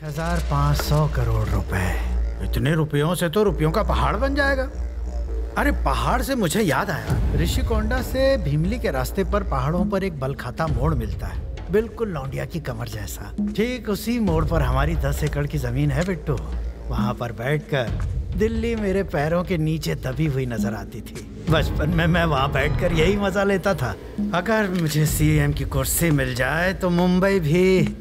1500 करोड़ रुपए। इतने रुपयों से तो रुपयों का पहाड़ बन जाएगा। अरे पहाड़ से मुझे याद आया, ऋषिकोंडा से भीमली के रास्ते पर पहाड़ों पर एक बलखाता मोड़ मिलता है, बिल्कुल लौंडिया की कमर जैसा। ठीक उसी मोड़ पर हमारी 10 एकड़ की जमीन है बिट्टू। वहाँ पर बैठकर दिल्ली मेरे पैरों के नीचे दबी हुई नजर आती थी। बचपन में मैं वहाँ बैठकर यही मजा लेता था। अगर मुझे सीएम की कुर्सी मिल जाए तो मुंबई भी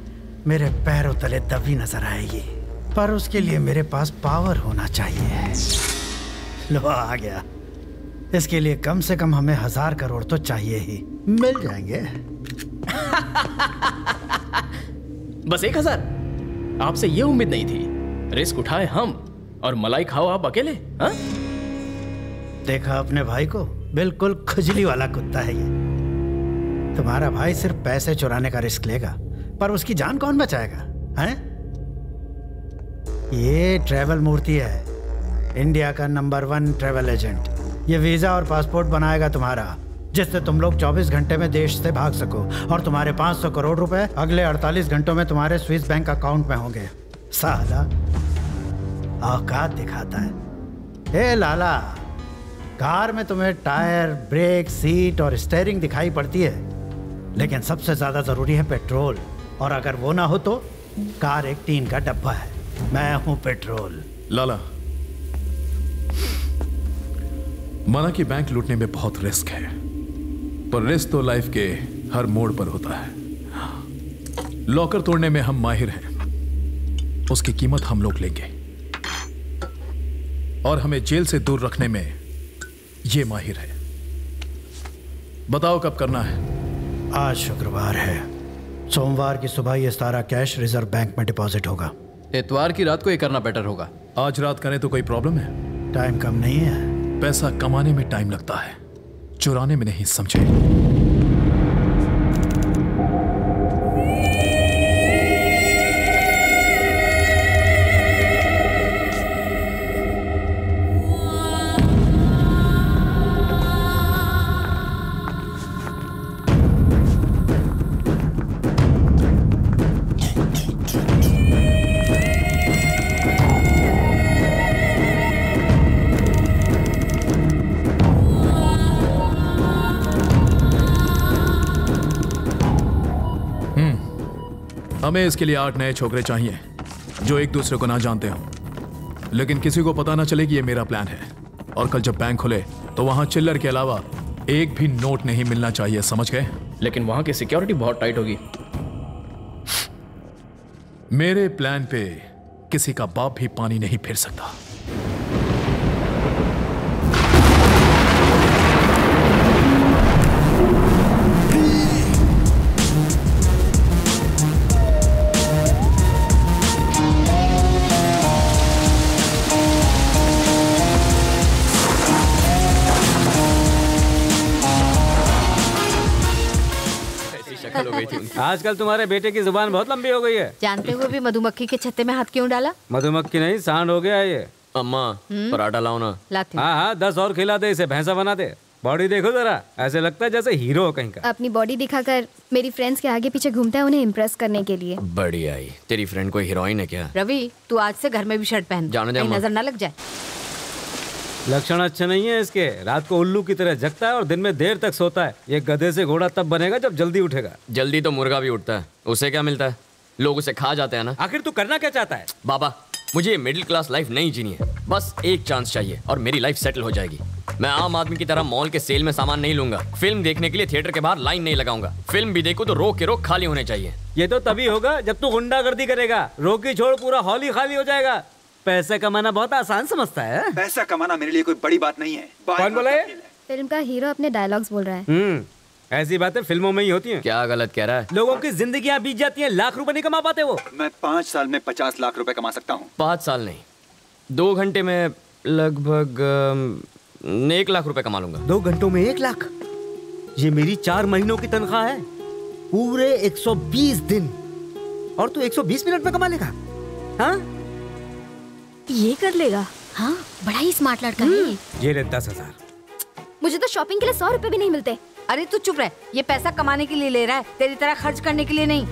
मेरे पैरों तले दबी नजर आएगी, पर उसके लिए मेरे पास पावर होना चाहिए। लो आ गया। इसके लिए कम से कम हमें 1000 करोड़ तो चाहिए ही। मिल जाएंगे। बस 1000? आपसे ये उम्मीद नहीं थी। रिस्क उठाए हम और मलाई खाओ आप अकेले। हाँ? देखा अपने भाई को, बिल्कुल खुजली वाला कुत्ता है ये। तुम्हारा भाई सिर्फ पैसे चुराने का रिस्क लेगा, पर उसकी जान कौन बचाएगा? हैं? ये ट्रैवल मूर्ति है, इंडिया का नंबर 1 ट्रैवल एजेंट। ये वीजा और पासपोर्ट बनाएगा तुम्हारा, जिससे तुम लोग 24 घंटे में देश से भाग सको, और तुम्हारे 500 करोड़ रुपए अगले 48 घंटों में तुम्हारे स्विस बैंक अकाउंट में होंगे। साला औकात दिखाता है। ए लाला, कार में तुम्हें टायर, ब्रेक, सीट और स्टीयरिंग दिखाई पड़ती है, लेकिन सबसे ज्यादा जरूरी है पेट्रोल। और अगर वो ना हो तो कार एक टीन का डब्बा है, मैं हूं पेट्रोल। लाला, माना कि बैंक लूटने में बहुत रिस्क है, पर रिस्क तो लाइफ के हर मोड़ पर होता है। लॉकर तोड़ने में हम माहिर हैं, उसकी कीमत हम लोग लेंगे, और हमें जेल से दूर रखने में ये माहिर है। बताओ कब करना है? आज शुक्रवार है, सोमवार की सुबह ये सारा कैश रिजर्व बैंक में डिपॉजिट होगा। इतवार की रात को ये करना बेटर होगा। आज रात करें तो कोई प्रॉब्लम है? टाइम कम नहीं है। पैसा कमाने में टाइम लगता है, चुराने में नहीं, समझे? हमें इसके लिए 8 नए छोकरे चाहिए जो एक दूसरे को ना जानते हों, लेकिन किसी को पता ना चले कि ये मेरा प्लान है। और कल जब बैंक खुले तो वहां चिल्लर के अलावा एक भी नोट नहीं मिलना चाहिए, समझ गए? लेकिन वहां की सिक्योरिटी बहुत टाइट होगी। मेरे प्लान पे किसी का बाप भी पानी नहीं फेर सकता। आजकल तुम्हारे बेटे की जुबान बहुत लंबी हो गई है। जानते हुए भी मधुमक्खी के छत्ते में हाथ क्यों डाला? मधुमक्खी नहीं, सांड हो गया ये। अम्मा पराठा लाओ ना। लाती हूँ। हाँ हाँ, 10 और खिला दे, इसे भैंसा बना दे। बॉडी देखो जरा, ऐसे लगता है जैसे हीरो हो कहीं का। अपनी बॉडी दिखाकर मेरी फ्रेंड्स के आगे पीछे घूमता है उन्हें इम्प्रेस करने के लिए। बढ़िया ही। तेरी फ्रेंड कोई हीरोइन है क्या? रवि, तू आज से घर में भी शर्ट पहन, जाने दे कहीं अम्मा। नजर ना लग जाए। लक्षण अच्छे नहीं है इसके। रात को उल्लू की तरह जगता है और दिन में देर तक सोता है। ये गधे से घोड़ा तब बनेगा जब जल्दी उठेगा। जल्दी तो मुर्गा भी उठता है, उसे क्या मिलता है? लोग उसे खा जाते हैं ना। आखिर तू करना क्या चाहता है? बाबा, मुझे मिडिल क्लास लाइफ नहीं जीनी है। बस एक चांस चाहिए और मेरी लाइफ सेटल हो जाएगी। मैं आम आदमी की तरह मॉल के सेल में सामान नहीं लूंगा। फिल्म देखने के लिए थिएटर के बाहर लाइन नहीं लगाऊंगा। फिल्म भी देखूं तो रोक के रोक खाली होने चाहिए। ये तो तभी होगा जब तू गुंडागर्दी करेगा। रोकी छोड़ पूरा हॉल ही खाली हो जाएगा। पैसे कमाना बहुत आसान समझता है। पैसा कमाना मेरे लिए कोई बड़ी बात नहीं है। कौन बोला है? फिल्म का हीरो अपने डायलॉग्स बोल रहा है। ऐसी बातें फिल्मों में ही होती हैं। क्या गलत कह रहा है? लोगों की जिंदगियां बीत जाती हैं, लाख रुपए नहीं कमा पाते वो। मैं 5 साल में 50 लाख रुपए कमा सकता हूँ। 5 साल नहीं, 2 घंटे में लगभग 1 लाख रुपए कमा लूंगा। 2 घंटों में 1 लाख? ये मेरी 4 महीनों की तनख्वाह है, पूरे 120 दिन। और तू 120 मिनट में कमा लेगा? हाँ, ये कर लेगा। हाँ, बड़ा ही स्मार्ट लड़का है। ये ले 10,000। मुझे तो शॉपिंग के लिए 100 रुपए भी नहीं मिलते। अरे तू चुप रह, ये पैसा कमाने के लिए ले रहा है, तेरी तरह खर्च करने के लिए नहीं।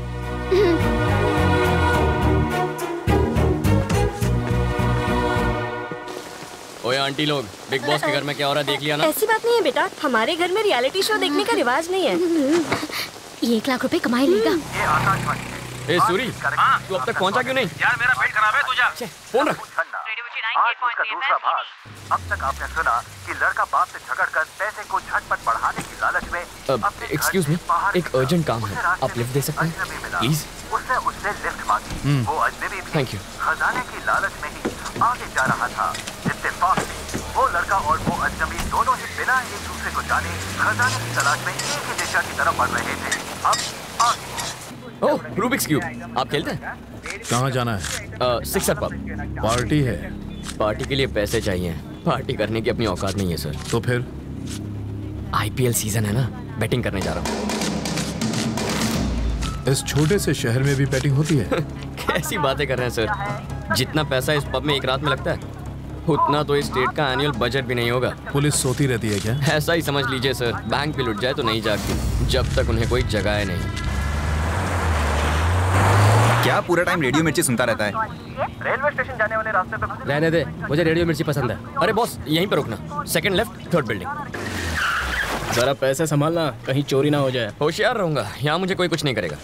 आंटी लोग, बिग बॉस के घर में क्या हो रहा है देख लिया ना? ऐसी बात नहीं है बेटा, हमारे घर में रियलिटी शो देखने का रिवाज नहीं है। ये 1 लाख रुपए कमाई लेगा। ए सूरी, तू अब तक पहुंचा क्यों नहीं? यार मेरा पेट खराब है, तू जा। फोन रख। आज उसका दूसरा भाग। अब तक आपने सुना कि लड़का बाप से झगड़कर पैसे को झटपट बढ़ाने की लालच में एक्सक्यूज मी, एक अर्जेंट काम है, आप लिफ्ट दे सकते हैं प्लीज? उसने उससे लिफ्ट मांगी। वो अजनबी भी थैंक यू। खजाने की लालच में ही आगे जा रहा था। इत्तेफाक से वो लड़का और वो अजनबी दोनों ही बिना एक दूसरे को जाने खजाने की तलाश में एक ही दिशा की तरफ बढ़ रहे थे। अब आगे ओह, रूबिक्स क्यूब, आप खेलते हैं? कहाँ जाना है? Sixer pub. पार्टी है। पार्टी के लिए पैसे चाहिए, पार्टी करने की अपनी औकात नहीं है सर। तो फिर? IPL सीजन है ना, बैटिंग करने जा रहा हूँ। इस छोटे से शहर में भी बैटिंग होती है? कैसी बातें कर रहे हैं सर, जितना पैसा इस पब में एक रात में लगता है उतना तो इस स्टेट का एनुअल बजट भी नहीं होगा। पुलिस सोती रहती है क्या? ऐसा ही समझ लीजिए सर, बैंक भी लुट जाए तो नहीं जागती जब तक उन्हें कोई जगाए नहीं। क्या पूरा टाइम रेडियो मिर्ची सुनता रहता है? रेलवे स्टेशन जाने वाले रास्ते पे रहने दे, मुझे रेडियो मिर्ची पसंद है। अरे बॉस, यहीं पर रुकना, सेकंड लेफ्ट, थर्ड बिल्डिंग। जरा पैसे संभालना, कहीं चोरी ना हो जाए। होशियार रहूंगा, यहाँ मुझे कोई कुछ नहीं करेगा।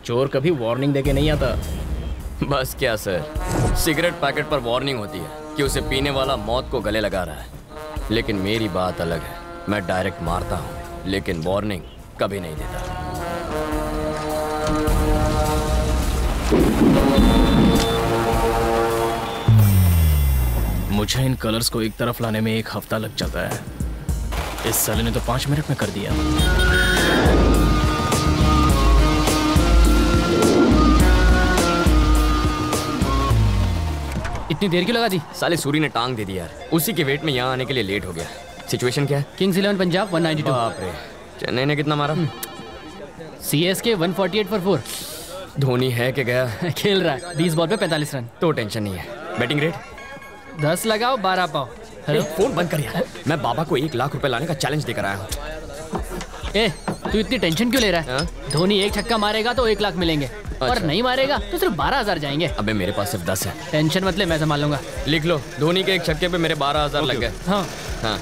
चोर कभी वार्निंग देके नहीं आता। बस क्या सर, सिगरेट पैकेट पर वार्निंग होती है कि उसे पीने वाला मौत को गले लगा रहा है, लेकिन मेरी बात अलग है। मैं डायरेक्ट मारता हूँ, लेकिन वार्निंग कभी नहीं देता। मुझे इन कलर्स को एक तरफ लाने में 1 हफ्ता लग जाता है। इस साले ने तो 5 मिनट में कर दिया। इतनी देर क्यों लगा दी? साले सूरी ने टांग दे दी यार, उसी के वेट में यहाँ आने के लिए लेट हो गया। सिचुएशन क्या है? किंग्स 11 पंजाब 192। बाप रे, चेन्नई ने कितना मारा? CSK 148 for 4। धोनी है कि गया? खेल रहा है, 20 बॉल पे 45 रन। तो टेंशन नहीं है। बैटिंग रेट 10 लगाओ 12 पाओ। हेलो, फोन बंद कर यार। मैं बाबा को 1 लाख रुपए लाने का चैलेंज देकर आया हूँ। ए, तू इतनी टेंशन क्यों ले रहा है? धोनी 1 छक्का मारेगा तो 1 लाख मिलेंगे, और नहीं मारेगा तो सिर्फ 12,000 जाएंगे। अबे मेरे पास सिर्फ 10 है। टेंशन मत ले, मैं संभाल लूंगा। लिख लो, धोनी के 1 छक्के पे मेरे 12,000 लग गए। हाँ हाँ।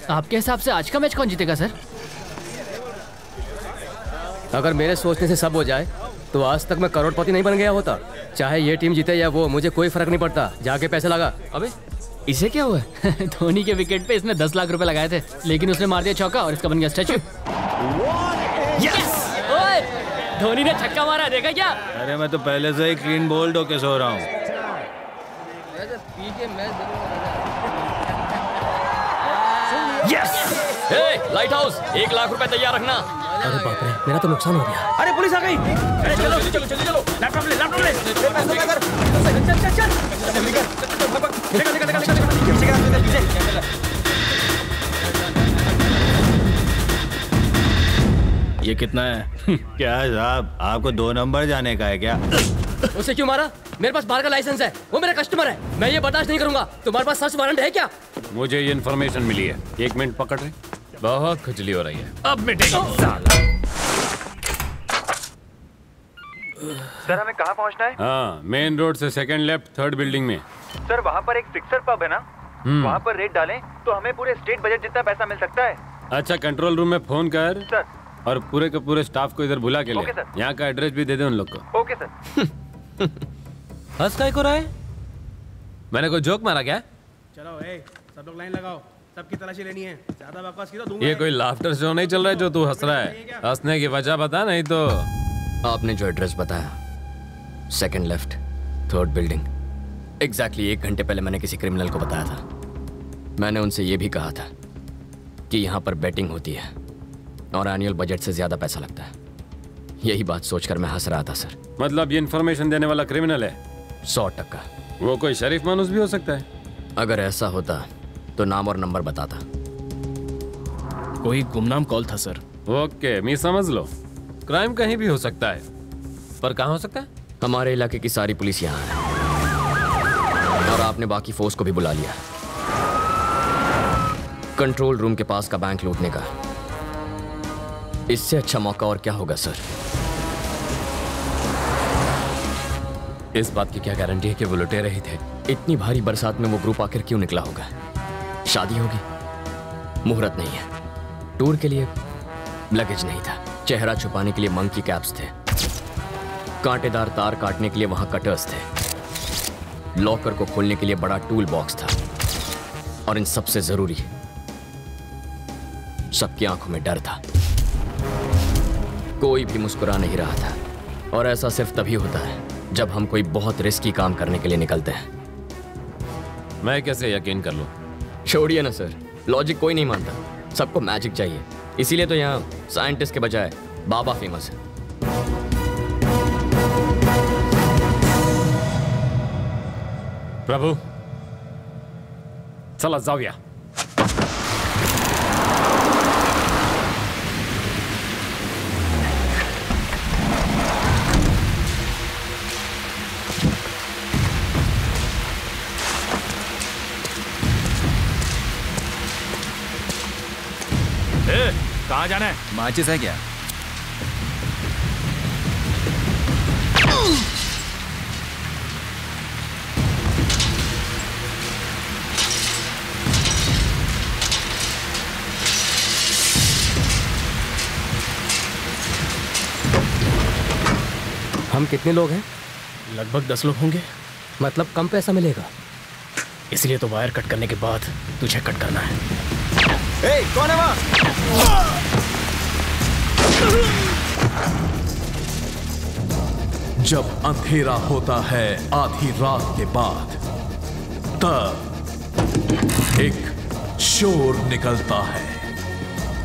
आपके हिसाब से आज का मैच कौन जीतेगा सर? अगर मेरे सोचने से सब हो जाए तो आज तक मैं करोड़पति नहीं बन गया होता। चाहे ये टीम जीते या वो, मुझे कोई फर्क नहीं पड़ता। जाके पैसे लगा। अबे इसे क्या हुआ? धोनी के विकेट पे इसने 10 लाख रुपए लगाए थे, लेकिन उसने मार दिया चौका और इसका बन गया स्टैचू। ओए, धोनी ने छक्का मारा, देखा क्या? अरे मैं तो पहले से ही क्लीन बोल्ड होके सो रहा हूँ। लाइट हाउस, 1 लाख रुपए तैयार रखना। अरे बाप रे, मेरा तो नुकसान हो गया। अरे पुलिस आ गई। अरे चलो चलो चलो चलो, लैपटॉप ले, लैपटॉप ले। ये कितना है? क्या साहब, आपको 2 नंबर जाने का है क्या? उसे क्यों मारा? मेरे पास बार का लाइसेंस है, वो मेरा कस्टमर है। मैं ये बर्दाश्त नहीं करूंगा। तुम्हारे पास सर्च वारंट है क्या? मुझे ये इन्फॉर्मेशन मिली है। 1 मिनट पकड़ रहे। बहुत खुजली हो रही है। अब मिटेगी साला। सर हमें कहाँ पहुँचना है? हाँ, मेन रोड से सेकंड लेफ्ट, थर्ड बिल्डिंग में। सर वहाँ पर एक सिक्सर पब है ना, वहाँ पर रेट डालें तो हमें पूरे स्टेट बजट जितना पैसा मिल सकता है। अच्छा, कंट्रोल रूम में फोन कर सर, और पूरे के पूरे स्टाफ को इधर बुला के ले। Okay sir. यहाँ का एड्रेस भी दे दे उन लोग को। Okay sir. हंस काय को रहा है? मैंने कोई जोक मारा क्या? चलो सब लोग लाइन लगाओ, सबकी तलाशी लेनी है। ज्यादा बकवास की तो दूंगा। ये कोई लाफ्टर शो नहीं चल रहा है जो तू हंस रहा है। हंसने की वजह बता, नहीं तो। आपने जो एड्रेस बताया, second left, third building, exactly 1 घंटे पहले मैंने किसी क्रिमिनल को बताया था। मैंने उनसे ये भी कहा था कि यहाँ पर बैटिंग होती है और एनुअल बजट से ज्यादा पैसा लगता है। यही बात सोचकर मैं हंस रहा था सर। मतलब ये इन्फॉर्मेशन देने वाला क्रिमिनल है? 100%। वो कोई शरीफ मानुस भी हो सकता है। अगर ऐसा होता तो नाम और नंबर बताता। कोई गुमनाम कॉल था सर। ओके, मैं समझ लो। क्राइम कहीं भी हो सकता है, पर कहाँ हो सकता है? हमारे इलाके की सारी पुलिस यहाँ है और आपने बाकी फोर्स को भी बुला लिया। कंट्रोल रूम के पास का बैंक लूटने का इससे अच्छा मौका और क्या होगा सर? इस बात की क्या गारंटी है कि वो लुटेरे ही थे? इतनी भारी बरसात में वो ग्रुप आखिर क्यों निकला होगा? शादी होगी, मुहूर्त नहीं है, टूर के लिए लगेज नहीं था, चेहरा छुपाने के लिए मंकी कैप्स थे, कांटेदार तार काटने के लिए वहां कटर्स थे, लॉकर को खोलने के लिए बड़ा टूल बॉक्स था, और इन सबसे जरूरी सबकी आंखों में डर था। कोई भी मुस्कुरा नहीं रहा था, और ऐसा सिर्फ तभी होता है जब हम कोई बहुत रिस्की काम करने के लिए निकलते हैं। मैं कैसे यकीन कर लूं? छोड़िए ना सर, लॉजिक कोई नहीं मानता, सबको मैजिक चाहिए, इसीलिए तो यहाँ साइंटिस्ट के बजाय बाबा फेमस है। प्रभु, चला जाऊया। कहाँ जाना है? माचिस है क्या? हम कितने लोग हैं? लगभग 10 लोग होंगे। मतलब कम पैसा मिलेगा? इसलिए तो वायर कट करने के बाद तुझे कट करना है। ए, कौन है वहाँ? जब अंधेरा होता है आधी रात के बाद, तब एक शोर निकलता है।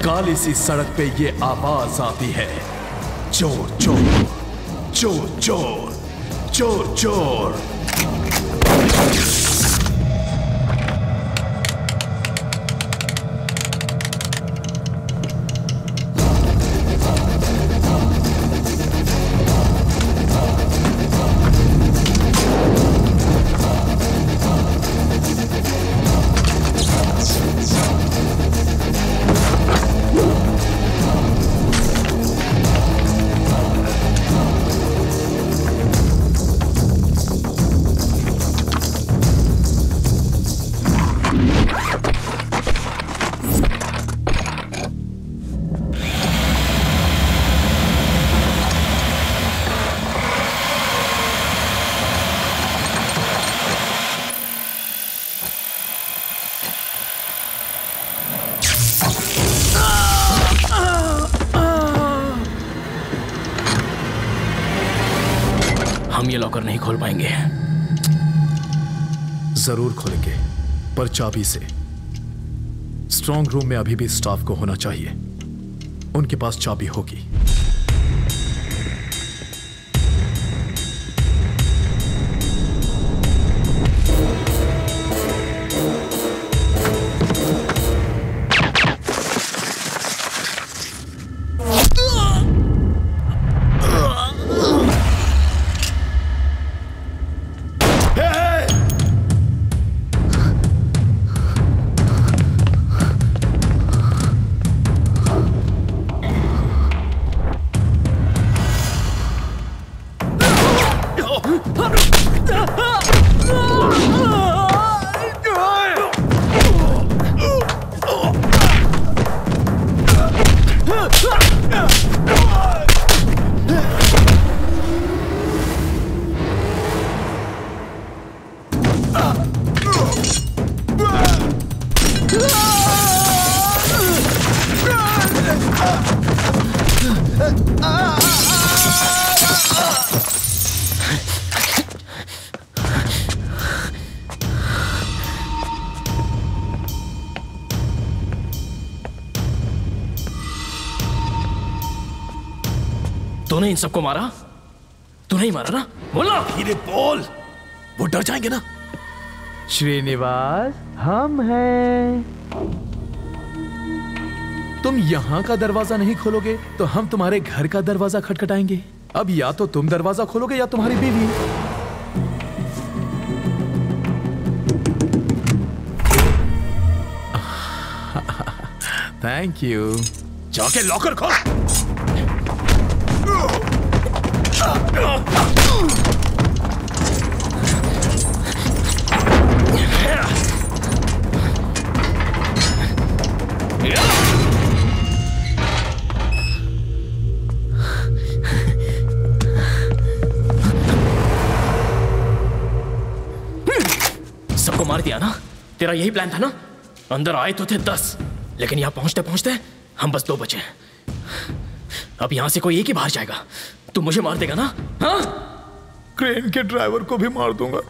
काली सी सड़क पे ये आवाज आती है, चोर चोर चोर चोर चोर चोर। हम ये लॉकर नहीं खोल पाएंगे। जरूर खोलेंगे, पर चाबी से। स्ट्रांग रूम में अभी भी स्टाफ को होना चाहिए, उनके पास चाबी होगी। तूने इन सबको मारा? तू नहीं मारा ना? बोला। धीरे बोल, वो डर जाएंगे ना। श्रीनिवास, हम हैं। तुम यहाँ का दरवाजा नहीं खोलोगे तो हम तुम्हारे घर का दरवाजा खटखटाएंगे। अब या तो तुम दरवाजा खोलोगे या तुम्हारी बीवी। Thank you. जाके लॉकर खोल। सबको मार दिया ना? तेरा यही प्लान था ना? अंदर आए तो थे 10, लेकिन यहाँ पहुंचते पहुंचते हम बस 2 बचे। अब यहाँ से कोई एक ही बाहर जाएगा। तू मुझे मार देगा ना? हाँ? क्रेन के ड्राइवर को भी मार दूंगा।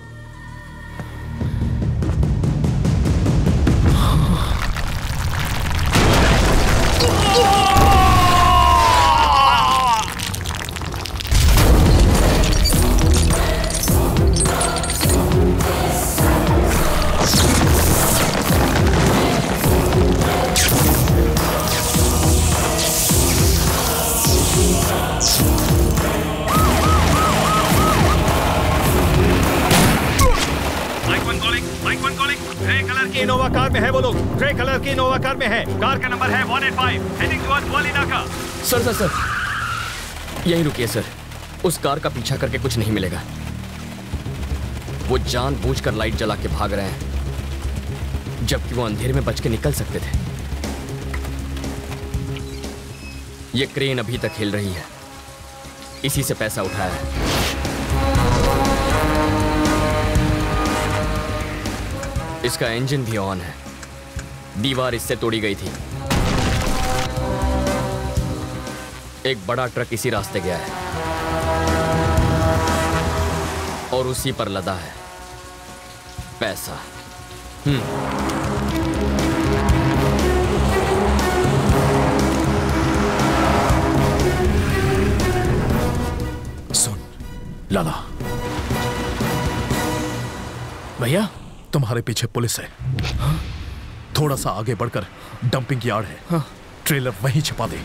इनोवा कार में है वो लोग। ग्रे कलर की इनोवा कार में है। कार का नंबर है 185, हेडिंग टुवर्ड्स वाली नाका। सर यहीं रुकिए सर। उस कार का पीछा करके कुछ नहीं मिलेगा। वो जानबूझकर लाइट जला के भाग रहे हैं, जबकि वो अंधेरे में बच के निकल सकते थे। ये क्रेन अभी तक हिल रही है, इसी से पैसा उठाया है। इसका इंजन भी ऑन है। दीवार इससे तोड़ी गई थी। एक बड़ा ट्रक इसी रास्ते गया है और उसी पर लदा है पैसा। सुन लाला, भैया तुम्हारे पीछे पुलिस है। हाँ? थोड़ा सा आगे बढ़कर डंपिंग यार्ड है। हाँ? ट्रेलर वहीं छिपा दे।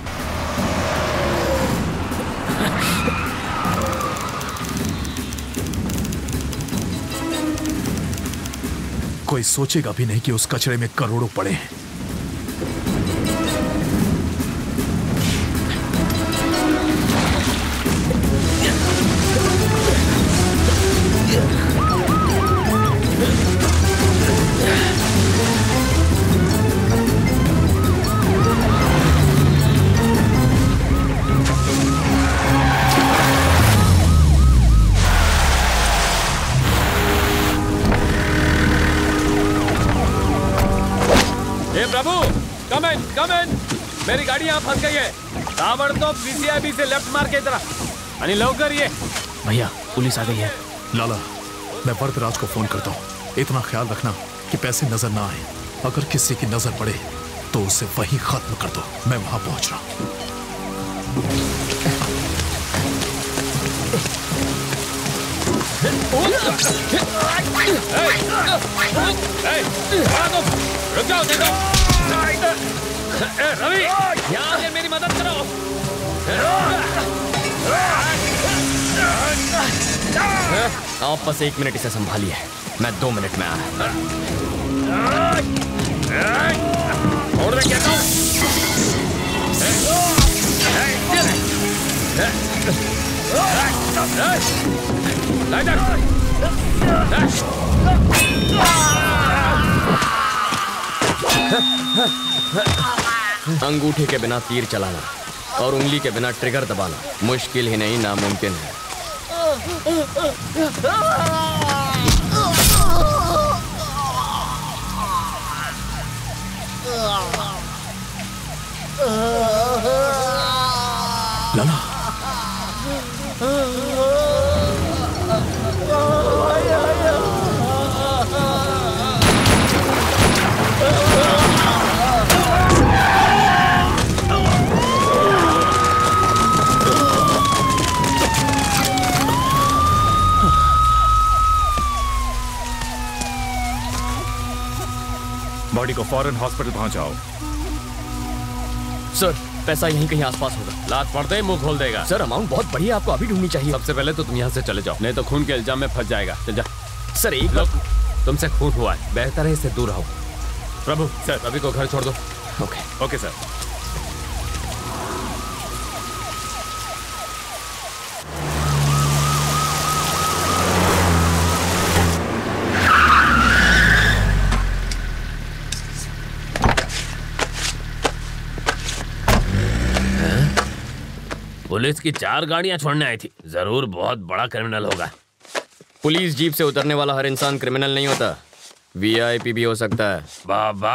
कोई सोचेगा भी नहीं कि उस कचरे में करोड़ों पड़े हैं। कम इन। मेरी गाड़ी यहाँ फंस गई है। ताबड़तोब VCIB से लेफ्ट मार के तरफ। आणि लवकर ये। भैया पुलिस आ गई है। लाला, मैं वरदराज को फोन करता हूँ। इतना ख्याल रखना कि पैसे नजर ना आए। अगर किसी की नजर पड़े तो उसे वहीं खत्म कर दो। मैं वहां पहुंच रहा हूँ। रुक जाओ, देखो। रवि, यहाँ आके मेरी मदद करो। आप बस 1 मिनट इसे संभालिए, मैं 2 मिनट में आया। छोड़ दे, कहता हूँ। अंगूठे के बिना तीर चलाना और उंगली के बिना ट्रिगर दबाना मुश्किल ही नहीं, नामुमकिन है। लाला, बॉडी को फौरन हॉस्पिटल पहुंचाओ। सर, पैसा यहीं कहीं आसपास होगा। लात पड़ते ही मुंह खोल देगा। सर, अमाउंट बहुत बढ़िया, आपको अभी ढूंढनी चाहिए। सबसे पहले तो तुम यहाँ से चले जाओ, नहीं तो खून के इल्जाम में फंस जाएगा। चल जा। सर, एक लोग तुमसे खून हुआ है, बेहतर है इससे दूर रहो। प्रभु, सर रवि को घर छोड़ दो। Okay sir. पुलिस की 4 गाड़ियां छोड़ने आई थी। जरूर बहुत बड़ा क्रिमिनल होगा। पुलिस जीप से उतरने वाला हर इंसान क्रिमिनल नहीं होता। VIP भी हो सकता है। बाबा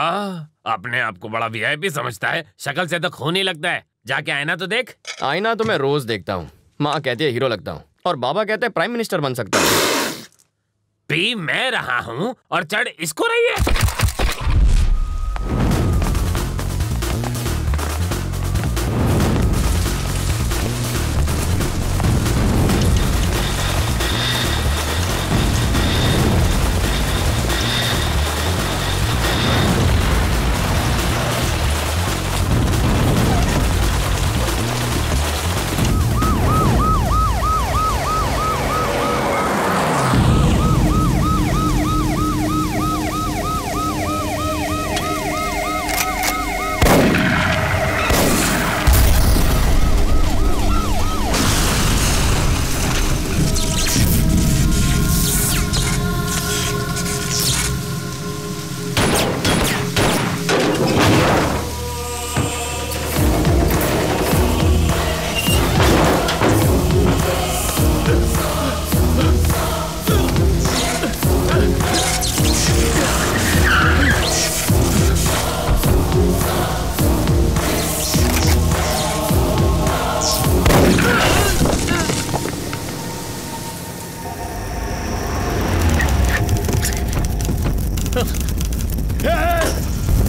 अपने आप को बड़ा VIP समझता है, शक्ल से तो खून ही लगता है। जाके आईना तो देख। आईना तो मैं रोज देखता हूँ। माँ कहती है हीरो लगता हूँ और बाबा कहते हैं प्राइम मिनिस्टर बन सकता हूँ। पी मैं रहा हूँ और चढ़ इसको रही है।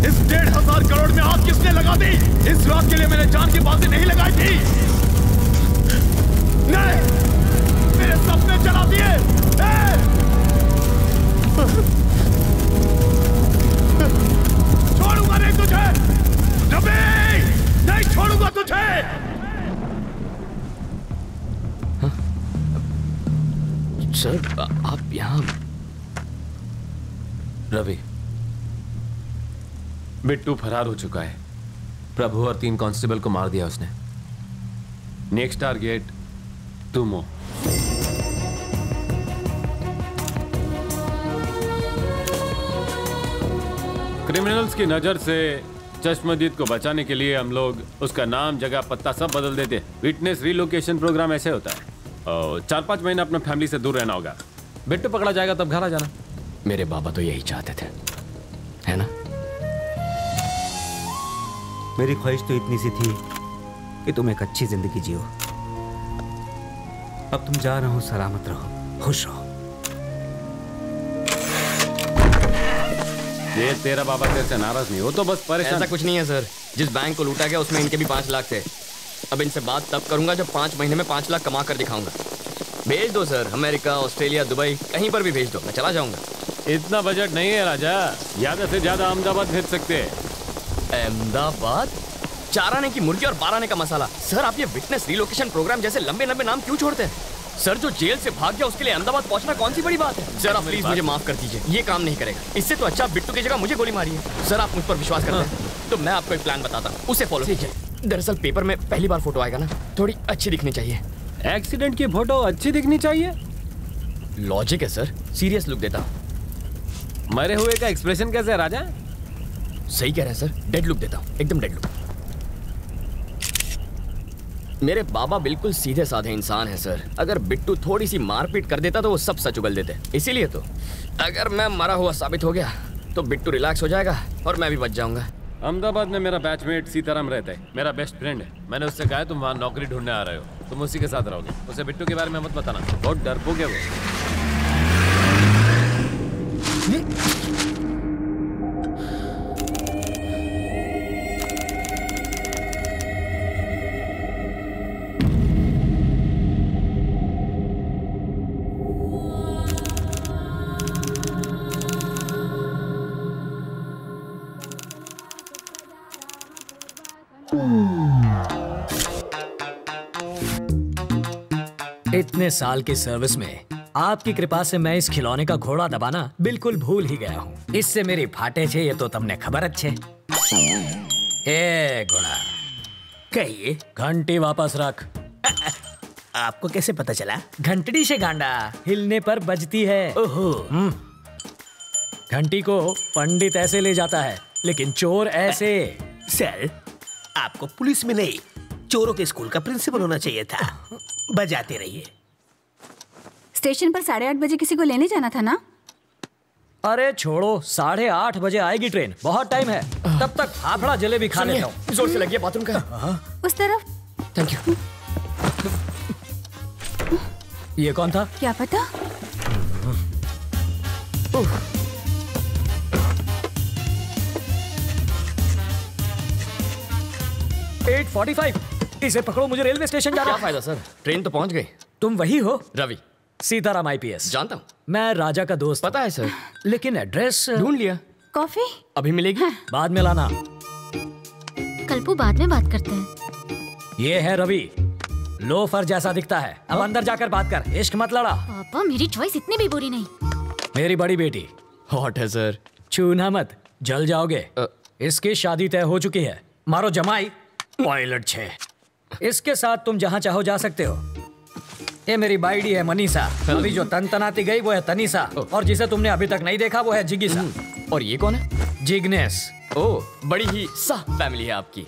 इस 1,500 करोड़ में आग किसने लगा दी? इस बात के लिए मैंने जान की बाजी नहीं लगाई थी। नहीं, मेरे सपने जला दिए। छोड़ूंगा नहीं तुझे रवि, नहीं छोड़ूंगा तुझे। सर आप यहाँ? रवि, बिट्टू फरार हो चुका है। प्रभु और 3 कांस्टेबल को मार दिया उसने। नेक्स्ट टारगेट तुम हो। क्रिमिनल्स की नजर से चश्मदीद को बचाने के लिए हम लोग उसका नाम, जगह, पत्ता सब बदल देते। विटनेस रिलोकेशन प्रोग्राम ऐसे होता है। 4-5 महीने अपने फैमिली से दूर रहना होगा। बिट्टू पकड़ा जाएगा तब घर आ जाना। मेरे बाबा तो यही चाहते थे, है ना? मेरी ख्वाहिश तो इतनी सी थी कि तुम एक अच्छी जिंदगी जियो। अब तुम जा रहे हो, सलामत रहो, खुश रहो। ये तेरा बाबा तेरे से नाराज नहीं हो तो बस परेशान। ऐसा कुछ नहीं है सर। जिस बैंक को लूटा गया उसमें इनके भी 5 लाख थे। अब इनसे बात तब करूंगा जब 5 महीने में 5 लाख कमा कर दिखाऊंगा। भेज दो सर, अमेरिका, ऑस्ट्रेलिया, दुबई, कहीं पर भी भेज दो, मैं चला जाऊंगा। इतना बजट नहीं है राजा, ज्यादा से ज्यादा अहमदाबाद भेज सकते हैं। अहमदाबाद? 4 आने की मुर्गी और 12 आने का मसाला। सर आप ये विटनेस रिलोकेशन प्रोग्राम जैसे लंबे लंबे नाम क्यों छोड़ते हैं? सर जो जेल से भाग गया उसके लिए अहमदाबाद पहुंचना कौन सी बड़ी बात है? सर आप प्लीज मुझे माफ कर दीजिए, ये काम नहीं करेगा। इससे तो अच्छा बिट्टू की जगह मुझे गोली मारी है। सर आप मुझ पर विश्वास करते हैं तो मैं आपको एक प्लान बताता हूँ, उसे फॉलो कीजिए। दरअसल पेपर में पहली बार फोटो आएगा ना, थोड़ी अच्छी दिखनी चाहिए। एक्सीडेंट की फोटो अच्छी दिखनी चाहिए? लॉजिक है सर, सीरियस लुक देता हूँ। मरे हुए का एक्सप्रेशन कैसे है राजा? सही कह रहे हैं सर, डेड लुक देता हूँ, एकदम डेड लुक। मेरे बाबा बिल्कुल सीधे साधे इंसान हैं सर। अगर बिट्टू थोड़ी सी मारपीट कर देता तो वो सब सच उगल देते। इसीलिए तो अगर मैं मरा हुआ साबित हो गया तो बिट्टू रिलैक्स हो जाएगा और मैं भी बच जाऊंगा। अहमदाबाद में मेरा बैचमेट सीताराम रहता है, मेरा बेस्ट फ्रेंड है। मैंने उससे कहा तुम वहाँ नौकरी ढूंढने आ रहे हो, तुम उसी के साथ रहोगे। उसे बिट्टू के बारे में मत बताना, बहुत डरपोक है वो। इतने साल की सर्विस में आपकी कृपा से मैं इस खिलौने का घोड़ा दबाना बिल्कुल भूल ही गया हूँ। इससे मेरी फाटे छे ये तो तुमने खबर अच्छे। ए घोड़ा, कहिए। घंटी वापस रख। आपको कैसे पता चला? घंटड़ी से गांडा हिलने पर बजती है। ओहो। घंटी को पंडित ऐसे ले जाता है लेकिन चोर ऐसे। सर आपको पुलिस में नहीं चोरों के स्कूल का प्रिंसिपल होना चाहिए था। बजाते रहिए। स्टेशन पर 8:30 बजे किसी को लेने जाना था ना? अरे छोड़ो, 8:30 बजे आएगी ट्रेन, बहुत टाइम है। तब तक फाफड़ा जलेबी खा लेता हूँ। जोर से लगी बाथरूम का। उस तरफ। Thank you. ये कौन था? क्या पता। 8:45। इसे पकड़ो, मुझे रेलवे स्टेशन जाना। क्या फायदा सर, ट्रेन तो पहुंच गई। तुम वही हो? रवि। सीताराम IPS। जानता हूँ। मैं राजा का दोस्त। पता है सर, लेकिन एड्रेस ढूंढ लिया। कॉफी अभी मिलेगी? बाद में लाना। कल्पू, बाद में बात करते हैं। ये है रवि, लोफर जैसा दिखता है। अब अंदर जाकर बात कर, इश्क मत लड़ा। पापा, मेरी चॉइस इतनी भी बुरी नहीं। मेरी बड़ी बेटी। हॉट है सर। छूना मत, जल जाओगे। इसकी शादी तय हो चुकी है। मारो जमाई। पायलट 6। इसके साथ तुम जहाँ चाहो जा सकते हो। ये मेरी बाइडी है मनीषा। अभी जो तनतनाती गई वो है तनीषा, और जिसे तुमने अभी तक नहीं देखा वो है जिगिसा। और ये कौन है? जिग्नेस। ओह, बड़ी ही सा फैमिली है आपकी।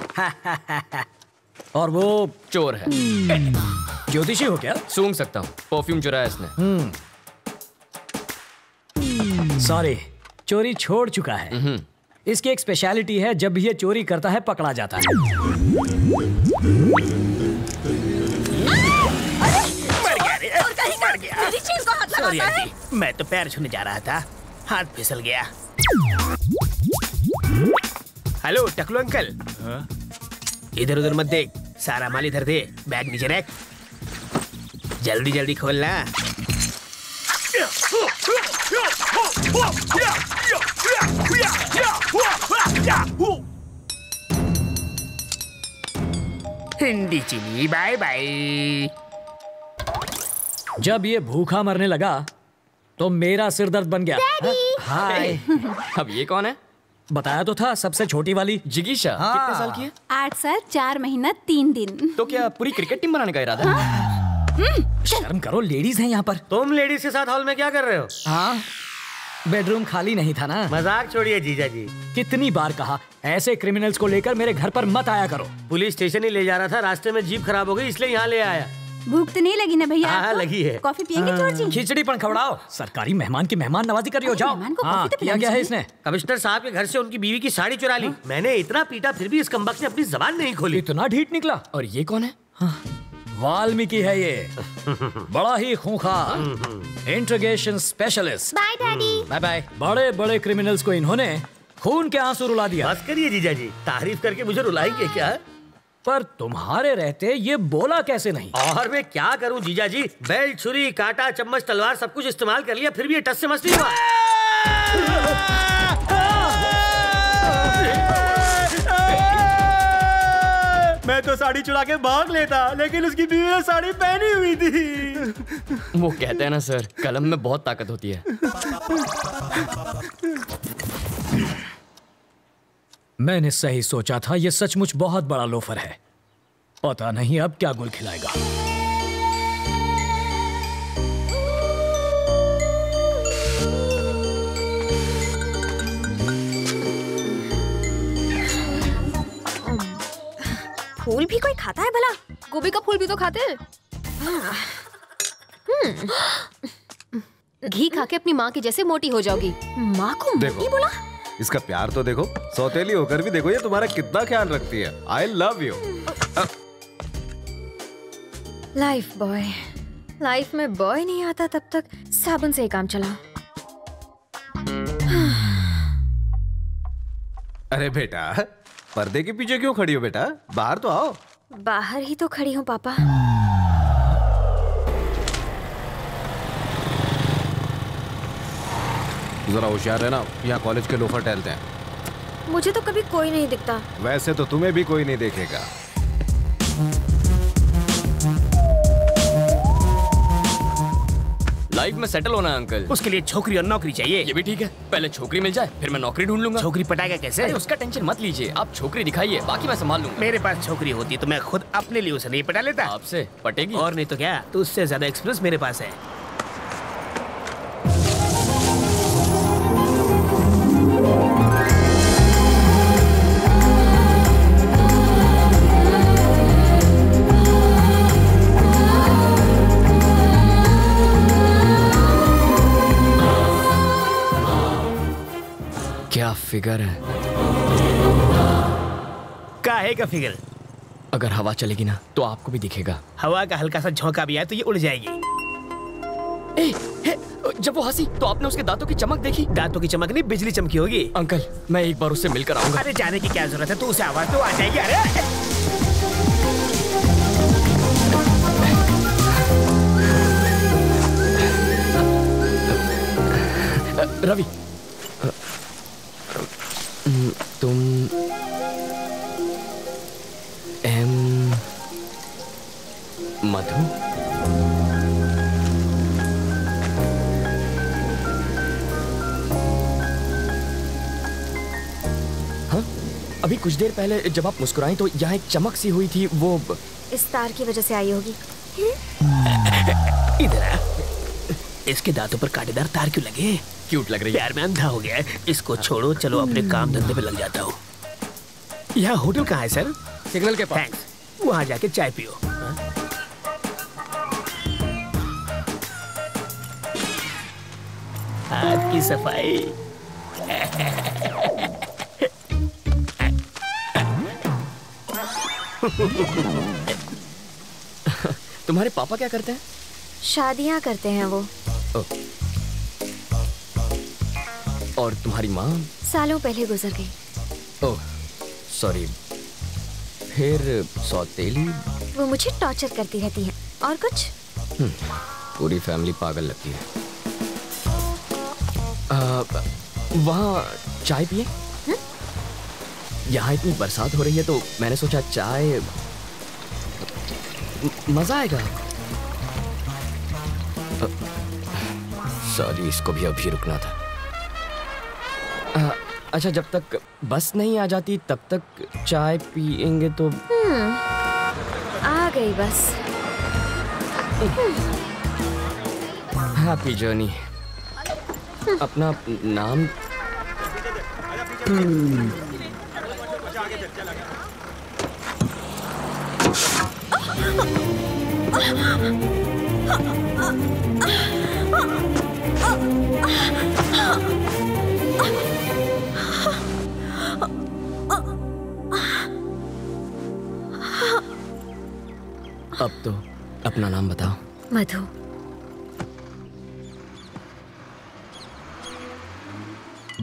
और वो चोर है। ज्योतिषी हो क्या? सूंघ सकता हूँ, परफ्यूम चुराया इसने। सॉरी, चोरी छोड़ चुका है। इसकी एक स्पेशलिटी है, जब भी ये चोरी करता है पकड़ा जाता है। मर गया। मेरी चीज को हाथ लगाता है। मैं तो पैर छूने जा रहा था, हाथ फिसल गया। हेलो टकलू अंकल। इधर उधर मत देख, सारा माल इधर दे। बैग नीचे रख, जल्दी जल्दी खोलना। हिंदी चीनी बाय बाय। जब ये भूखा मरने लगा तो मेरा सिर दर्द बन गया। हाय। अब ये कौन है? बताया तो था, सबसे छोटी वाली जिगीशा। कितने साल की है? 8 साल 4 महीना 3 दिन। तो क्या पूरी क्रिकेट टीम बनाने का इरादा है? शर्म करो, लेडीज हैं यहाँ पर। तुम लेडीज के साथ हॉल में क्या कर रहे हो? हाँ, बेडरूम खाली नहीं था ना। मजाक छोड़िए जीजा जी। कितनी बार कहा, ऐसे क्रिमिनल्स को लेकर मेरे घर पर मत आया करो। पुलिस स्टेशन ही ले जा रहा था, रास्ते में जीप खराब हो गई इसलिए यहाँ ले आया। भूख तो नहीं लगी ना भैया? हाँ, लगी है। कॉफी पियेंगे चोर जी? खिचड़ी पण खवड़ाओ। सरकारी मेहमान की मेहमान नवाजी कर रही हो, जाओ। हाँ, तो किया गया है इसने। कमिश्नर साहब के घर से उनकी बीवी की साड़ी चुरा ली। मैंने इतना पीटा, फिर भी इस कमबख्त ने अपनी जबान नहीं खोली। इतना ढीठ निकला। और ये कौन है? वाल्मीकि है ये। बड़ा ही खूंखार interrogation specialist. Bye daddy. Bye bye. बड़े बड़े क्रिमिनल्स को इन्होंने खून के आंसू रुला दिया। बस करिए जीजा जी, तारीफ करके मुझे रुलाएंगे क्या? पर तुम्हारे रहते ये बोला कैसे नहीं? और मैं क्या करूं जीजा जी, बेल्ट, छुरी, कांटा, चम्मच, तलवार सब कुछ इस्तेमाल कर लिया, फिर भी ये टस से मस नहीं हुआ। मैं तो साड़ी चुरा के भाग लेता, लेकिन उसकी बीवी ने साड़ी पहनी हुई थी। वो कहते हैं ना सर, कलम में बहुत ताकत होती है। मैंने सही सोचा था, ये सचमुच बहुत बड़ा लोफर है। पता नहीं अब क्या गुल खिलाएगा। फूल भी कोई खाता है भला? गोभी का फूल भी तो खाते हैं। घी खा के अपनी माँ की जैसे मोटी हो जाओगी। माँ को मोटी बोला? इसका प्यार तो देखो, सौतेली होकर भी देखो ये तुम्हारा कितना ख्याल रखती है। I love you. Life boy. Life में बॉय नहीं आता तब तक साबुन से ही काम चला। अरे बेटा, पर्दे के पीछे क्यों खड़ी हो बेटा? बाहर तो आओ। बाहर ही तो खड़ी हूँ पापा। जरा होशियार रहना, यहाँ कॉलेज के लोफर टहलते हैं। मुझे तो कभी कोई नहीं दिखता। वैसे तो तुम्हें भी कोई नहीं देखेगा। लाइफ में सेटल होना है अंकल। उसके लिए छोकरी और नौकरी चाहिए। ये भी ठीक है, पहले छोकरी मिल जाए फिर मैं नौकरी ढूंढ लूंगा। छोकरी पटाएगा कैसे? अरे उसका टेंशन मत लीजिए, आप छोकरी दिखाइए, बाकी मैं संभाल लूंगा। मेरे पास छोकरी होती तो मैं खुद अपने लिए उसे नहीं पटा लेता। आपसे पटेगी? और नहीं तो क्या, तो उससे ज्यादा एक्सपीरियंस मेरे पास है। क्या फिगर है। काहे का फिगर? अगर हवा चलेगी ना तो आपको भी दिखेगा। हवा का हल्का सा झोंका भी आए तो ये उड़ जाएगी। जब वो हंसी तो आपने उसके दांतों की चमक देखी? दांतों की चमक नहीं, बिजली चमकी होगी। अंकल मैं एक बार उससे मिलकर आऊंगा। अरे जाने की क्या जरूरत है, तू उसे आवाज तो आ जाएगी। अरे रवि, तुम मधु? हाँ, अभी कुछ देर पहले जब आप मुस्कुराई तो यहाँ एक चमक सी हुई थी, वो इस तार की वजह से आई होगी। इधर आ। इसके दांतों पर कांटेदार तार क्यों लगे? क्यूट लग रही है। प्यार में अंधा हो गया है। इसको छोड़ो, चलो अपने काम धंधे पे लग जाता हूँ। यहाँ होटल कहाँ है सर? सिग्नल के पास। थैंक्स। वहाँ जाके चाय पियो। हाथ की सफाई। तुम्हारे पापा क्या करते हैं? शादियाँ करते हैं वो। और तुम्हारी माँ? सालों पहले गुजर गई। Oh sorry. फिर सौतेली? वो मुझे टॉर्चर करती रहती है। और कुछ? पूरी फैमिली पागल लगती है। वहाँ चाय पिए? यहाँ इतनी बरसात हो रही है तो मैंने सोचा चाय मजा आएगा। सॉरी, इसको भी अभी रुकना था। अच्छा, जब तक बस नहीं आ जाती तब तक चाय पिएंगे तो? आ गई बस। Happy journey. अपना नाम? अब तो अपना नाम बताओ। मधु।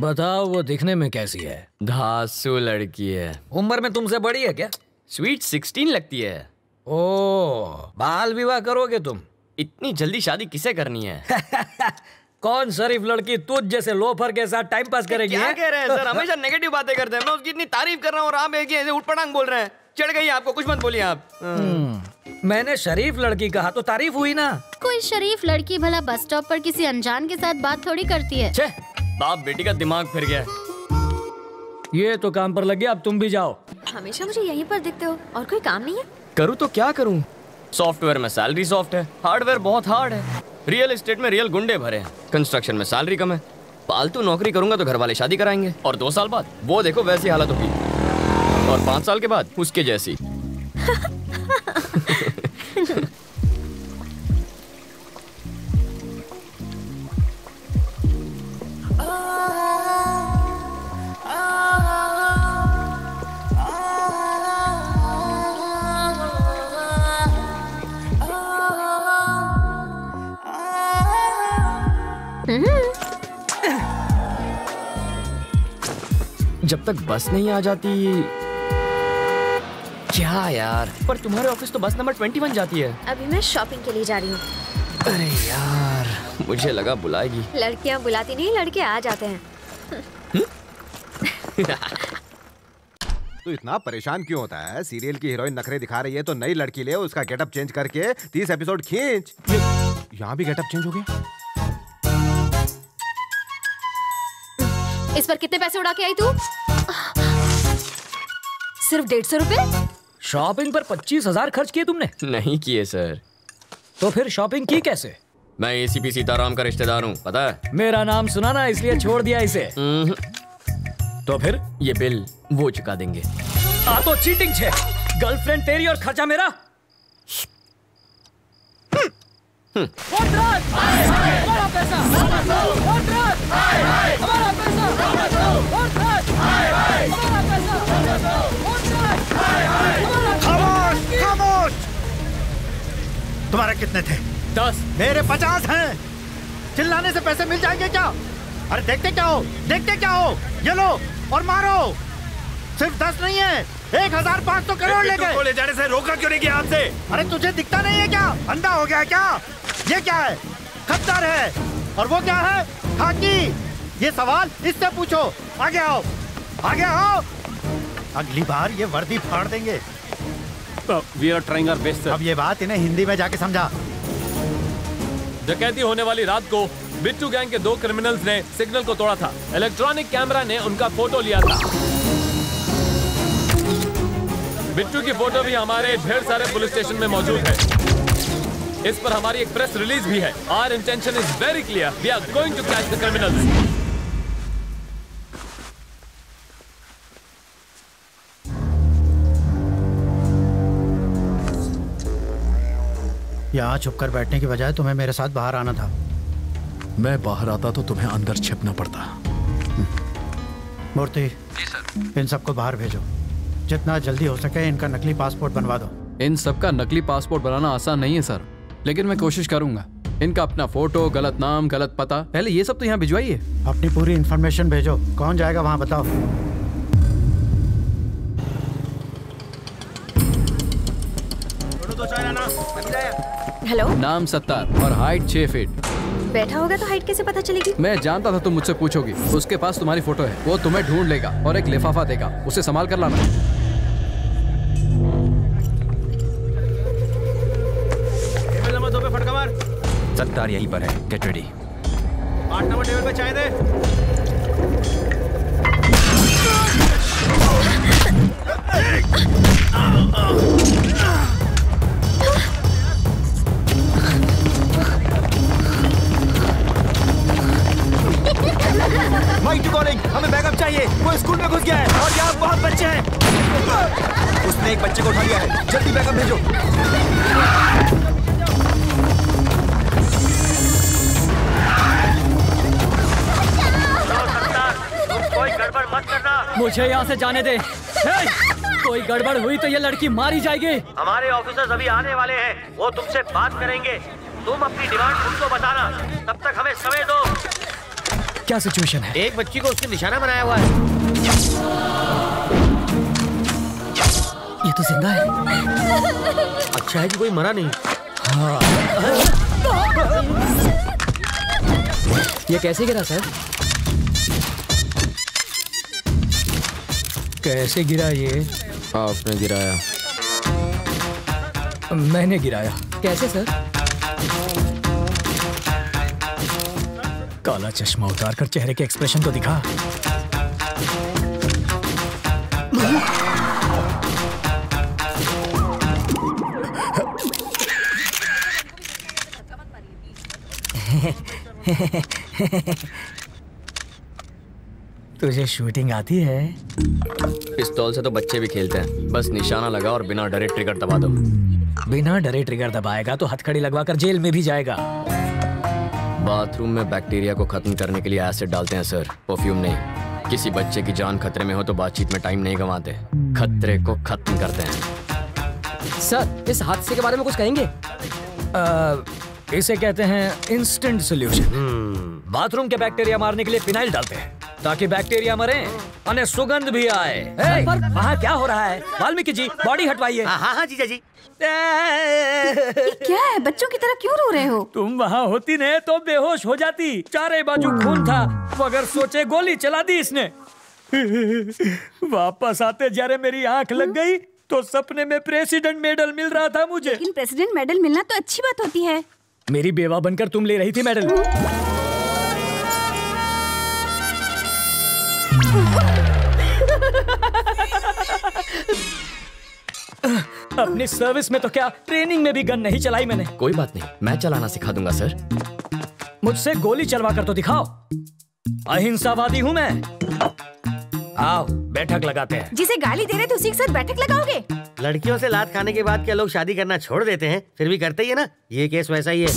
बताओ, वो दिखने में कैसी है? धांसू लड़की है। उम्र में तुमसे बड़ी है क्या? स्वीट 16 लगती है। ओह, बाल विवाह करोगे तुम? इतनी जल्दी शादी किसे करनी है? कौन शरीफ लड़की तुझ जैसे लोफर के साथ टाइम पास करेगी? क्या कह रहे हैं सर? हमेशा नेगेटिव बातें करते हैं। मैं उसकी इतनी तारीफ कर रहा हूँ और आप एक ऐसे उठपटांग बोल रहे हैं। चढ़ गई आपको, कुछ मत बोलिए आप। मैंने शरीफ लड़की कहा तो तारीफ हुई ना। कोई शरीफ लड़की भला बस स्टॉप पर किसी अनजान के साथ बात थोड़ी करती है। छे, बाप बेटी का दिमाग फिर गया। ये तो काम पर लग गया, अब तुम भी जाओ। हमेशा मुझे यहीं पर दिखते हो, और कोई काम नहीं है? करूँ तो क्या करूँ? सॉफ्टवेयर में सैलरी सॉफ्ट है, हार्डवेयर बहुत हार्ड है, रियल एस्टेट में रियल गुंडे भरे हैं, कंस्ट्रक्शन में सैलरी कम है। पालतू नौकरी करूंगा तो घर वाले शादी कराएंगे और 2 साल बाद वो देखो वैसी हालत होगी, और 5 साल के बाद उसके जैसी। जब तक बस नहीं आ जाती। क्या यार, पर तुम्हारे ऑफिस तो बस नंबर 21 जाती है। अभी मैं शॉपिंग के लिए जा रही हूँ। अरे यार, मुझे लगा बुलाएगी। लड़कियाँ बुलाती नहीं, लड़के आ जाते हैं। तू इतना परेशान क्यों होता है? सीरियल की हीरोइन नखरे दिखा रही है तो नई लड़की ले, उसका गेटअप चेंज करके 30 एपिसोड खींच। यहाँ भी गेटअप चेंज हो गया। इस पर कितने पैसे उड़ा के आई तू? सिर्फ 150 रुपए? शॉपिंग पर 25,000 खर्च किए तुमने? नहीं किए सर। तो फिर शॉपिंग की कैसे? मैं एसीपी सीताराम का रिश्तेदार हूँ, पता है? मेरा नाम सुना ना, इसलिए छोड़ दिया इसे। तो फिर ये बिल वो चुका देंगे। आ तो चीटिंग छे। गर्लफ्रेंड तेरी और खर्चा मेरा। हमारा पैसा, हमारा पैसा। तुम्हारे कितने थे? 10। मेरे 50 हैं। चिल्लाने से पैसे मिल जाएंगे क्या? अरे देखते क्या हो, देखते क्या हो? ये लो और मारो। सिर्फ 10 नहीं है, 1500 करोड़ ले गए। ले जाने से रोका क्यों नहीं गया आपसे? अरे तुझे दिखता नहीं है क्या? अंधा हो गया क्या? ये क्या है? खद्दार है। और वो क्या है? खाकी। ये सवाल इससे पूछो। आगे आओ, आगे आओ। अगली बार ये वर्दी फाड़ देंगे। We are trying our best, sir. अब ये बात इन्हें हिंदी में जाके समझा। डकैती होने वाली रात को बिट्टू गैंग के 2 क्रिमिनल्स ने सिग्नल को तोड़ा था। इलेक्ट्रॉनिक कैमरा ने उनका फोटो लिया था। बिट्टू की फोटो भी हमारे ढेर सारे पुलिस स्टेशन में मौजूद है। इस पर हमारी एक प्रेस रिलीज भी है। Our intention is very clear. We are going to catch the criminals. यहाँ छुपकर बैठने की बजाय तुम्हें मेरे साथ बाहर आना था। मैं बाहर आता तो तुम्हें अंदर छिपना पड़ता। मूर्ति, इन सबको बाहर भेजो। जितना जल्दी हो सके इनका नकली पासपोर्ट बनवा दो। इन सबका नकली पासपोर्ट बनाना आसान नहीं है सर, लेकिन मैं कोशिश करूंगा। इनका अपना फोटो, गलत नाम, गलत पता, पहले ये सब तो यहाँ भिजवाइए। अपनी पूरी इन्फॉर्मेशन भेजो। कौन जाएगा वहाँ बताओ। हेलो। नाम सत्तार और हाइट 6 फीट। बैठा होगा तो हाइट कैसे पता चलेगी? मैं जानता था तुम मुझसे पूछोगी। उसके पास तुम्हारी फोटो है, वो तुम्हें ढूंढ लेगा और एक लिफाफा देगा, उसे संभाल कर लाना। सत्तार यहीं पर है, गेट रेडी। 8 नंबर टेबल पे चाय दे। माइक टू कॉलिंग, हमें बैकअप चाहिए। वो स्कूल में घुस गया है और यहाँ बहुत बच्चे हैं। उसने एक बच्चे को उठा लिया है, जल्दी बैकअप भेजो। कोई गड़बड़ मत करना। मुझे यहाँ से जाने दे। कोई गड़बड़ हुई तो ये लड़की मारी जाएगी। हमारे ऑफिसर्स अभी आने वाले हैं, वो तुमसे बात करेंगे। तुम अपनी डिमांड उनको बताना, तब तक हमें समय दो। क्या सिचुएशन है? एक बच्ची को उसने निशाना बनाया हुआ है। ये तो जिंदा है। अच्छा है कि कोई मरा नहीं। हाँ। ये कैसे गिरा सर? कैसे गिरा ये? आपने गिराया। मैंने गिराया। कैसे सर? काला चश्मा उतार कर चेहरे के एक्सप्रेशन तो दिखा। तुझे शूटिंग आती है? पिस्तौल से तो बच्चे भी खेलते हैं। बस निशाना लगा और बिना डरे ट्रिगर दबा दो। बिना डरे ट्रिगर दबाएगा तो हथकड़ी लगवाकर जेल में भी जाएगा। बाथरूम में बैक्टीरिया को खत्म करने के लिए एसिड डालते हैं सर, परफ्यूम नहीं। किसी बच्चे की जान खतरे में हो तो बातचीत में टाइम नहीं गंवाते, खतरे को खत्म करते हैं। सर, इस हादसे के बारे में कुछ कहेंगे? इसे कहते हैं इंस्टेंट सॉल्यूशन। बाथरूम के बैक्टीरिया मारने के लिए फिनाइल डालते हैं ताकि बैक्टीरिया मरे और सुगंध भी आए। पर वहाँ क्या हो रहा है? वाल्मीकि जी, बॉडी हटवाइए। हाँ जीजा जी। क्या है? बच्चों की तरह क्यों रो रहे हो? तुम वहाँ होती न तो बेहोश हो जाती। चारे बाजू खून था, मगर सोचे गोली चला दी इसने। वापस आते जरे मेरी आंख लग गई तो सपने में प्रेसिडेंट मेडल मिल रहा था मुझे। लेकिन प्रेसिडेंट मेडल मिलना तो अच्छी बात होती है। मेरी बेवा बनकर तुम ले रही थी मेडल। अपनी सर्विस में तो क्या, ट्रेनिंग में भी गन नहीं चलाई मैंने। कोई बात नहीं, मैं चलाना सिखा दूंगा सर। मुझसे गोली चलवा कर तो दिखाओ। अहिंसावादी हूँ मैं। आओ बैठक लगाते हैं। जिसे गाली दे रहे थे उसी के साथ बैठक लगाओगे? लड़कियों से लात खाने के बाद क्या लोग शादी करना छोड़ देते हैं? फिर भी करते ही है ना। ये केस वैसा ही है।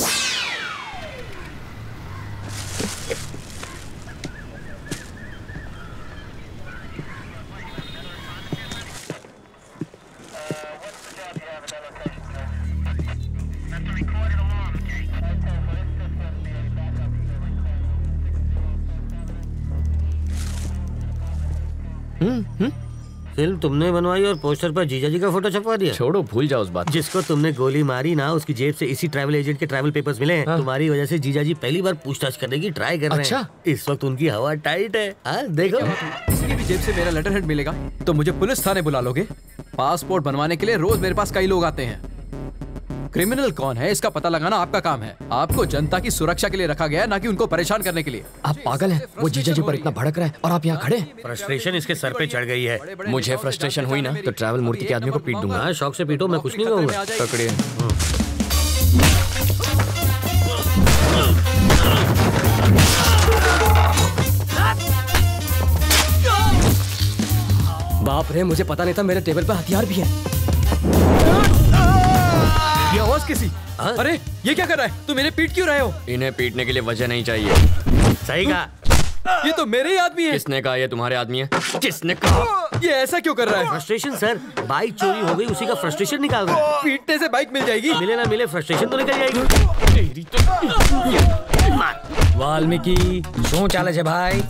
फिल्म तुमने बनवाई और पोस्टर पर जीजा जी का फोटो छपवा दिया। छोड़ो, भूल जाओ उस बात। जिसको तुमने गोली मारी ना, उसकी जेब से इसी ट्रैवल एजेंट के ट्रैवल पेपर्स मिले हैं। तुम्हारी वजह से जीजा जी पहली बार पूछताछ करने की ट्राई कर रहे हैं। इस वक्त उनकी हवा टाइट है। देखो, किसी की भी जेब से मेरा लेटर हेड मिलेगा तो मुझे पुलिस थाने बुला लोगे? पासपोर्ट बनवाने के लिए रोज मेरे पास कई लोग आते हैं। क्रिमिनल कौन है इसका पता लगाना आपका काम है। आपको जनता की सुरक्षा के लिए रखा गया है, ना कि उनको परेशान करने के लिए। आप पागल हैं? वो जीजा जी पर इतना भड़क रहा है और आप यहाँ खड़े। फ्रस्ट्रेशन इसके सर पे चढ़ गई है। मुझे फ्रस्ट्रेशन हुई ना तो ट्रैवल मूर्ति के आदमी को पीट दूंगा। शौक से पीटो, मैं कुछ नहीं कहूँगा। पकड़िए। बाप रे, मुझे पता नहीं था मेरे टेबल पे हथियार भी है। ये आवाज किसी? अरे ये क्या कर रहा है? तुम मेरे पीट क्यों रहे हो? इन्हें पीटने के लिए वजह नहीं चाहिए। सही कहा। ये तो मेरे ही आदमी है। किसने कहा ये तुम्हारे आदमी है? किसने कहा? ये ऐसा क्यों कर रहा है? फ्रस्ट्रेशन सर, बाइक चोरी हो गई, उसी का फ्रस्ट्रेशन निकाल रहा है। पीटने से बाइक मिल जाएगी? मिले ना मिले, फ्रस्ट्रेशन तो निकल जाएगी। वाल्मीकि क्यों चाले छे भाई?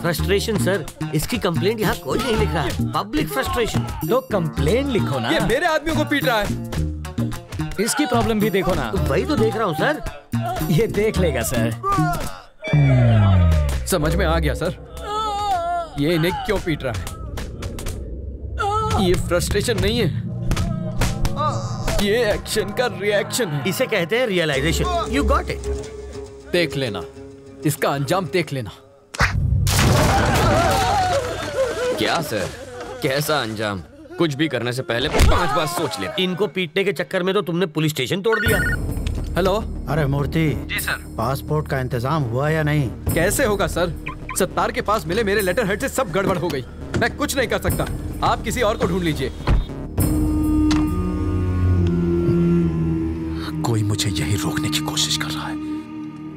फ्रस्ट्रेशन सर, इसकी कंप्लेंट यहाँ कोई नहीं लिख रहा है। Public frustration. तो कंप्लेंट लिखो ना। ये मेरे आदमियों को पीट रहा है। इसकी प्रॉब्लम भी देखो ना। वही तो देख रहा हूँ सर। ये देख लेगा सर। समझ में आ गया सर, ये इन्हें क्यों पीट रहा है। ये फ्रस्ट्रेशन नहीं है, ये एक्शन का रिएक्शन है। इसे कहते हैं रियलाइजेशन। You got it. देख लेना, इसका अंजाम देख लेना। क्या सर, कैसा अंजाम? कुछ भी करने से पहले 5 बार सोच ले। इनको पीटने के चक्कर में तो तुमने पुलिस स्टेशन तोड़ दिया। हेलो। अरे मूर्ति जी सर, पासपोर्ट का इंतजाम हुआ या नहीं? कैसे होगा सर, सत्तार के पास मिले मेरे लेटर हेड से सब गड़बड़ हो गई। मैं कुछ नहीं कर सकता, आप किसी और को ढूंढ लीजिए। कोई मुझे यही रोकने की कोशिश कर रहा है।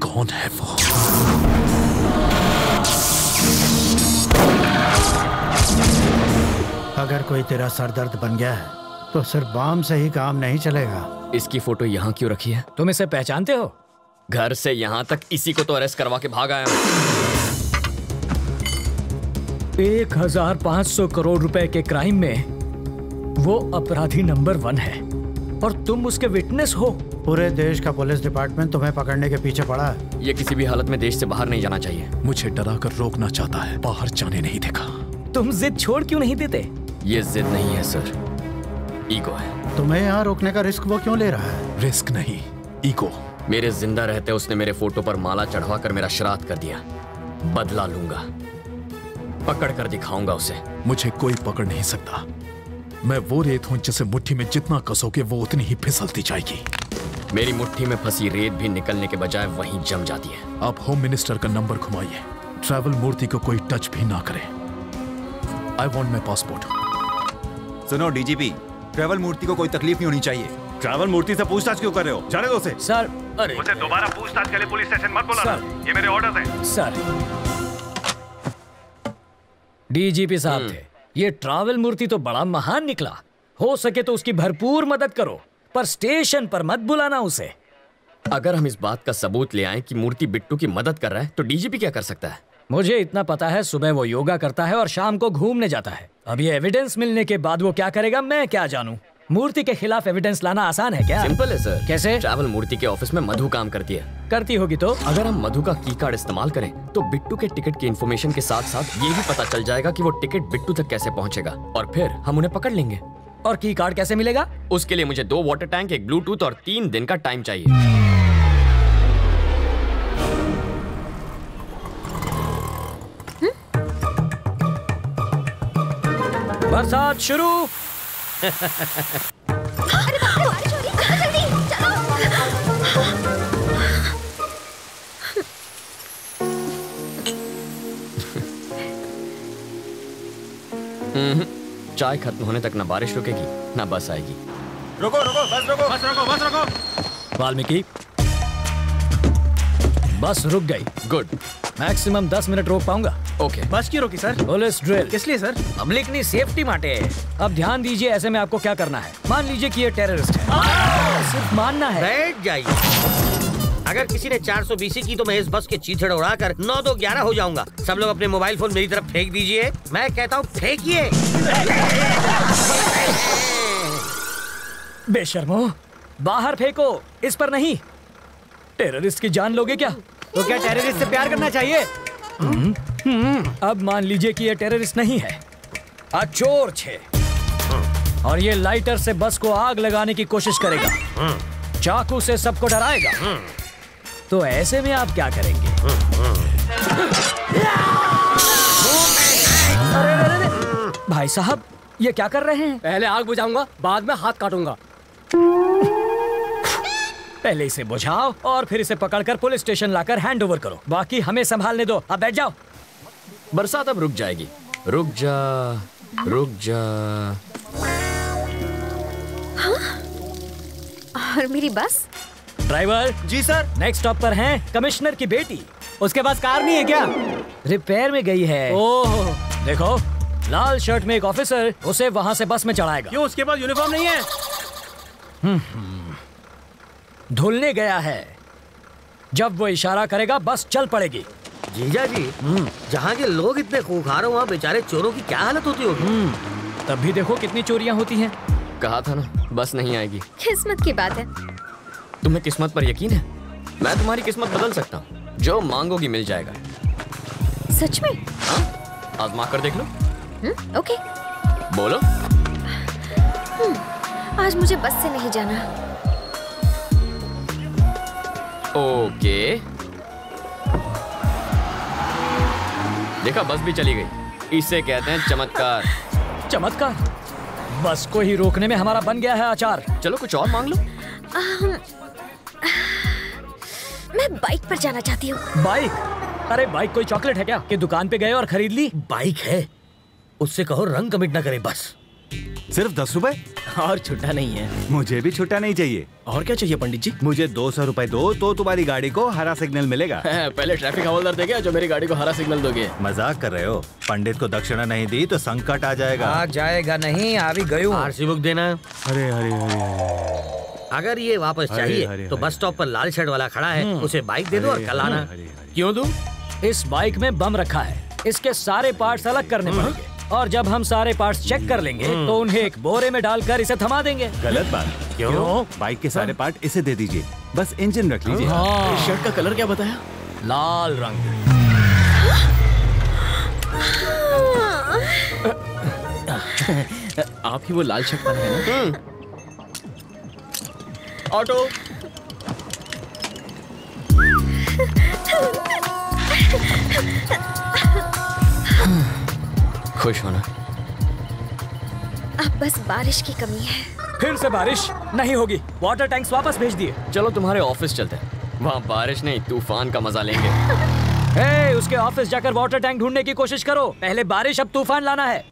कौन है वो? अगर कोई तेरा सरदर्द बन गया है तो सिर्फ बम से ही काम नहीं चलेगा। इसकी फोटो यहाँ क्यों रखी है? तुम इसे पहचानते हो? घर से यहाँ तक इसी को तो अरेस्ट करवा के भाग आया हूँ। 1500 करोड़ रुपए के क्राइम में वो अपराधी नंबर 1 है और तुम उसके विटनेस हो। पूरे देश का पुलिस डिपार्टमेंट तुम्हें पकड़ने के पीछे पड़ा है। ये किसी भी हालत में देश से बाहर नहीं जाना चाहिए। मुझे डरा कर रोकना चाहता है, बाहर जाने नहीं देगा। तुम जिद छोड़ क्यों नहीं देते? ये जिद नहीं है सर, ईगो है। तुम्हें यहाँ रोकने का रिस्क वो क्यों ले रहा है? रिस्क नहीं, ईगो। मेरे जिंदा रहते उसने मेरे फोटो पर माला चढ़वा कर मेरा श्राद्ध कर दिया। बदला लूंगा, पकड़ कर दिखाऊंगा उसे। मुझे कोई पकड़ नहीं सकता। मैं वो रेत हूं जिसे मुट्ठी में जितना कसोगे वो उतनी ही फिसलती जाएगी। मेरी मुट्ठी में फंसी रेत भी निकलने के बजाय वहीं जम जाती है। आप होम मिनिस्टर का नंबर घुमाइए, ट्रैवल मूर्ति को कोई टच भी ना करे। I want my passport. सुनो डीजीपी, ट्रैवल मूर्ति को कोई तकलीफ नहीं होनी चाहिए। ट्रैवल मूर्ति से पूछताछ क्यों कर रहे हो? जाने दो उसे। सर, अरे मुझे दोबारा पूछताछ के लिए पुलिस स्टेशन मत बुलाना। ये मेरे ऑर्डर हैं। सर, डीजीपी साहब थे, ये ट्रैवल मूर्ति तो बड़ा महान निकला। हो सके तो उसकी भरपूर मदद करो, पर स्टेशन पर मत बुलाना उसे। अगर हम इस बात का सबूत ले आए कि मूर्ति बिट्टू की मदद कर रहा है तो डीजीपी क्या कर सकता है? मुझे इतना पता है, सुबह वो योगा करता है और शाम को घूमने जाता है। अब ये एविडेंस मिलने के बाद वो क्या करेगा मैं क्या जानूं। मूर्ति के खिलाफ एविडेंस लाना आसान है क्या? सिंपल है सर। कैसे? ट्रैवल मूर्ति के ऑफिस में मधु काम करती है। करती होगी तो? अगर हम मधु का की कार्ड इस्तेमाल करें तो बिट्टू के टिकट की इन्फॉर्मेशन के साथ साथ ये भी पता चल जाएगा कि वो टिकट बिट्टू तक कैसे पहुंचेगा और फिर हम उन्हें पकड़ लेंगे। और की कार्ड कैसे मिलेगा? उसके लिए मुझे 2 वाटर टैंक, एक ब्लूटूथ और 3 दिन का टाइम चाहिए। बरसात शुरू। चाय खत्म होने तक ना बारिश रुकेगी ना बस आएगी। रुको रुको, बस रुको, बस रुको, बस रुको। वाल्मीकि, बस रुक गई। गुड। मैक्सिमम 10 मिनट रोक पाऊंगा। ओके। बस क्यों रोकी सर? Police drill. किस लिए सर? पब्लिक ने सेफ्टी माटे। अब ध्यान दीजिए, ऐसे में आपको क्या करना है। मान लीजिए कि ये टेररिस्ट है। सिर्फ मानना है। बैठ जाइए। अगर किसी ने 420 की तो मैं इस बस के चीथड़ उड़ाकर 9-2-11 हो जाऊंगा। सब लोग अपने मोबाइल फोन मेरी तरफ फेंक दीजिए। मैं कहता हूँ फेंकिए। बेशर्मो, बाहर फेंको, इस पर नहीं। टेररिस्ट की जान लोगे क्या? तो क्या टेररिस्ट से प्यार करना चाहिए? अब मान लीजिए कि ये टेररिस्ट नहीं है, चोर छे, और ये लाइटर से बस को आग लगाने की कोशिश करेगा, चाकू से सबको डराएगा। तो ऐसे में आप क्या करेंगे? अरे भाई साहब, ये क्या कर रहे हैं? पहले आग बुझाऊंगा, बाद में हाथ काटूंगा। पहले इसे बुझाओ और फिर इसे पकड़कर पुलिस स्टेशन लाकर हैंड ओवर करो। बाकी हमें संभालने दो। अब बैठ जाओ। बरसात अब रुक जाएगी। रुक जा, रुक जा। हाँ? और मेरी बस? ड्राइवर जी सर। नेक्स्ट स्टॉप पर हैं कमिश्नर की बेटी। उसके पास कार नहीं है क्या? रिपेयर में गई है। ओह, देखो, लाल शर्ट में एक ऑफिसर उसे वहां से बस में चढ़ाएगा। क्यों, उसके पास यूनिफॉर्म नहीं है? धुलने गया है। जब वो इशारा करेगा बस चल पड़ेगी। जीजा जी, जहाँ के लोग इतने खूंखार हो, वहाँ बेचारे चोरों की क्या हालत होती होगी? तब भी देखो कितनी चोरियां होती हैं। कहा था ना, बस नहीं आएगी। किस्मत की बात है। तुम्हें किस्मत पर यकीन है? मैं तुम्हारी किस्मत बदल सकता हूँ। जो मांगोगी मिल जाएगा। सच में? हाँ, आजमा कर देख लो। ओके। बोलो। आज मुझे बस से नहीं जाना। ओके। देखा, बस भी चली गई। इसे कहते हैं चमत्कार। चमत्कार? बस को ही रोकने में हमारा बन गया है आचार। चलो कुछ और मांग लो। मैं बाइक पर जाना चाहती हूँ। बाइक? अरे बाइक कोई चॉकलेट है क्या कि दुकान पे गए और खरीद ली? बाइक है, उससे कहो रंग कमिट ना करे बस। सिर्फ 10 रुपए? और छुट्टा नहीं है। मुझे भी छुट्टा नहीं चाहिए। और क्या चाहिए पंडित जी? मुझे 200 रुपए दो तो तुम्हारी गाड़ी को हरा सिग्नल मिलेगा। पहले ट्रैफिक हवलदार देगा जो मेरी गाड़ी को हरा सिग्नल दोगे। मजाक कर रहे हो? पंडित को दक्षिणा नहीं दी तो संकट आ जाएगा। आ जाएगा नहीं, आ भी गई। आरसी बुक देना। अरे अरे अरे, अगर ये वापस चाहिए तो बस स्टॉप पर लाल शर्ट वाला खड़ा है, उसे बाइक दे दो और कल आना। क्यों दूं? इस बाइक में बम रखा है, इसके सारे पार्ट्स अलग करने पड़ेंगे, और जब हम सारे पार्ट्स चेक कर लेंगे तो उन्हें एक बोरे में डालकर इसे थमा देंगे। गलत बात। क्यों? बाइक के सारे पार्ट इसे दे दीजिए, बस इंजन रख लीजिए। शर्ट का कलर क्या बताया? लाल रंग। आप ही वो लाल शर्ट वाले हैं ना? ऑटो। खुश होना। अब बस बारिश की कमी है। फिर से बारिश नहीं होगी। वाटर टैंक्स वापस भेज दिए। चलो तुम्हारे ऑफिस चलते हैं, वहाँ बारिश नहीं तूफान का मजा लेंगे। हे, उसके ऑफिस जाकर वाटर टैंक ढूंढने की कोशिश करो। पहले बारिश, अब तूफान लाना है।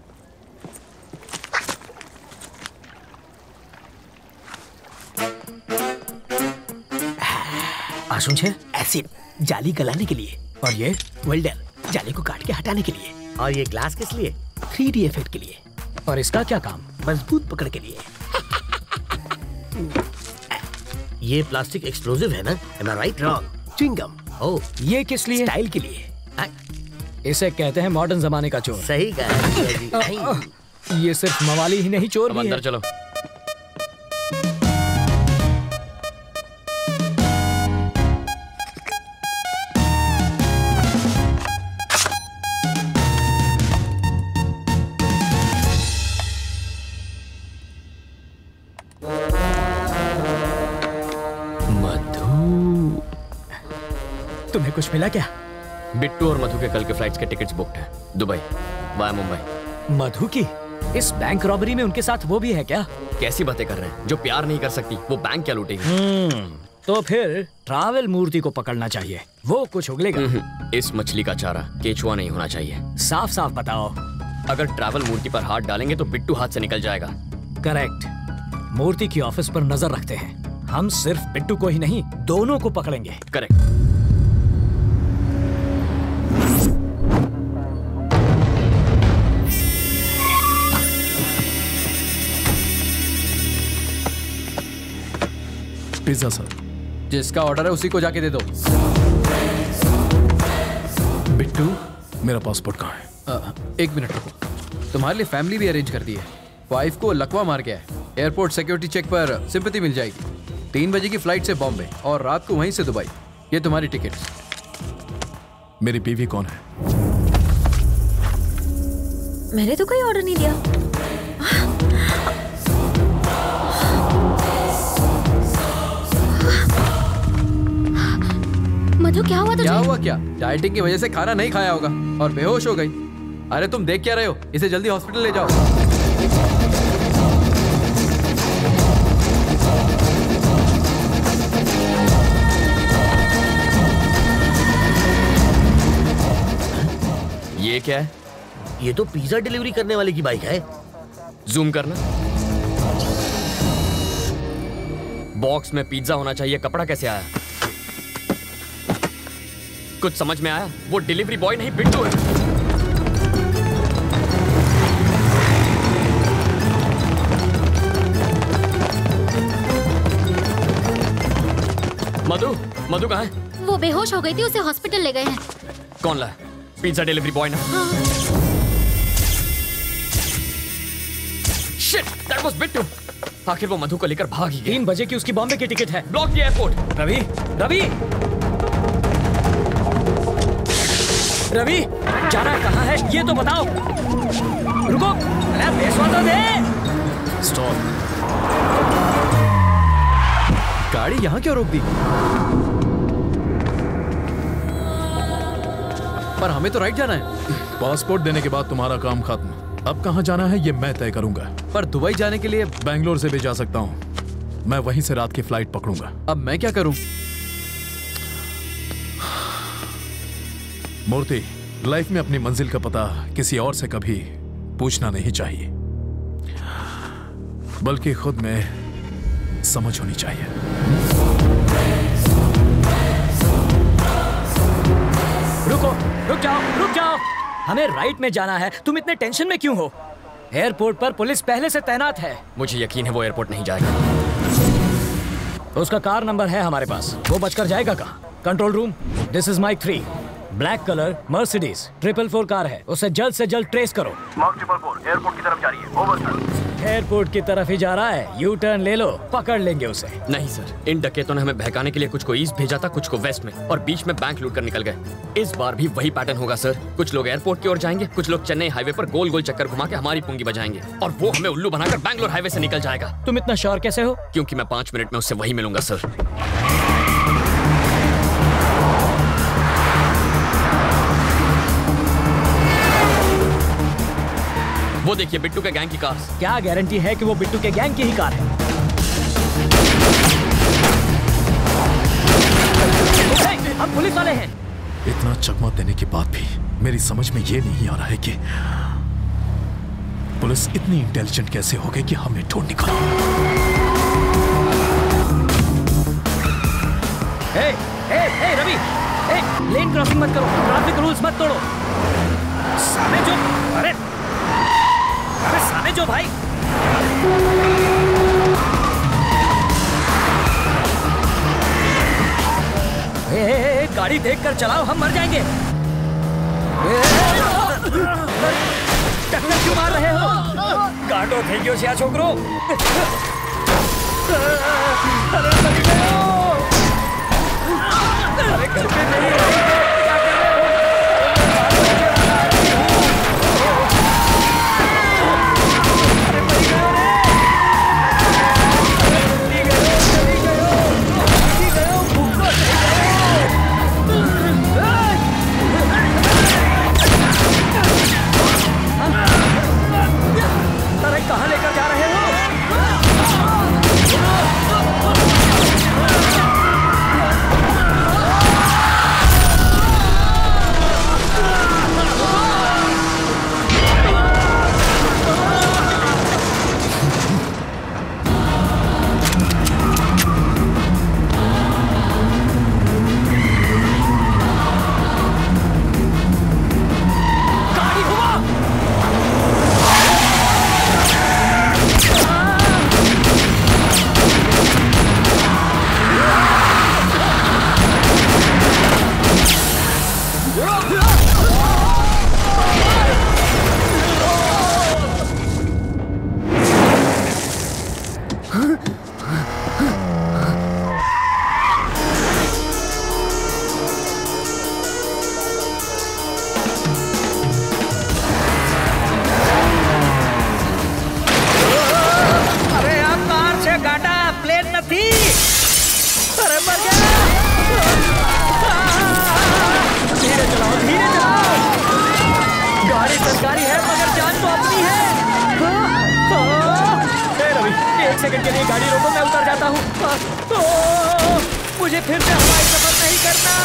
आसुन छे एसिड जाली गलाने के लिए, और ये वेल्डर जाली को काट के हटाने के लिए, और ये ग्लास किस लिए? 3D इफेक्ट के लिए। और इसका क्या काम? मजबूत पकड़ के लिए। ये प्लास्टिक एक्सप्लोसिव है ना? Am I right? Wrong? Chewing gum. Oh, ये किस लिए? स्टाइल के लिए। इसे कहते हैं मॉडर्न जमाने का चोर। सही कहा। ये सिर्फ मवाली ही नहीं, चोर भी है। अंदर चलो। तुम्हें कुछ मिला क्या? बिट्टू और मधु के कल के फ्लाइट्स के टिकट्स बुक्ड हैं, दुबई वाया मुंबई। मधु की? इस बैंक रॉबरी में उनके साथ वो भी है क्या? कैसी बातें कर रहे हैं? जो प्यार नहीं कर सकती वो बैंक क्या लूटेगी? तो फिर ट्रैवल मूर्ति को पकड़ना चाहिए, वो कुछ उगलेगा। इस मछली का चारा केचुआ नहीं होना चाहिए। साफ साफ बताओ। अगर ट्रैवल मूर्ति पर हाथ डालेंगे तो बिट्टू हाथ से निकल जाएगा। करेक्ट। मूर्ति की ऑफिस पर नजर रखते हैं। हम सिर्फ बिट्टू को ही नहीं, दोनों को पकड़ेंगे। करेक्ट। Pizza sir. जिसका ऑर्डर है उसी को जाके दे दो। बिट्टू, मेरा पासपोर्ट कहाँ है? 1 मिनट रुको, तुम्हारे लिए फैमिली भी अरेंज कर दी है। वाइफ को लकवा मार गया है, एयरपोर्ट सिक्योरिटी चेक पर सिंपैथी मिल जाएगी। 3 बजे की फ्लाइट से बॉम्बे और रात को वहीं से दुबई। ये तुम्हारी टिकट। मेरी बीवी कौन है? मैंने तो कोई ऑर्डर नहीं दिया। मधु, क्या हुआ तुझे? क्या हुआ क्या? डाइटिंग की वजह से खाना नहीं खाया होगा और बेहोश हो गई। अरे तुम देख क्या रहे हो? इसे जल्दी हॉस्पिटल ले जाओ। ये क्या है? ये तो पिज्जा डिलीवरी करने वाले की बाइक है। जूम करना। बॉक्स में पिज्जा होना चाहिए, कपड़ा कैसे आया? कुछ समझ में आया? वो डिलीवरी बॉय नहीं, बिट्टू है। मधु कहाँ है? वो बेहोश हो गई थी, उसे हॉस्पिटल ले गए हैं। कौन लाया? पिज्जा डिलीवरी बॉय ना? Shit, that was Bittu. आखिर वो मधु को लेकर भाग ही गया। 3 बजे की उसकी बॉम्बे की टिकट है। ब्लॉक किया एयरपोर्ट। रवि, रवि, रवि, जाना कहाँ है ये तो बताओ। रुको, अरे पैसा तो दे। स्टॉप। गाड़ी यहाँ क्यों रोक दी? पर हमें तो राइट जाना है। पासपोर्ट देने के बाद तुम्हारा काम खत्म। अब कहाँ जाना है ये मैं तय करूंगा। पर दुबई जाने के लिए बैंगलोर से भी जा सकता हूँ। मैं वहीं से रात की फ्लाइट पकड़ूंगा। अब मैं क्या करूं? मूर्ति, लाइफ में अपनी मंजिल का पता किसी और से कभी पूछना नहीं चाहिए, बल्कि खुद में समझ होनी चाहिए। रुक जाओ। हमें राइट में जाना है, तुम इतने टेंशन में क्यों हो? एयरपोर्ट पर पुलिस पहले से तैनात है। मुझे यकीन है वो एयरपोर्ट नहीं जाएगा। उसका कार नंबर है हमारे पास, वो बचकर जाएगा कहाँ? Control room, this is Mike 3, black colour Mercedes 444 car है, उसे जल्द से जल्द ट्रेस करो। मार्क 444 एयरपोर्ट की तरफ जा रही है। Over sir. एयरपोर्ट की तरफ ही जा रहा है, यू टर्न ले लो, पकड़ लेंगे उसे। नहीं सर, इन डकैतों ने हमें बहकाने के लिए कुछ को ईस्ट भेजा था, कुछ को वेस्ट में, और बीच में बैंक लूट कर निकल गए। इस बार भी वही पैटर्न होगा सर। कुछ लोग एयरपोर्ट की ओर जाएंगे, कुछ लोग चेन्नई हाईवे पर गोल गोल चक्कर घुमा के हमारी पुंगी बजाएंगे, और वो हमें उल्लू बनाकर बैंगलोर हाईवे से निकल जाएगा। तुम इतना श्योर कैसे हो? क्योंकि मैं 5 मिनट में उससे वही मिलूंगा सर। वो देखिए बिट्टू के गैंग की कार। क्या गारंटी है कि वो बिट्टू के गैंग की ही कार है? हम पुलिस वाले हैं। इतना चकमा देने के बाद भी मेरी समझ में ये नहीं आ रहा है कि पुलिस इतनी इंटेलिजेंट कैसे हो गई कि हमें ढूंढ निकाला। रवि, लेन क्रॉसिंग मत करो, ट्रैफिक रूल्स मत तोड़ो। सामने जो, अरे सामने जो भाई। गाड़ी देखकर चलाओ, हम मर जाएंगे। टक्कर क्यों मार रहे हो? गाड़ो થઈ ગયો છે આ છોકરો। अरे घर पे नहीं है, क्या कर रहे हो? कहाँ लेकर जा रहे हो? एक सेकंड के लिए गाड़ी रोको, मैं उतर जाता हूँ। मुझे फिर से हवाई सफर नहीं करना।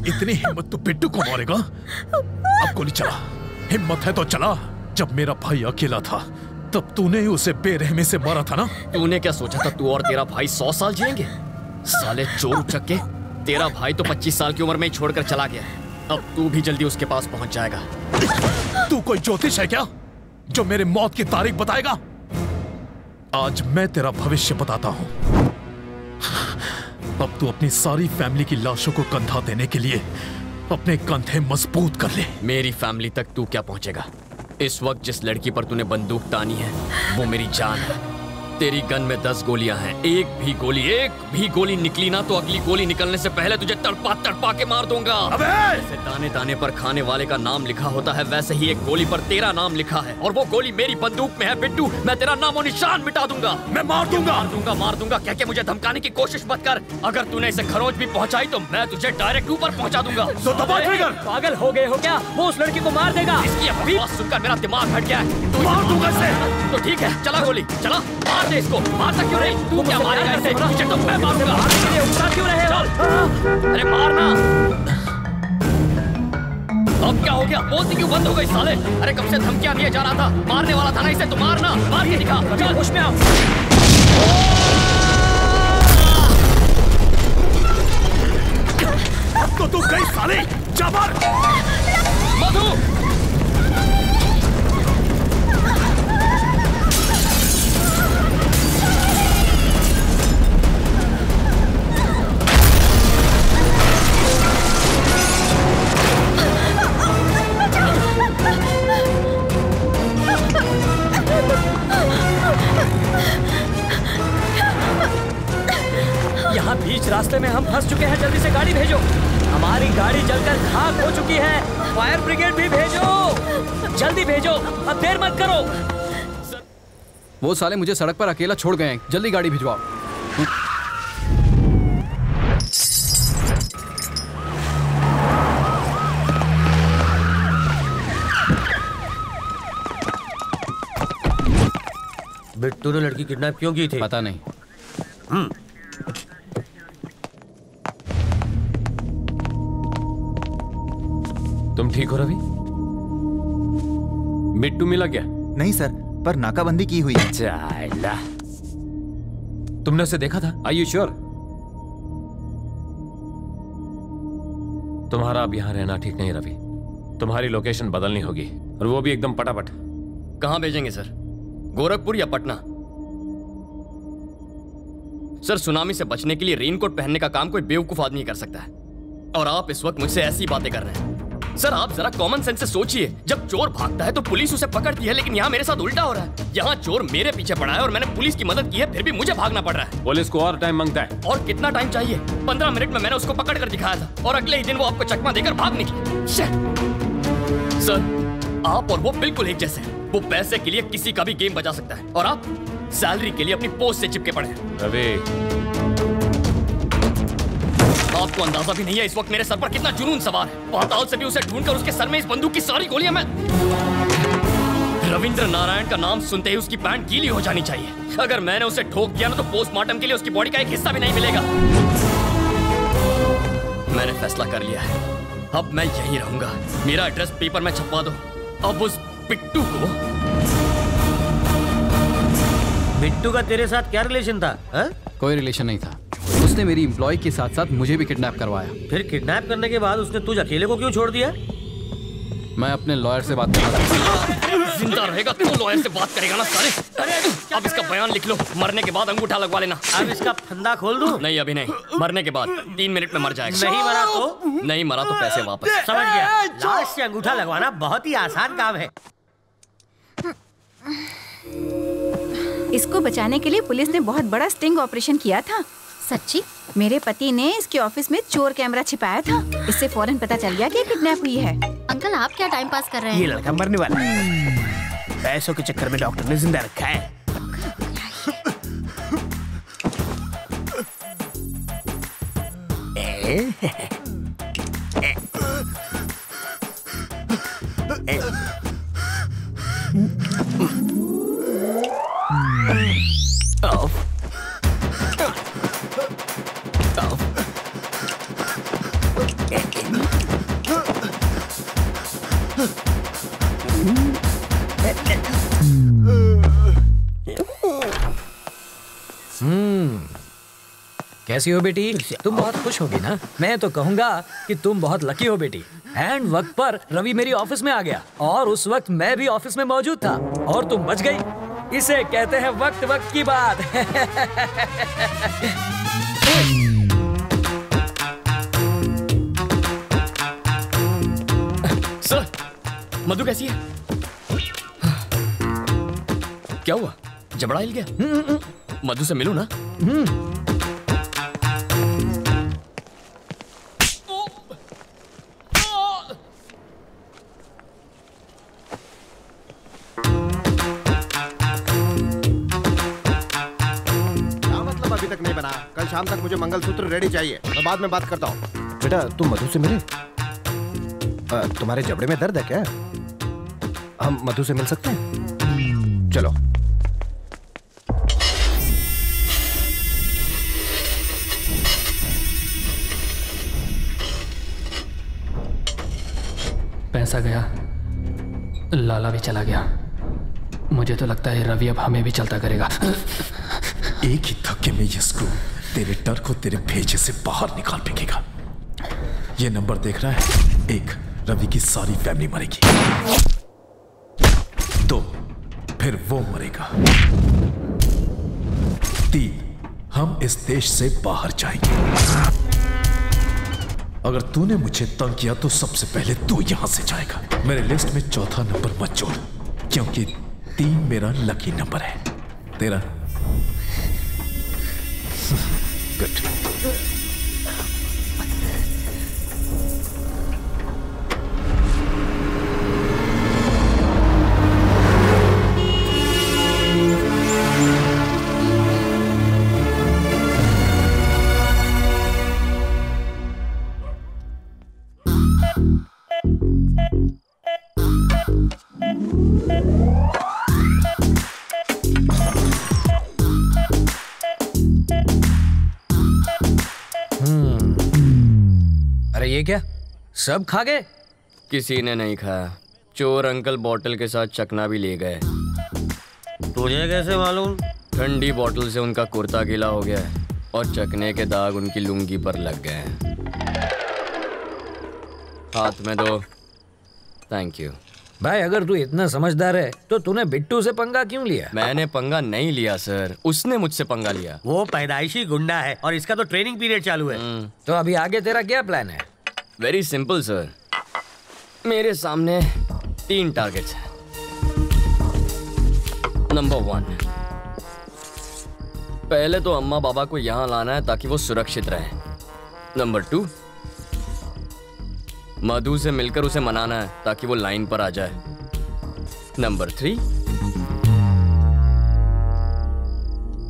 इतनी हिम्मत तो बिट्टू को मारेगा? अब गोली चला, हिम्मत है तो चला। जब मेरा भाई अकेला था तब तूने ही उसे बेरहमी से मारा था ना? तूने क्या सोचा था तू और तेरा भाई 100 साल जिएंगे? साले चोर उचक्के, तेरा भाई तो 25 साल की उम्र में ही छोड़कर चला गया। अब तू भी जल्दी उसके पास पहुंच जाएगा। तू कोई ज्योतिष है क्या जो मेरे मौत की तारीख बताएगा? आज मैं तेरा भविष्य बताता हूं। अब तू अपनी सारी फैमिली की लाशों को कंधा देने के लिए अपने कंधे मजबूत कर ले। मेरी फैमिली तक तू क्या पहुंचेगा? इस वक्त जिस लड़की पर तूने बंदूक तानी है वो मेरी जान है। तेरी गन में 10 गोलियां हैं। एक भी गोली निकली ना तो अगली गोली निकलने से पहले तुझे तड़पा तड़पा के मार दूंगा। जैसे दाने दाने पर खाने वाले का नाम लिखा होता है वैसे ही एक गोली पर तेरा नाम लिखा है और वो गोली मेरी बंदूक में है। बिट्टू, मैं तेरा नामो निशान मिटा दूंगा। मैं मार दूंगा कह के मुझे धमकाने की कोशिश मत कर। अगर तूने इसे खरोंच भी पहुंचाई तो मैं तुझे डायरेक्ट ऊपर पहुंचा दूंगा। तो दबा ट्रिगर। पागल हो गए हो क्या? वो उस लड़की को मार देगा। इसकी आवाज सुनकर मेरा दिमाग हट गया है। मार दूंगा इसे। तो ठीक है, चला गोली चला, मार दे इसको। मारता क्यों नहीं? तू क्या मारेगा इसे? तुझे तो मैं मारूंगा। मारने के लिए उकसा क्यों रहे हो? अरे मारना। अब क्या हो गया? बोलती क्यों बंद हो गई साले? अरे कब से धमकियां दिए जा रहा था, मारने वाला था ना इसे। तो मारना, मार के दिखा। चल होश में आओ। अब तो तू गई साले। जा मार। मधु, यहाँ बीच रास्ते में हम फंस चुके हैं। जल्दी से गाड़ी भेजो। हमारी गाड़ी जलकर खाक हो चुकी है। फायर ब्रिगेड भी भेजो, जल्दी भेजो, अब देर मत करो। वो साले मुझे सड़क पर अकेला छोड़ गए हैं, जल्दी गाड़ी भिजवाओ। बिट्टू ने लड़की किडनैप क्यों की थी? पता नहीं। तुम ठीक हो रवि? बिट्टू मिला क्या? नहीं सर, पर नाकाबंदी की हुई है। चाइला। तुमने उसे देखा था? Are you sure? तुम्हारा अब यहाँ रहना ठीक नहीं रवि। तुम्हारी लोकेशन बदलनी होगी और वो भी एकदम पटापट। कहाँ भेजेंगे सर? गोरखपुर या पटना? सर, सुनामी से बचने के लिए रेनकोट पहनने का काम कोई बेवकूफ आदमी कर सकता है और आप इस वक्त मुझसे ऐसी बातें कर रहे हैं। सर, आप जरा कॉमन सेंस से सोचिए। जब चोर भागता है तो पुलिस उसे पकड़ती है, लेकिन यहाँ मेरे साथ उल्टा हो रहा है। यहाँ चोर मेरे पीछे पड़ा है और मैंने पुलिस की मदद की है, फिर भी मुझे भागना पड़ रहा है। पुलिस को और टाइम मांगता है। और कितना टाइम चाहिए? 15 मिनट में मैंने उसको पकड़ कर दिखाया था और अगले ही दिन वो आपको चकमा देकर भाग निकली। सर, आप और वो बिल्कुल एक जैसे हैं। वो पैसे के लिए किसी का भी गेम बजा सकता है और आप सैलरी के लिए अपनी पोस्ट से चिपके पड़े हैं। रवि, आपको अंदाजा भी नहीं है इस वक्त मेरे सर पर कितना जुनून सवार है। पाताल से भी उसे ढूंढकर उसके सर में इस बंदूक की सारी गोलियां मैं... रविंद्र नारायण का नाम सुनते ही उसकी पैंट गीली हो जानी चाहिए। अगर मैंने उसे ठोक दिया ना तो पोस्टमार्टम के लिए उसकी बॉडी का एक हिस्सा भी नहीं मिलेगा। मैंने फैसला कर लिया है, अब मैं यहीं रहूंगा। मेरा एड्रेस पेपर में छपवा दो। अब उस बिट्टू को। बिट्टू का तेरे साथ क्या रिलेशन था? कोई रिलेशन नहीं था। उसने मेरी एम्प्लॉय के साथ साथ मुझे भी किडनैप करवाया। फिर किडनैप करने के बाद उसने तुझे अकेले को क्यों छोड़ दिया? मैं अपने लॉयर से बात करूंगा। जिंदा रहेगा तो लॉयर से बात करेगा ना साले। अब इसका बयान लिख लो, मरने के बाद अंगूठा लगवा लेना। अब इसका फंदा खोल दूं? नहीं अभी नहीं, मरने के बाद 3 मिनट में मर जाएगा। नहीं मरा तो? नहीं मरा तो पैसे वापस। समझ गया। लाश से अंगूठा लगवाना बहुत ही आसान काम है। इसको बचाने के लिए पुलिस ने बहुत बड़ा स्टिंग ऑपरेशन किया था। सच्ची? मेरे पति ने इसके ऑफिस में चोर कैमरा छिपाया था। इससे फौरन पता चल गया कि किडनैप हुई है। अंकल आप क्या टाइम पास कर रहे हैं? ये लड़का मरने वाला है। पैसों के चक्कर में डॉक्टर ने जिंदा रखा है। कैसी हो बेटी? तुम बहुत खुश होगी ना? मैं तो कहूँगा कि तुम बहुत लकी हो बेटी। एंड वक्त पर रवि मेरी ऑफिस में आ गया और उस वक्त मैं भी ऑफिस में मौजूद था और तुम बच गई। इसे कहते हैं वक्त वक्त की बात। सर, मधु कैसी है? क्या हुआ? जबड़ा हिल गया? मधु से मिलूं ना? कल शाम तक मुझे मंगलसूत्र रेडी चाहिए। मैं बाद में बात करता हूँ। बेटा तुम मधु से मिले? तुम्हारे जबड़े में दर्द है क्या? हम मधु से मिल सकते हैं? चलो। पैसा गया, लाला भी चला गया। मुझे तो लगता है रवि अब हमें भी चलता करेगा। एक ही धक्के में ये स्क्रू तेरे डर को तेरे भेजे से बाहर निकाल फेंकेगा। ये नंबर देख रहा है? 1, रवि की सारी फैमिली मरेगी। 2, फिर वो मरेगा। 3, हम इस देश से बाहर जाएंगे। अगर तूने मुझे तंग किया तो सबसे पहले तू यहां से जाएगा। मेरे लिस्ट में चौथा नंबर मत जोड़, क्योंकि 3 मेरा लकी नंबर है। तेरा गुड। ये क्या सब खा गए? किसी ने नहीं खाया। चोर अंकल बोतल के साथ चकना भी ले गए। तुझे कैसे मालूम? ठंडी बोतल से उनका कुर्ता गीला हो गया है और चकने के दाग उनकी लुंगी पर लग गए हैं। हाथ में दो। Thank you. भाई अगर तू इतना समझदार है तो तूने बिट्टू से पंगा क्यों लिया? मैंने पंगा नहीं लिया सर, उसने मुझसे पंगा लिया। वो पैदाइशी गुंडा है और इसका तो ट्रेनिंग पीरियड चालू है। तो अभी आगे तेरा क्या प्लान है? वेरी सिंपल सर, मेरे सामने 3 टारगेट्स हैं। नंबर 1, पहले तो अम्मा बाबा को यहाँ लाना है ताकि वो सुरक्षित रहे। नंबर 2, मधु से मिलकर उसे मनाना है ताकि वो लाइन पर आ जाए। नंबर 3,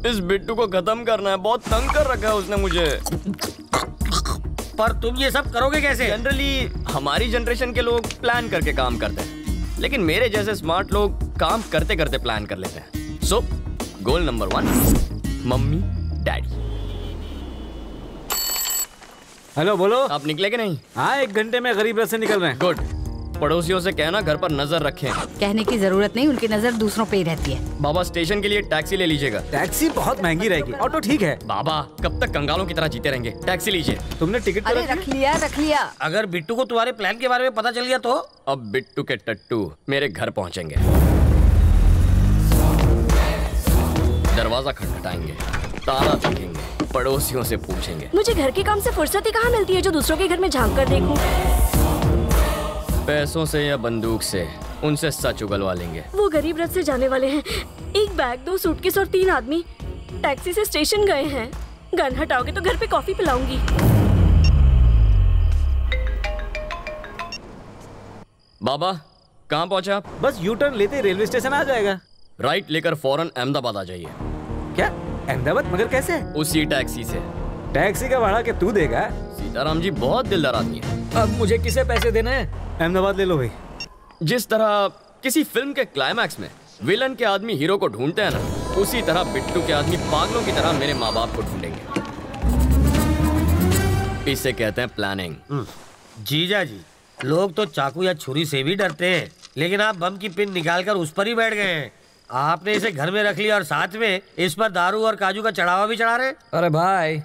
इस बिट्टू को खत्म करना है। बहुत तंग कर रखा है उसने मुझे। पर तुम ये सब करोगे कैसे? जनरली हमारी जनरेशन के लोग प्लान करके काम करते हैं। लेकिन मेरे जैसे स्मार्ट लोग काम करते करते प्लान कर लेते हैं। So goal number 1, mummy daddy. Hello, बोलो। आप निकले कि नहीं? हाँ, 1 घंटे में गरीब रथ से निकल रहे हैं। गुड। पड़ोसियों से कहना घर पर नजर रखें। कहने की जरूरत नहीं, उनकी नजर दूसरों पे ही रहती है। बाबा स्टेशन के लिए टैक्सी ले लीजिएगा। टैक्सी बहुत महंगी रहेगी, ऑटो ठीक है। बाबा कब तक कंगालों की तरह जीते रहेंगे? टैक्सी लीजिए। तुमने टिकट अरे रख लिया। अगर बिट्टू को तुम्हारे प्लान के बारे में पता चल गया तो? अब बिट्टू के टट्टू मेरे घर पहुंचेंगे, दरवाजा खटखटाएंगे, ताला देखेंगे, पड़ोसियों से पूछेंगे। मुझे घर के काम से फुर्सत ही कहाँ मिलती है जो दूसरों के घर में झांक कर देखूं। पैसों से या बंदूक से उनसे सच उगलवा लेंगे। वो गरीब रथ से जाने वाले हैं। 1 बैग, 2 सूटकेस और 3 आदमी टैक्सी से स्टेशन गए हैं। गन हटाओगे तो घर पे कॉफी पिलाऊंगी। बाबा कहाँ पहुँचे आप? बस यू टर्न लेते रेलवे स्टेशन आ जाएगा। राइट लेकर फौरन अहमदाबाद आ जाइए। क्या अहमदाबाद? मगर कैसे? उसी टैक्सी से। टैक्सी का भाड़ा क्या तू देगा? सीताराम जी बहुत दिलदार आदमी है। अब मुझे किसे पैसे देने हैं? अहमदाबाद ले लो भाई। जिस तरह किसी फिल्म के क्लाइमैक्स में विलन के आदमी हीरो को ढूंढते हैं ना, उसी तरह बिट्टू के आदमी पागलों की तरह मेरे माँ बाप को ढूंढेंगे। इसे कहते हैं प्लानिंग। जीजा जी, लोग तो चाकू या छुरी से भी डरते हैं, लेकिन आप बम की पिन निकालकर उस पर ही बैठ गए हैं। आपने इसे घर में रख लिया और साथ में इस पर दारू और काजू का चढ़ावा भी चढ़ा रहे। अरे भाई,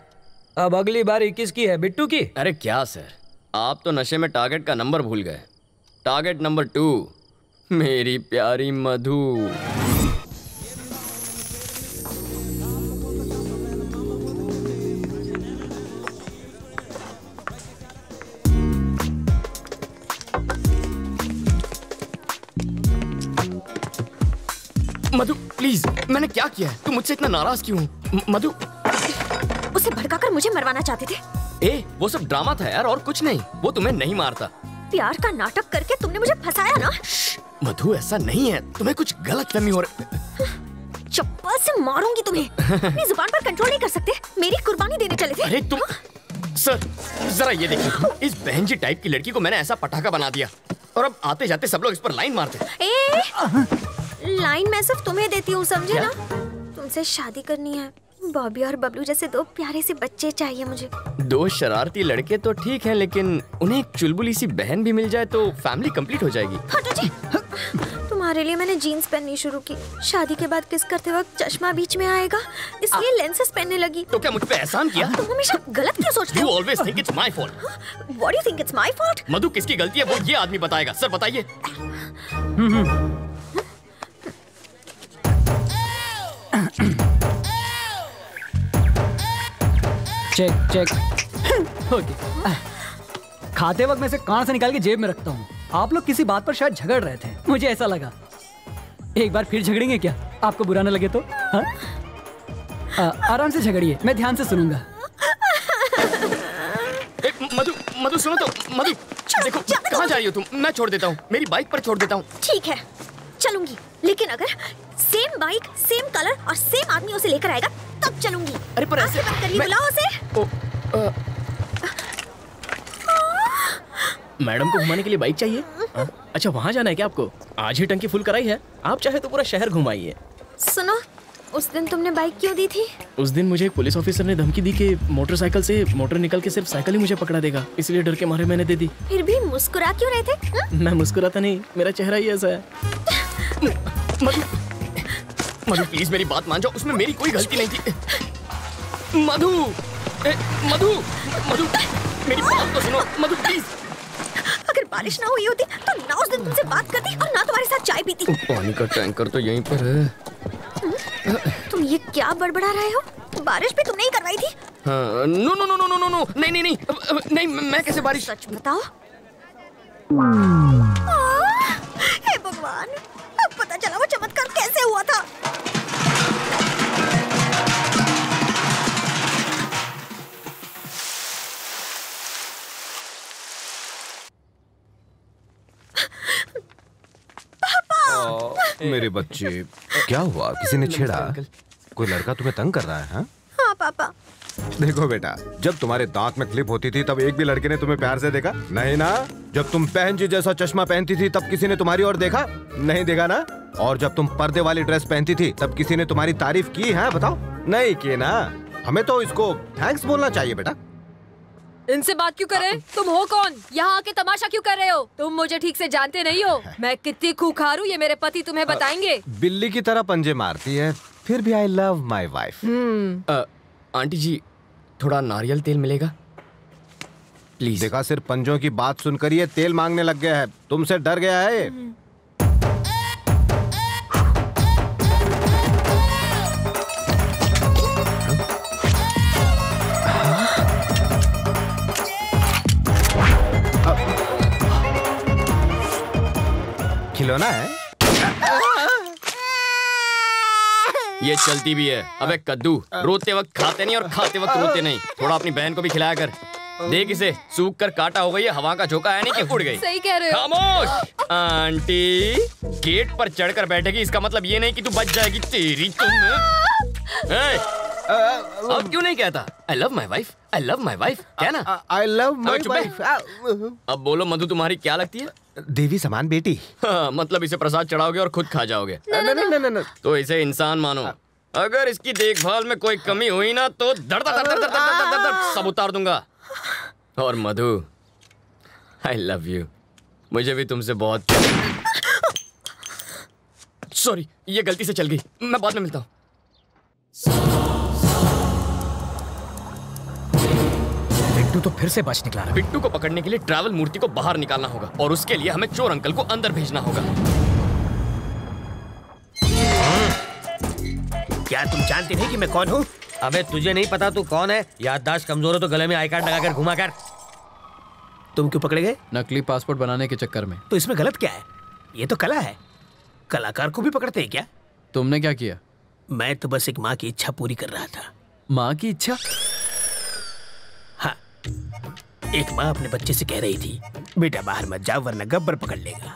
अब अगली बारी किसकी है? बिट्टू की? अरे क्या सर, आप तो नशे में टारगेट का नंबर भूल गए। टारगेट नंबर 2 मेरी प्यारी मधु। मधु प्लीज, मैंने क्या किया है? तुम मुझसे इतना नाराज क्यों? मधु, उसे भड़काकर मुझे मरवाना चाहते थे। वो सब ड्रामा था यार, और कुछ नहीं। वो तुम्हें नहीं मारता। प्यार का नाटक करके तुमने मुझे फंसाया ना। मधु ऐसा नहीं है, तुम्हें कुछ गलतफहमी हो रही। चप्पल से मारूंगी तुम्हें। अपनी जुबान पर कंट्रोल नहीं कर सकते। मेरी कुर्बानी देने चले थे। अरे तुम सर, जरा ये देखिए, इस बहन जी टाइप की लड़की को मैंने ऐसा पटाखा बना दिया, और अब आते जाते सब लोग इस पर लाइन मारते। लाइन मैं सिर्फ तुम्हें देती हूँ, समझे ना? तुमसे शादी करनी है। बॉबी और बबलू जैसे 2 प्यारे से बच्चे चाहिए मुझे। 2 शरारती लड़के तो ठीक है, लेकिन उन्हें एक चुलबुली सी बहन भी मिल जाए तो फैमिली कंप्लीट हो जाएगी। हटो जी। तुम्हारे लिए मैंने जीन्स पहननी शुरू की। शादी के बाद किस करते वक्त चश्मा बीच में आएगा, इसलिए लेंसेज पहनने लगी। तो क्या मुझ पे एहसान किया? तुम हमेशा गलत क्यों सोचते हो? You always think it's my fault. What do you think it's my fault? मधु किसकी गलती है वो ये आदमी बताएगा। सर बताइए। Check okay. खाते वक्त मैं इसे कान से निकाल के जेब में रखता हूँ। आप लोग किसी बात पर शायद झगड़ रहे थे, मुझे ऐसा लगा। एक बार फिर झगड़ेंगे क्या? आपको बुरा न लगे तो? आराम से झगड़िए, मैं ध्यान से सुनूंगा। मधु सुनो तो। मधु देखो, कहाँ जा रही हो तुम? मैं छोड़ देता हूँ, मेरी बाइक पर छोड़ देता हूँ। ठीक है, चलूंगी, लेकिन अगर सेम बाइक, सेम कलर और सेम आदमी उसे लेकर आएगा तब चलूंगी। अरे पर ऐसे बुलाओ उसे। मैडम को घुमाने के लिए बाइक चाहिए? अच्छा, वहाँ जाना है क्या आपको? आज ही टंकी फुल कराई है, आप चाहे तो पूरा शहर घुमाइए। सुनो, उस दिन तुमने बाइक क्यों दी थी? उस दिन मुझे एक पुलिस ऑफिसर ने धमकी दी कि मोटरसाइकिल से मोटर निकल के सिर्फ साइकिल ही मुझे पकड़ा देगा, इसलिए डर के मारे मैंने दे दी। फिर भी मुस्कुरा क्यों रहे थे? मैं मुस्कुराता नहीं, मेरा चेहरा ही ऐसा है। मधु प्लीज मेरी बात मान जाओ, उसमें मेरी कोई गलती नहीं थी। मधु मेरी बात तो सुनो। मधु प्लीज। अगर बारिश ना हुई होती तो ना उस दिन तुमसे बात करती और ना तुम्हारे साथ चाय पीती। पानी का टैंकर तो यहीं पर है। तुम ये क्या बड़बड़ा रहे हो? बारिश भी तुमने ही करवाई थी। हाँ, नो नहीं, मैं कैसे बारिश? सच बताओ। हे भगवान, अब पता चला वो चमत्कार कैसे हुआ था। मेरे बच्चे, क्या हुआ? किसी ने छेड़ा? कोई लड़का तुम्हें तंग कर रहा है? हाँ? हाँ पापा। देखो बेटा, जब तुम्हारे दांत में क्लिप होती थी तब एक भी लड़के ने तुम्हें प्यार से देखा? नहीं ना। जब तुम बहन जी जैसा चश्मा पहनती थी तब किसी ने तुम्हारी ओर देखा? नहीं देखा ना। और जब तुम पर्दे वाली ड्रेस पहनती थी तब किसी ने तुम्हारी तारीफ की है? बताओ, नहीं की ना। हमें तो इसको थैंक्स बोलना चाहिए बेटा। इनसे बात क्यों करे? तुम हो कौन? यहाँ आके तमाशा क्यों कर रहे हो? तुम मुझे ठीक से जानते नहीं हो। मैं कितनी खूंखार हूँ ये मेरे पति तुम्हें बताएंगे। बिल्ली की तरह पंजे मारती है, फिर भी I love my wife. Aunty ji, थोड़ा नारियल तेल मिलेगा प्लीज? देखा, सिर्फ पंजों की बात सुनकर ये तेल मांगने लग गया है। तुमसे डर गया है। खिलौना है? ये चलती भी है। अबे कद्दू, रोते वक्त खाते नहीं और खाते वक्त रोते नहीं। थोड़ा अपनी बहन को भी खिलाया कर। देख इसे, सूख कर काटा हो गई है, हवा का झोंका है नहीं कि उड़ गई। सही कह रहे हो। खामोश। आंटी गेट पर चढ़कर बैठेगी, इसका मतलब ये नहीं कि तू बच जाएगी। तेरी अब क्यों नहीं कहता आई love my wife, I love my wife? क्या ना आई लव माई वाइफ। अब बोलो मधु, तुम्हारी क्या लगती है? देवी समान बेटी। हाँ, मतलब इसे प्रसाद चढ़ाओगे और खुद खा जाओगे? नहीं। तो इसे इंसान मानो। अगर इसकी देखभाल में कोई कमी हुई ना तो दर सब उतार दूंगा। और मधु, आई लव यू। मुझे भी तुमसे बहुत। सॉरी, ये गलती से चल गई, मैं बाद में मिलता हूँ। बिट्टू तो फिर से बच निकला। बिट्टू को पकड़ने के लिए ट्रैवल मूर्ति को बाहर निकालना होगा और उसके लिए हमें चोर अंकल को अंदर भेजना होगा। क्या तुम जानते नहीं कि मैं कौन हूँ? अबे तुझे नहीं पता तू कौन है? याददाश्त कमजोर हो तो गले में आई कार्ड लगाकर घुमा कर। तुम क्यों पकड़े गए? नकली पासपोर्ट बनाने के चक्कर में। तो इसमें गलत क्या है? ये तो कला है। कलाकार को भी पकड़ते हैं क्या? तुमने क्या किया? मैं तो बस एक माँ की इच्छा पूरी कर रहा था। माँ की इच्छा? हाँ, एक माँ अपने बच्चे से कह रही थी, बेटा बाहर मत जाओ वरना गब्बर पकड़ लेगा।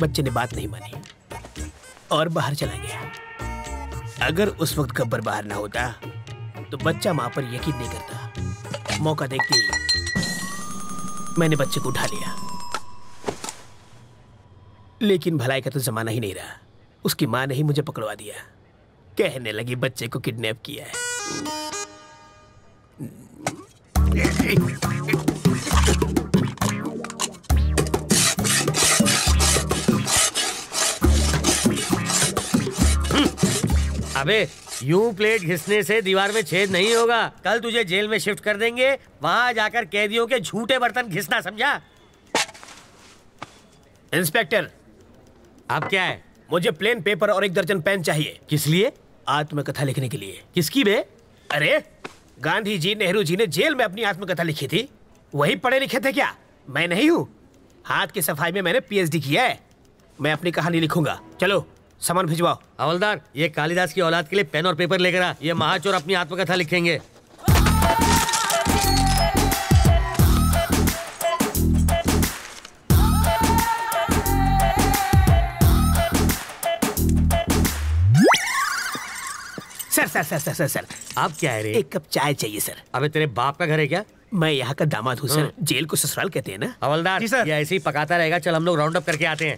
बच्चे ने बात नहीं मानी और बाहर चला गया। अगर उस वक्त गब्बर बाहर ना होता तो बच्चा माँ पर यकीन नहीं करता। मौका देखते ही मैंने बच्चे को उठा लिया। लेकिन भलाई का तो जमाना ही नहीं रहा। उसकी माँ ने ही मुझे पकड़वा दिया। कहने लगी बच्चे को किडनैप किया है। अबे यूं प्लेट घिसने से दीवार में छेद नहीं होगा। कल तुझे जेल में शिफ्ट कर देंगे, वहां जाकर कैदियों के झूठे बर्तन घिसना, समझा? इंस्पेक्टर, आप क्या है? मुझे प्लेन पेपर और 1 दर्जन पेन चाहिए। किस लिए? आत्मकथा लिखने के लिए। किसकी बे? अरे गांधी जी, नेहरू जी ने जेल में अपनी आत्मकथा लिखी थी, वही पढ़े लिखे थे क्या? मैं नहीं हूँ। हाथ की सफाई में मैंने PhD किया है। मैं अपनी कहानी लिखूंगा। चलो सामान भिजवाओ। हवलदार, ये कालिदास की औलाद के लिए पेन और पेपर लेकर आ। ये महाचोर अपनी आत्मकथा लिखेंगे। सर, आप क्या है रे? 1 कप चाय चाहिए सर। अबे तेरे बाप का घर है क्या? मैं यहाँ का दामाद हूँ सर। जेल को ससुराल कहते हैं ना। हवलदार, ये ऐसे ही पकाता रहेगा। चल हम लोग राउंड अप करके आते हैं।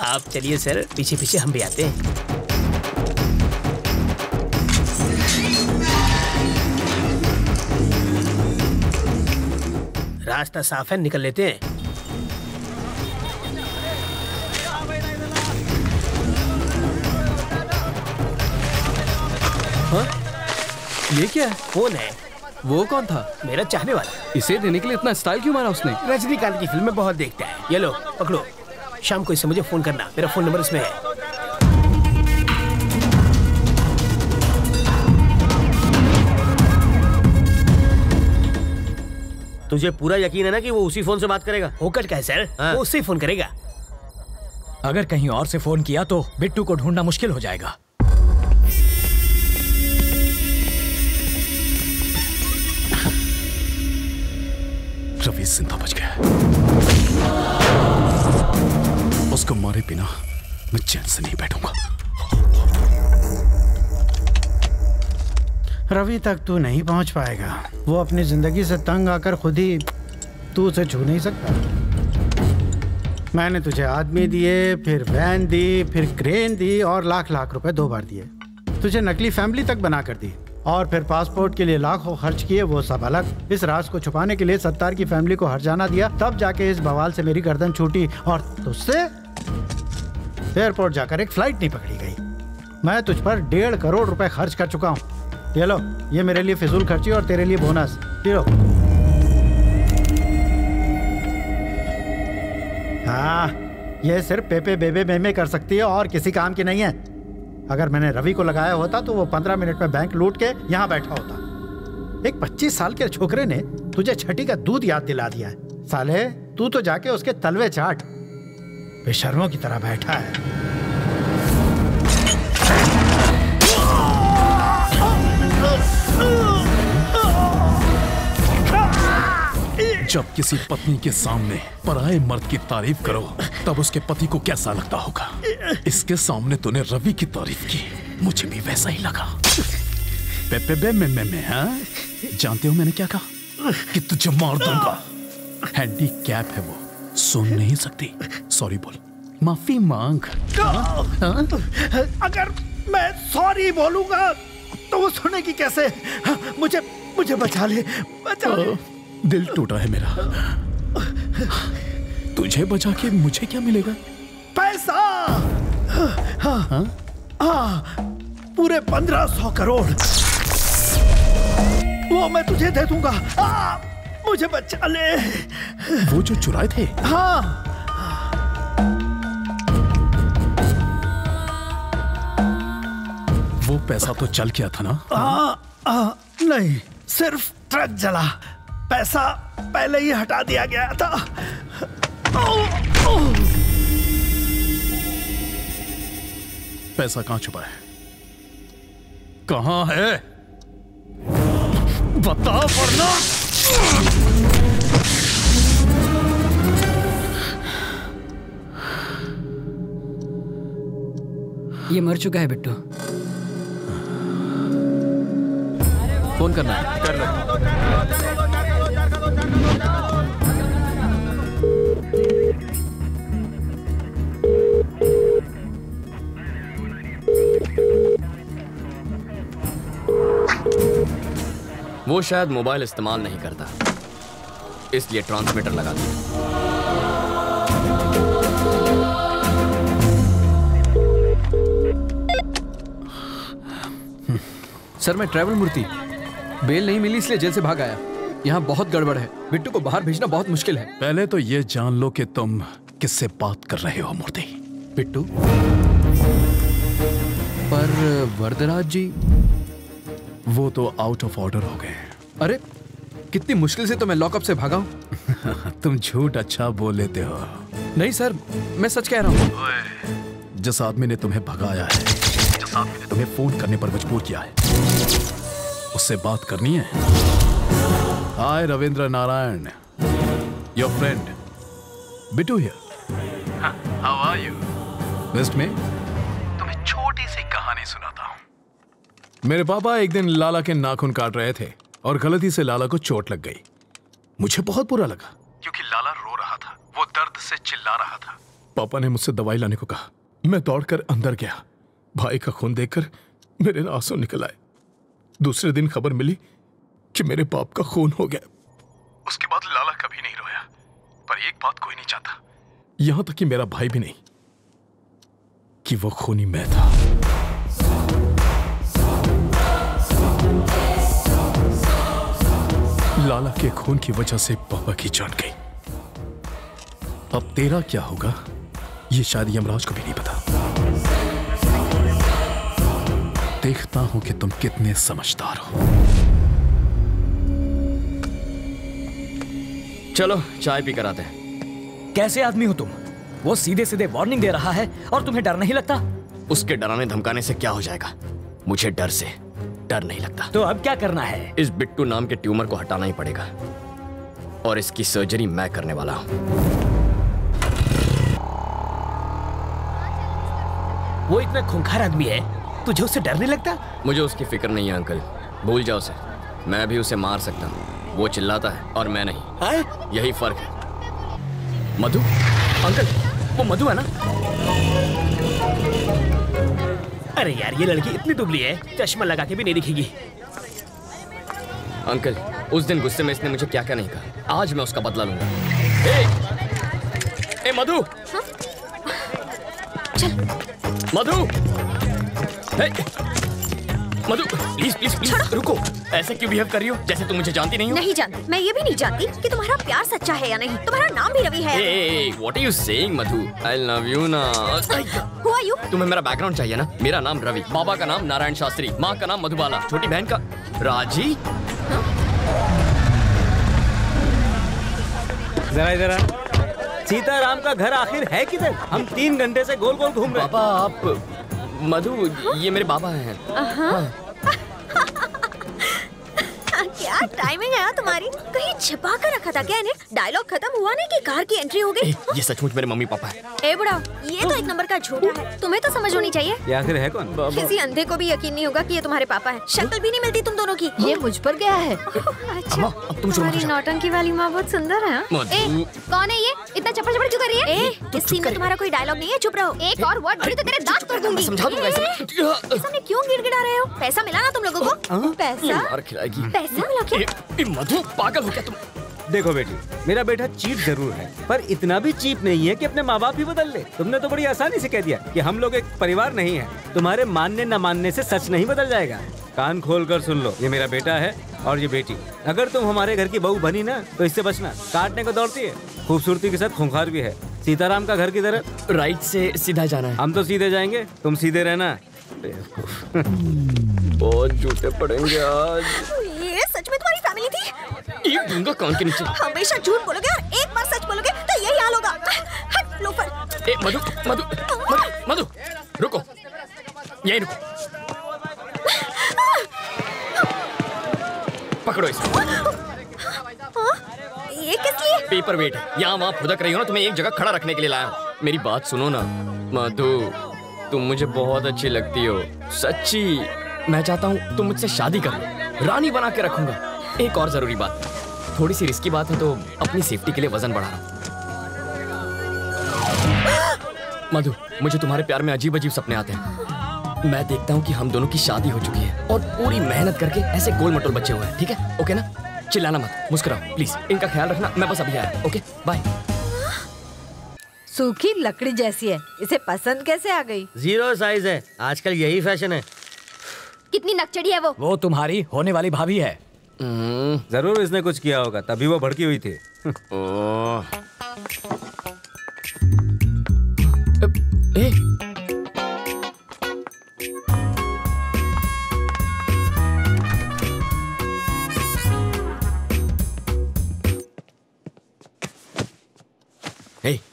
आप चलिए सर, पीछे पीछे हम भी आते हैं। रास्ता साफ है, निकल लेते हैं। हाँ? ये क्या है? कौन है? वो कौन था? मेरा चाहने वाला। इसे देने के लिए इतना स्टाइल क्यों मारा उसने? रजनीकांत की फिल्में बहुत देखता है। ये लो पकड़ो, शाम को इससे मुझे फोन करना। मेरा फोन नंबर इसमें है। तुझे पूरा यकीन है ना कि वो उसी फोन से बात करेगा? होकर क्या है सर? हाँ। वो उससे फोन करेगा। अगर कहीं और से फोन किया तो बिट्टू को ढूंढना मुश्किल हो जाएगा। रवि जिंदा बच गया। उसको मारे बिना मैं चैन से नहीं बैठूंगा। रवि तक तू नहीं पहुंच पाएगा। वो अपनी जिंदगी से तंग आकर खुद ही तू उसे छू नहीं सकता। मैंने तुझे आदमी दिए, फिर वैन दी, फिर क्रेन दी और लाख लाख रुपए 2 बार दिए। तुझे नकली फैमिली तक बना कर दी और फिर पासपोर्ट के लिए लाखों खर्च किए, वो सब अलग। इस राज को छुपाने के लिए सत्तार की फैमिली को हर्जाना दिया, तब जाके इस बवाल से मेरी गर्दन छूटी और तुझसे एयरपोर्ट जाकर एक फ्लाइट नहीं पकड़ी गई। मैं तुझ पर 1.5 करोड़ रुपए खर्च कर चुका हूँ। ये लो, ये मेरे लिए फिजूल खर्ची और तेरे लिए बोनस। ये लो। हाँ, ये सिर्फ पेपे बेबे मेमे कर सकती है और किसी काम की नहीं है। अगर मैंने रवि को लगाया होता तो वो 15 मिनट में बैंक लूट के यहाँ बैठा होता। एक 25 साल के छोकरे ने तुझे छठी का दूध याद दिला दिया है। साले, तू तो जाके उसके तलवे चाट। बेशर्मों की तरह बैठा है। जब किसी पत्नी के सामने पराये मर्द की तारीफ करो तब उसके पति को कैसा लगता होगा। इसके सामने तूने रवि की तारीफ की, मुझे भी वैसा ही लगा। हाँ? जानते हो मैंने क्या कहा? कि तुझे मार दूंगा। हैंडीकैप है वो, सुन नहीं सकती। सॉरी बोल, माफी मांग। अगर मैं सॉरी बोलूंगा तो वो सुनेगी कैसे? मुझे बचा ले, बचा ले। दिल टूटा है मेरा। तुझे बचा के मुझे क्या मिलेगा? पैसा। पूरे 1500 करोड़ वो मैं तुझे दे दूंगा। मुझे बचा ले। वो जो चुराए थे? हाँ। वो पैसा तो चल गया था ना? नहीं, सिर्फ ट्रक जला। पैसा पहले ही हटा दिया गया था। पैसा कहाँ छुपा है? कहाँ है? बता वरना। ये मर चुका है बिट्टू। फोन करना है? कर लो। वो शायद मोबाइल इस्तेमाल नहीं करता, इसलिए ट्रांसमीटर लगा दिया। सर, मैं ट्रैवल मूर्ति। बेल नहीं मिली इसलिए जेल से भाग आया। यहाँ बहुत गड़बड़ है। बिट्टू को बाहर भेजना बहुत मुश्किल है। पहले तो ये जान लो कि तुम किससे बात कर रहे हो मूर्ति। बिट्टू? पर वरदराज जी? वो तो आउट ऑफ ऑर्डर हो गए। अरे कितनी मुश्किल से तो मैं लॉकअप से भागा हूँ। तुम झूठ अच्छा बोल लेते हो। नहीं सर, मैं सच कह रहा हूँ। जिस आदमी ने तुम्हें भगाया है, जिस आदमी ने तुम्हें फोन करने पर मजबूर किया है, उससे बात करनी है। Hi Ravindra Narayan, your friend Bittu here. How are you? Best में तुम्हें छोटी सी कहानी सुनाता हूँ। मेरे पापा एक दिन लाला के नाखून काट रहे थे और गलती से लाला को चोट लग गई। मुझे बहुत बुरा लगा क्योंकि लाला रो रहा था, वो दर्द से चिल्ला रहा था। पापा ने मुझसे दवाई लाने को कहा। मैं दौड़कर अंदर गया। भाई का खून देखकर मेरे आंसू निकल आए। दूसरे दिन खबर मिली कि मेरे बाप का खून हो गया। उसके बाद लाला कभी नहीं रोया, पर एक बात कोई नहीं चाहता, यहां तक कि मेरा भाई भी नहीं, कि वो खूनी मैं था। लाला के खून की वजह से पापा की जान गई। अब तेरा क्या होगा ये शायद यमराज को भी नहीं पता। देखता हूं कि तुम कितने समझदार हो। चलो चाय पी कर आते हैं। कैसे आदमी हो तुम? वो सीधे सीधे वार्निंग दे रहा है और तुम्हें डर नहीं लगता? उसके डराने धमकाने से क्या हो जाएगा? मुझे डर से डर नहीं लगता। तो अब क्या करना है? इस बिट्टू नाम के ट्यूमर को हटाना ही पड़ेगा और इसकी सर्जरी मैं करने वाला हूं। वो इतना खूंखार आदमी है, तुझे उससे डर नहीं लगता? मुझे उसकी फिक्र नहीं है अंकल। भूल जाओ उसे। मैं भी उसे मार सकता हूँ, वो चिल्लाता है और मैं नहीं। यही फर्क है। मधु, अंकल, वो मधु है ना? अरे यार, ये लड़की इतनी दुबली है, चश्मा लगा के भी नहीं दिखेगी। अंकल, उस दिन गुस्से में इसने मुझे क्या क्या नहीं कहा, आज मैं उसका बदला लूंगा। ए मधु, चल। मधु, मधु, प्लीज प्लीज प्लीज रुको। ऐसे क्यों बिहेव कर रही हो जैसे तुम मुझे जानती नहीं हो? नहीं जानती। मैं ये भी नहीं जानती कि तुम्हारा प्यार सच्चा है या नहीं। तुम्हारा नाम भी रवि है। What are you saying, Madhu? I love you ना। Who are you? तुम्हें मेरा बैकग्राउंड चाहिए ना? मेरा नाम रवि, बाबा का नाम नारायण शास्त्री, माँ का नाम मधुबाला, छोटी बहन का राजी। जरा इधर आ। सीताराम का घर आखिर है किधर? हम 3 घंटे से गोल गोल घूम रहे हैं। पापा, आप मधु, ये मेरे बाबा हैं। क्या टाइमिंग है तुम्हारी? कहीं छिपा कर रखा था क्या इन्हें? डायलॉग खत्म हुआ नहीं कि कार की एंट्री हो गई। ये सचमुच मेरे मम्मी पापा है। ए बुढ़ा, ये तो एक नंबर का झूठा है। तुम्हें तो समझ होनी चाहिए। ये आखिर है कौन? किसी अंधे को भी यकीन नहीं होगा कि ये तुम्हारे पापा है। शक्ल भी नहीं मिलती तुम दोनों की। ये मुझ पर गया है। अच्छा, तुम्हारी नौटंकी वाली माँ बहुत सुंदर है। कौन है ये? इतना चप्पड़ चप्पड़ क्यों कर रही है? इस सीन में तुम्हारा कोई डायलॉग नहीं है, चुप रहो। एक और वर्ड बोली तो तेरे दांत तोड़ दूंगी। समझा दूंगा इसे। सामने क्यों गिड़गिड़ा रहे हो? पैसा मिला ना तुम लोगों को? पैसा? मार खिलाएगी। पैसा मिला क्या? मधु, पागल हो क्या तुम? देखो बेटी, मेरा बेटा चीप जरूर है, पर इतना भी चीप नहीं है कि अपने माँ बाप ही बदल ले। तुमने तो बड़ी आसानी से कह दिया कि हम लोग एक परिवार नहीं है। तुम्हारे मानने न मानने से सच नहीं बदल जाएगा। कान खोल कर सुन लो, ये मेरा बेटा है और ये बेटी। अगर तुम हमारे घर की बहू बनी ना तो इससे बचना। काटने को दौड़ती है, खूबसूरती के साथ खूंखार भी है। सीताराम का घर किधर है? राइट से सीधा जाना है। हम तो सीधे जाएंगे, तुम सीधे रहना। बहुत झूठे पड़ेंगे आज। ये सच में तुम्हारी फैमिली थी? ये दूंगा कान के नीचे। हमेशा झूठ बोलोगे और एक बार सच बोलोगे तो यही हाल होगा। हट लोफर। ए मधु, मधु, मधु, मधु, रुको, यही रुको। पकड़ो इसे। ये किस लिए? पेपर वेट है। यहाँ वहाँ फुदक रही हो ना, तुम्हें एक जगह खड़ा रखने के लिए लाया हूँ। मेरी बात सुनो ना मधु, तुम मुझे बहुत अच्छी लगती हो, सच्ची। मैं चाहता हूँ तुम मुझसे शादी कर लो, रानी बना के रखूंगा। एक और जरूरी बात, थोड़ी सी रिस्की बात है तो अपनी सेफ्टी के लिए वजन बढ़ा रहा हूँ। मधु, मुझे तुम्हारे प्यार में अजीब अजीब सपने आते हैं। मैं देखता हूँ कि हम दोनों की शादी हो चुकी है और पूरी मेहनत करके ऐसे गोल मटोल बच्चे हुए हैं। ठीक है? ओके ना? चिल्लाना मत, मुस्कुराओ प्लीज। इनका ख्याल रखना, मैं बस अभी आया। Okay, bye. सूखी लकड़ी जैसी है, इसे पसंद कैसे आ गई? 0 साइज है, आजकल यही फैशन है। कितनी नकचड़ी है वो? वो तुम्हारी होने वाली भाभी है। जरूर इसने कुछ किया होगा, तभी वो भड़की हुई थी।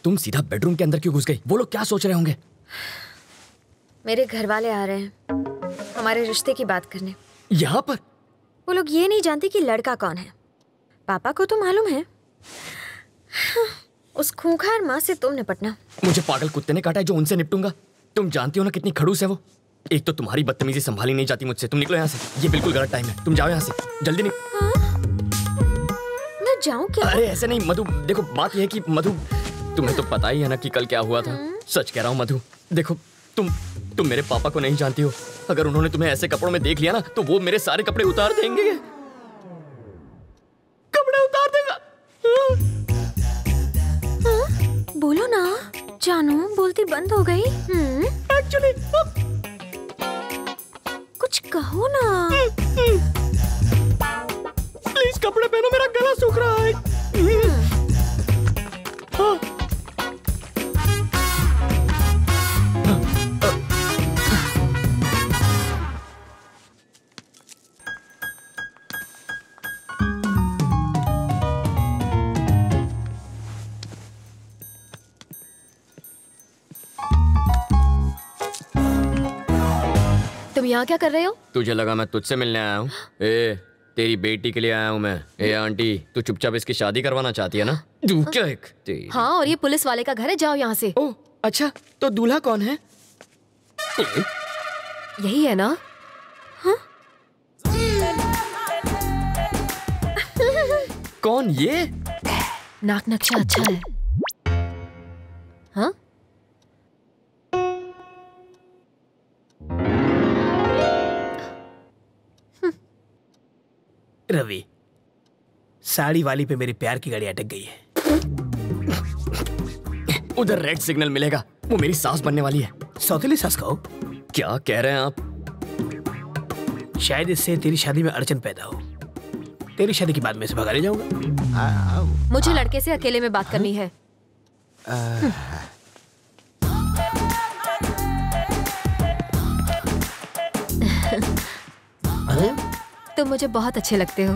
तुम सीधा बेडरूम के अंदर क्यों घुस गई? वो लोग क्या सोच रहे होंगे? मेरे घर वाले आ रहे हैं हमारे रिश्ते की बात करने। यहाँ पर? वो लोग ये नहीं जानते कि लड़का कौन है। पापा को तो मालूम है। उस खूंखार माँ से तुम निपटना। मुझे पागल कुत्ते ने काटा है जो उनसे निपटूंगा। तुम जानती हो ना कितनी खड़ूस है वो। एक तो तुम्हारी बदतमीजी संभाली नहीं जाती मुझसे। तुम निकलो यहाँ से, ये बिल्कुल गलत टाइम है। तुम जाओ यहाँ से, जल्दी मैं जाऊँ क्या? अरे ऐसे नहीं मधु, देखो बात यह है कि मधु, तुम्हें तो पता ही है ना कि कल क्या हुआ था। सच कह रहा हूँ मधु, देखो तुम मेरे पापा को नहीं जानती हो। अगर उन्होंने तुम्हें ऐसे कपड़ों में देख लिया ना तो वो मेरे सारे कपड़े उतार देंगे। कपड़े उतार देगा। बोलो ना जानू, बोलती बंद हो गई। एक्चुअली कुछ कहो ना। प्लीज कपड़े पहनो, मेरा गला सूख रहा है। तुम यहाँ क्या कर रहे हो? तुझे लगा मैं तुझसे मिलने आया हूँ? तेरी बेटी के लिए आया हूँ मैं। आंटी, तू चुपचाप इसकी शादी करवाना चाहती है ना? क्या एक हाँ, और ये पुलिस वाले का घर है, जाओ यहाँ से। ओह अच्छा, तो दूल्हा कौन है? यही है ना? हाँ? कौन ये? नाक नक्शा अच्छा है। हाँ? रवि, साड़ी वाली पे मेरी प्यार की गाड़ी अटक गई है। उधर रेड सिग्नल मिलेगा, वो मेरी सास बनने वाली है। सौतेली सास कहो? क्या कह रहे हैं आप? शायद इससे तेरी शादी में अड़चन पैदा हो। तेरी शादी के बाद मैं इसे भगा ले जाऊंगा। मुझे लड़के से अकेले में बात करनी है। तुम मुझे बहुत अच्छे लगते हो।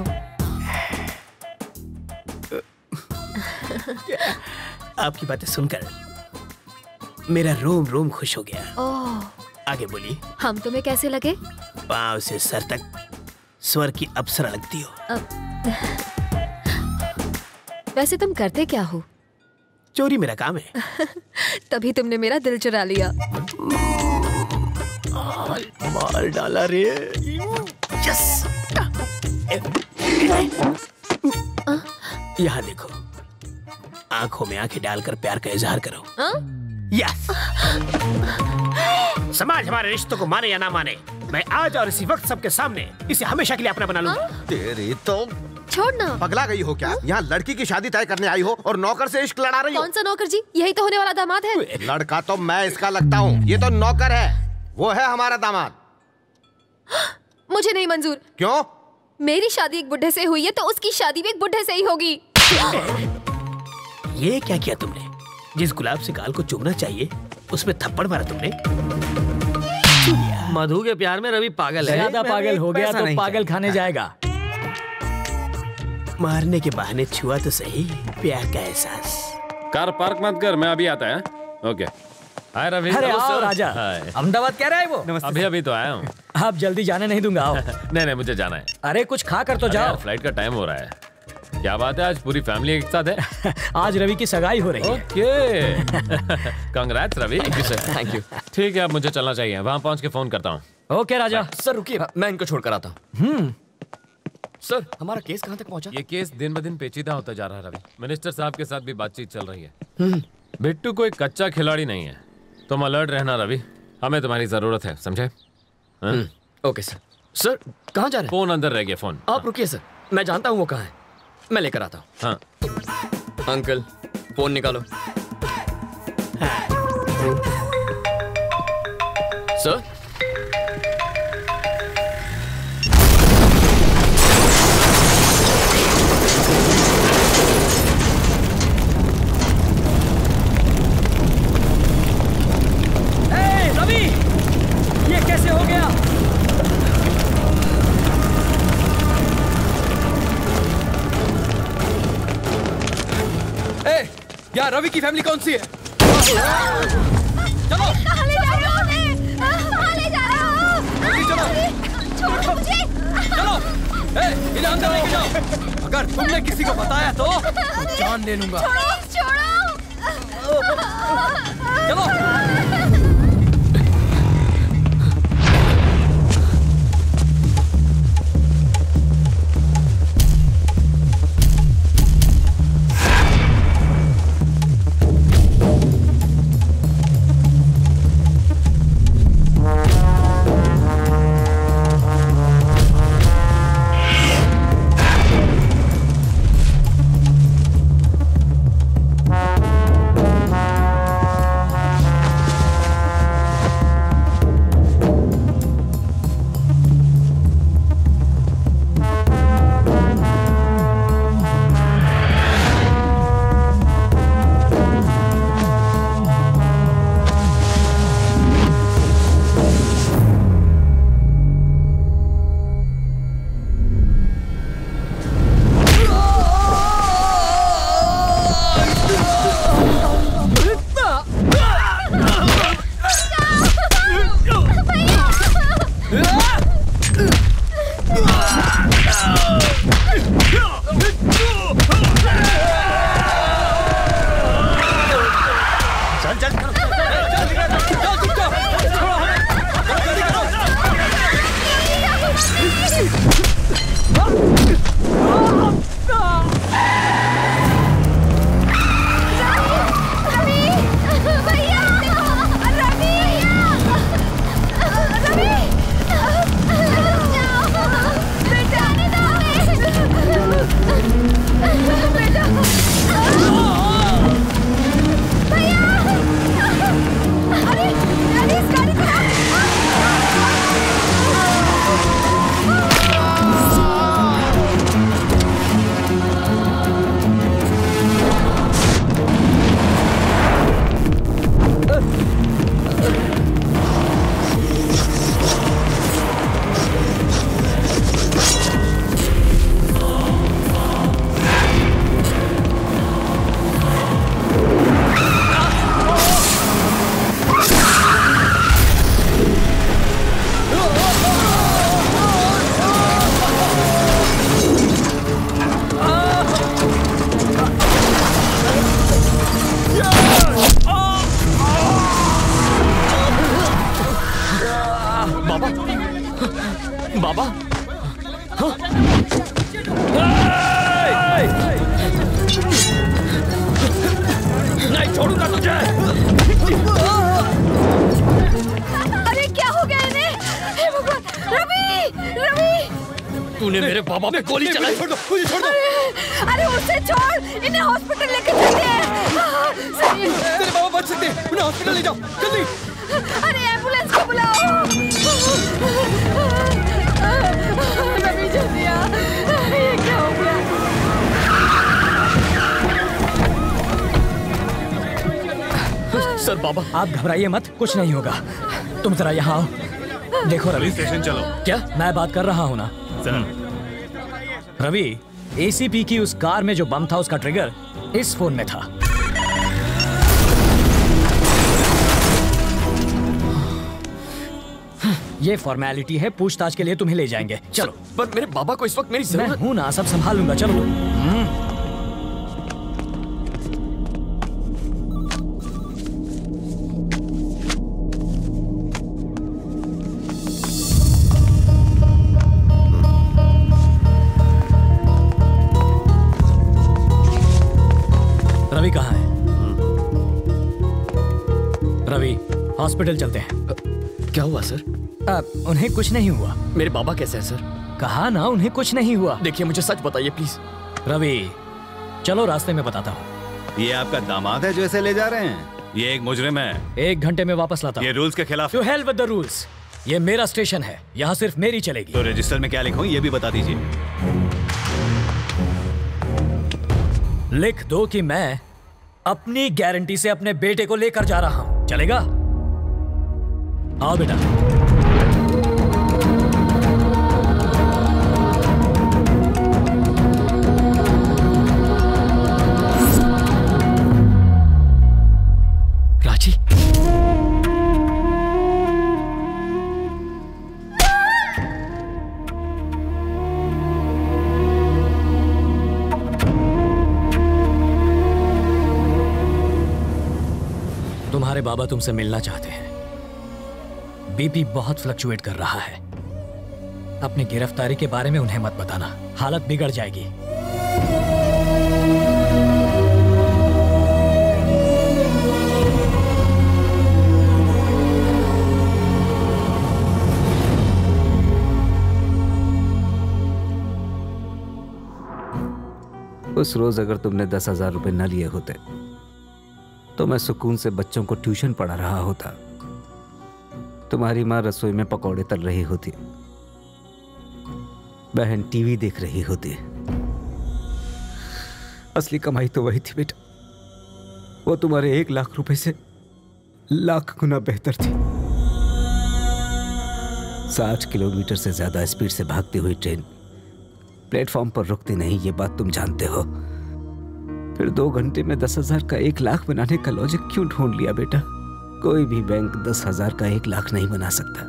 आपकी बातें सुनकर मेरा रोम रोम खुश हो गया। ओह, आगे बोलिए। हम तुम्हें कैसे लगे? पांव से सर तक स्वर की अप्सरा लगती हो। वैसे तुम करते क्या हो? चोरी मेरा काम है। तभी तुमने मेरा दिल चुरा लिया। माल डाला रे। यस। यहाँ देखो, आंखों में आंखें डालकर प्यार का इजहार करो। यस। समाज हमारे रिश्तों को माने या ना माने, मैं आज और इसी वक्त सबके सामने इसे हमेशा के लिए अपना बना लूंगा। तेरी तो छोड़ना। पगला गई हो क्या? यहाँ लड़की की शादी तय करने आई हो और नौकर से इश्क लड़ा रही हो। कौन सा नौकर जी? यही तो होने वाला दामाद है। लड़का तो मैं इसका लगता हूँ, ये तो नौकर है। वो है हमारा दामाद। मुझे नहीं मंजूर। क्यों? मेरी शादी एक बुढ़े से हुई है तो उसकी शादी भी एक बुढ़े से ही होगी। ये क्या किया तुमने? जिस गुलाब से गाल को चूमना चाहिए उसमें थप्पड़ मारा तुमने। मधु के प्यार में रवि पागल है। ज्यादा पागल हो गया तो पागल खाने जाएगा। मारने के बहाने छुआ तो सही प्यार का एहसास। कार पार्क मत कर, मैं अभी आता है। ओके। हाय रवि। अरे आओ राजा। अहमदाबाद कह रहा है वो? अभी तो आया हूँ। आप जल्दी जाने नहीं दूंगा। आओ। नहीं मुझे जाना है। अरे कुछ खा कर तो जाओ। फ्लाइट का टाइम हो रहा है। क्या बात है, आज पूरी फैमिली एक साथ है? आज रवि की सगाई हो रही है। Okay. Congrats Ravi. Thank you. ठीक है, अब मुझे चलना चाहिए, वहां पहुंच के फोन करता हूँ। ओके राजा। सर रुकिए, मैं इनको छोड़कर आता हूँ। सर, हमारा केस कहाँ तक पहुंचा? ये केस दिन ब दिन पेचीदा होता जा रहा है रवि। मिनिस्टर साहब के साथ भी बातचीत चल रही है। बिट्टू कोई कच्चा खिलाड़ी नहीं है। तुम अलर्ट रहना रवि, हमें तुम्हारी जरूरत है, समझे? Okay sir. सर कहाँ जा रहे हैं? फोन अंदर रह गया। फोन आप रुकिए सर, मैं जानता हूँ वो कहाँ है, मैं लेकर आता हूँ। हाँ। अंकल फोन निकालो। सर रवि, ये कैसे हो गया? यार रवि की फैमिली कौन सी है? चलो। कहाँ ले जा रहे हो हमें? कहाँ ले जा रहे हो? चलो। छोड़ो मुझे। चलो। इन्हें अंदर लेके जाओ। अगर तुमने किसी को बताया तो जान ले लूंगा। छोड़ो। चलो। तूने मेरे बाबा पे गोली चलाई। छोड़ दो, मुझे छोड़ दो। अरे उसे छोड़, इन्हें हॉस्पिटल लेके चलते हैं। तेरे बाबा बच सकते हैं, उन्हें हॉस्पिटल ले जाओ जल्दी। अरे एम्बुलेंस को बुलाओ। रवि जल्दी आ, ये क्या हो गया? सर बाबा आप घबराइए मत, कुछ नहीं होगा। तुम जरा यहाँ आओ। देखो रवि, स्टेशन चलो। क्या मैं बात कर रहा हूँ ना रवि, एसीपी की उस कार में जो बम था उसका ट्रिगर इस फोन में था। ये फॉर्मेलिटी है, पूछताछ के लिए तुम्हें ले जाएंगे। चलो। पर मेरे बाबा को इस वक्त मेरी जरूरत। मैं हूं ना, सब संभाल लूंगा। चलो। रवि कहाँ है? रवि, हॉस्पिटल चलते हैं। क्या हुआ सर? उन्हें कुछ नहीं हुआ। मेरे बाबा कैसे हैं सर? कहा ना उन्हें कुछ नहीं हुआ। देखिए मुझे सच बताइए प्लीज। रवि चलो रास्ते में बताता हूँ। ये आपका दामाद है जो ऐसे ले जा रहे हैं? ये एक मुजरिम है। 1 घंटे में वापस लाता हूँ। ये रूल्स के खिलाफ। To hell with the rules. ये मेरा स्टेशन है, यहाँ सिर्फ मेरी चलेगी। तो रजिस्टर में क्या लिखूं ये भी बता दीजिए। लिख दो कि मैं अपनी गारंटी से अपने बेटे को लेकर जा रहा हूँ। चलेगा? आओ बेटा। राजी, तुम्हारे बाबा तुमसे मिलना चाहते हैं। बीपी बहुत फ्लक्चुएट कर रहा है। अपनी गिरफ्तारी के बारे में उन्हें मत बताना, हालत बिगड़ जाएगी। उस रोज अगर तुमने 10,000 रुपए न लिए होते तो मैं सुकून से बच्चों को ट्यूशन पढ़ा रहा होता। तुम्हारी माँ रसोई में पकौड़े तल रही होती, बहन टीवी देख रही होती। असली कमाई तो वही थी बेटा, वो तुम्हारे 1 लाख रुपए से लाख गुना बेहतर थी। 60 किलोमीटर से ज्यादा स्पीड से भागती हुई ट्रेन प्लेटफॉर्म पर रुकती नहीं, ये बात तुम जानते हो। फिर 2 घंटे में 10,000 का 1 लाख बनाने का लॉजिक क्यों ढूंढ लिया बेटा? कोई भी बैंक 10,000 का 1 लाख नहीं बना सकता।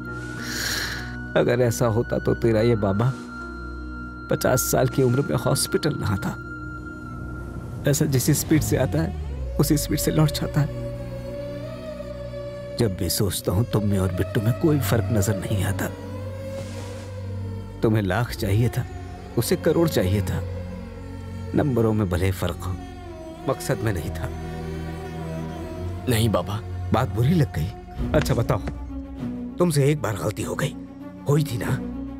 अगर ऐसा होता तो तेरा ये बाबा 50 साल की उम्र में हॉस्पिटल रहा था। ऐसा जिस स्पीड से आता है उसी स्पीड से लौट जाता है। जब भी सोचता हूं तुम में और बिट्टू में कोई फर्क नजर नहीं आता। तुम्हें लाख चाहिए था, उसे करोड़ चाहिए था। नंबरों में भले फर्क हो, मकसद में नहीं था। नहीं बाबा। बात बुरी लग गई? अच्छा बताओ, तुमसे एक बार गलती हो गई, हुई थी ना?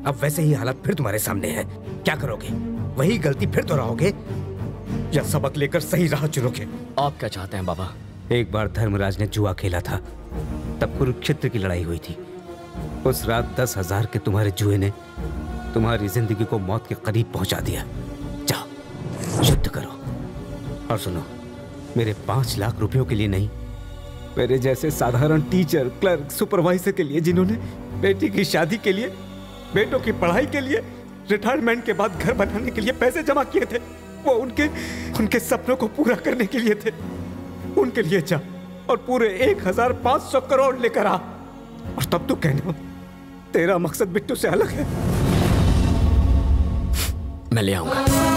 अब वैसे ही हालत फिर तुम्हारे सामने है। क्या करोगे? वही गलती फिर दोहराओगे या सबक लेकर सही राह चुनोगे? आप क्या चाहते हैं बाबा? एक बार धर्मराज ने जुआ खेला था, तब कुरुक्षेत्र की लड़ाई हुई थी। उस रात 10,000 के तुम्हारे जुए ने तुम्हारी जिंदगी को मौत के करीब पहुंचा दिया। जाओ युद्ध करो। और सुनो, मेरे 5 लाख रुपयों के लिए नहीं, मेरे जैसे साधारण टीचर, क्लर्क, सुपरवाइजर के लिए जिन्होंने बेटी की शादी के लिए, बेटों की पढ़ाई के लिए, रिटायरमेंट के बाद घर बनाने के लिए पैसे जमा किए थे, वो उनके सपनों को पूरा करने के लिए थे। उनके लिए जा और पूरे 1,500 करोड़ लेकर आ। और तब तो कहना तेरा मकसद बिट्टू से अलग है। मैं ले आऊंगा।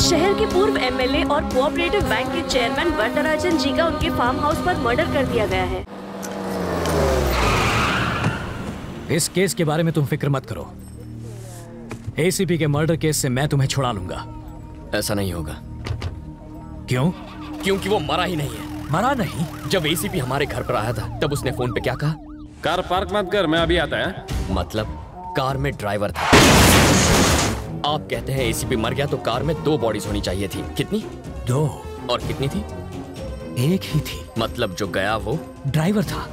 शहर के पूर्व एमएलए और कोऑपरेटिव बैंक के चेयरमैन वरदराजन जी का उनके फार्म हाउस पर मर्डर कर दिया गया है। इस केस के बारे में तुम फिक्र मत करो। एसीपी के मर्डर केस से मैं तुम्हें छुड़ा लूंगा। ऐसा नहीं होगा। क्यों? क्योंकि वो मरा ही नहीं है। मरा नहीं? जब एसीपी हमारे घर पर आया था तब उसने फोन पे क्या कहा? कार पार्क मत कर, मैं अभी आता है। मतलब कार में ड्राइवर था। आप कहते हैं एसीपी मर गया तो कार में 2 बॉडीज होनी चाहिए थी। कितनी? 2। और कितनी थी? 1 ही थी। मतलब जो गया वो ड्राइवर था।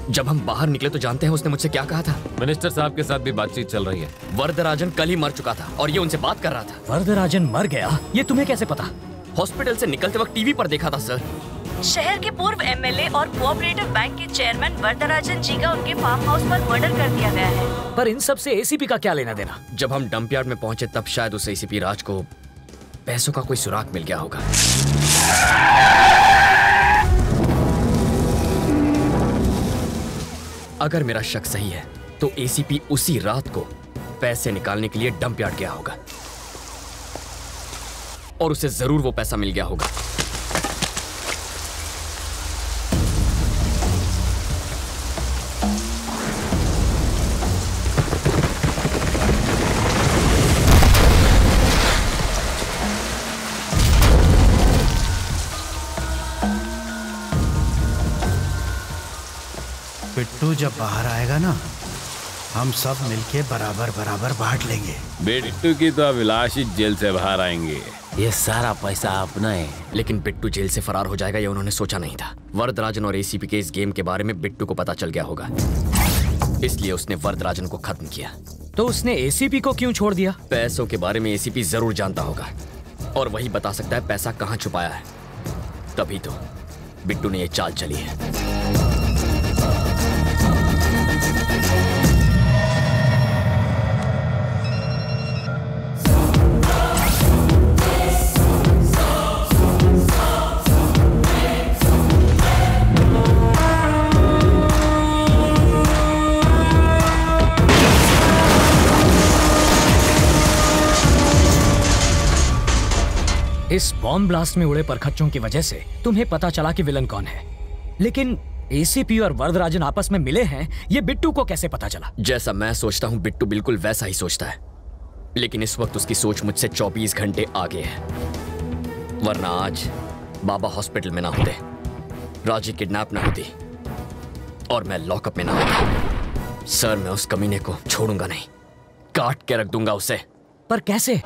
जब हम बाहर निकले तो जानते हैं उसने मुझसे क्या कहा था? मिनिस्टर साहब के साथ भी बातचीत चल रही है। वरदराजन कल ही मर चुका था और ये उनसे बात कर रहा था। वरदराजन मर गया? ये तुम्हें कैसे पता? हॉस्पिटल से निकलते वक्त टीवी पर देखा था सर। शहर के पूर्व एमएलए और कोऑपरेटिव बैंक के चेयरमैन वरदराजन जी का उनके फार्म हाउस पर मर्डर कर दिया गया है। पर इन सब से एसीपी का क्या लेना देना? जब हम डंप यार्ड में पहुंचे तब शायद उस एसीपी राज को पैसों का कोई सुराग मिल गया होगा। अगर मेरा शक सही है तो एसीपी उसी रात को पैसे निकालने के लिए डंप यार्ड गया होगा और उसे जरूर वो पैसा मिल गया होगा। बिट्टू जब बाहर आएगा ना, हम सब मिलके बराबर बराबर बांट लेंगे। बिट्टू की तो अभिलाष ही जेल से बाहर आएंगे। ये सारा पैसा अपना है। लेकिन बिट्टू जेल से फरार हो जाएगा ये उन्होंने सोचा नहीं था। वरदराजन और एसीपी के इस गेम के बारे में बिट्टू को पता चल गया होगा, इसलिए उसने वरदराजन को खत्म किया। तो उसने एसीपी को क्यों छोड़ दिया? पैसों के बारे में एसीपी जरूर जानता होगा और वही बता सकता है पैसा कहाँ छुपाया है। तभी तो बिट्टू ने ये चाल चली है। इस बॉम्ब ब्लास्ट में उड़े परखच्चों की वजह से तुम्हें पता चला कि विलन कौन है, लेकिन एसीपी और वरदराजन आपस में मिले हैं, ये बिट्टू को कैसे पता चला? जैसा मैं सोचता हूँ बिट्टू बिल्कुल वैसा ही सोचता है, लेकिन इस वक्त उसकी सोच मुझसे 24 घंटे आगे है। वरना आज बाबा हॉस्पिटल में ना होते, राजी किडनैप ना होती और मैं लॉकअप में ना होता। सर, मैं उस कमीने को छोड़ूंगा नहीं, काट के रख दूंगा उसे। पर कैसे?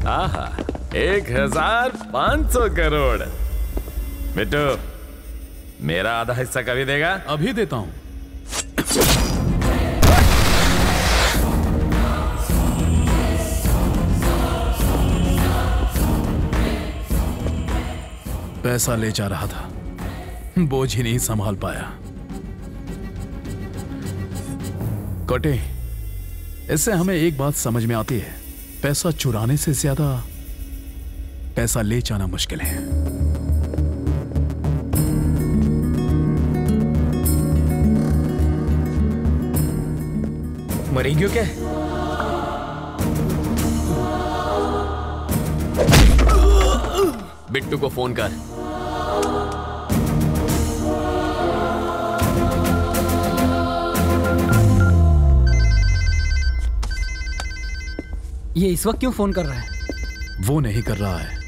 आहा, 1500 करोड़। बिट्टू, मेरा आधा हिस्सा कभी देगा? अभी देता हूं। पैसा ले जा रहा था, बोझ ही नहीं संभाल पाया। कटे, इससे हमें एक बात समझ में आती है, पैसा चुराने से ज्यादा पैसा ले जाना मुश्किल है। मरी क्यों क्या? बिट्टू को फोन कर। ये इस वक्त क्यों फोन कर रहा है? वो नहीं कर रहा है,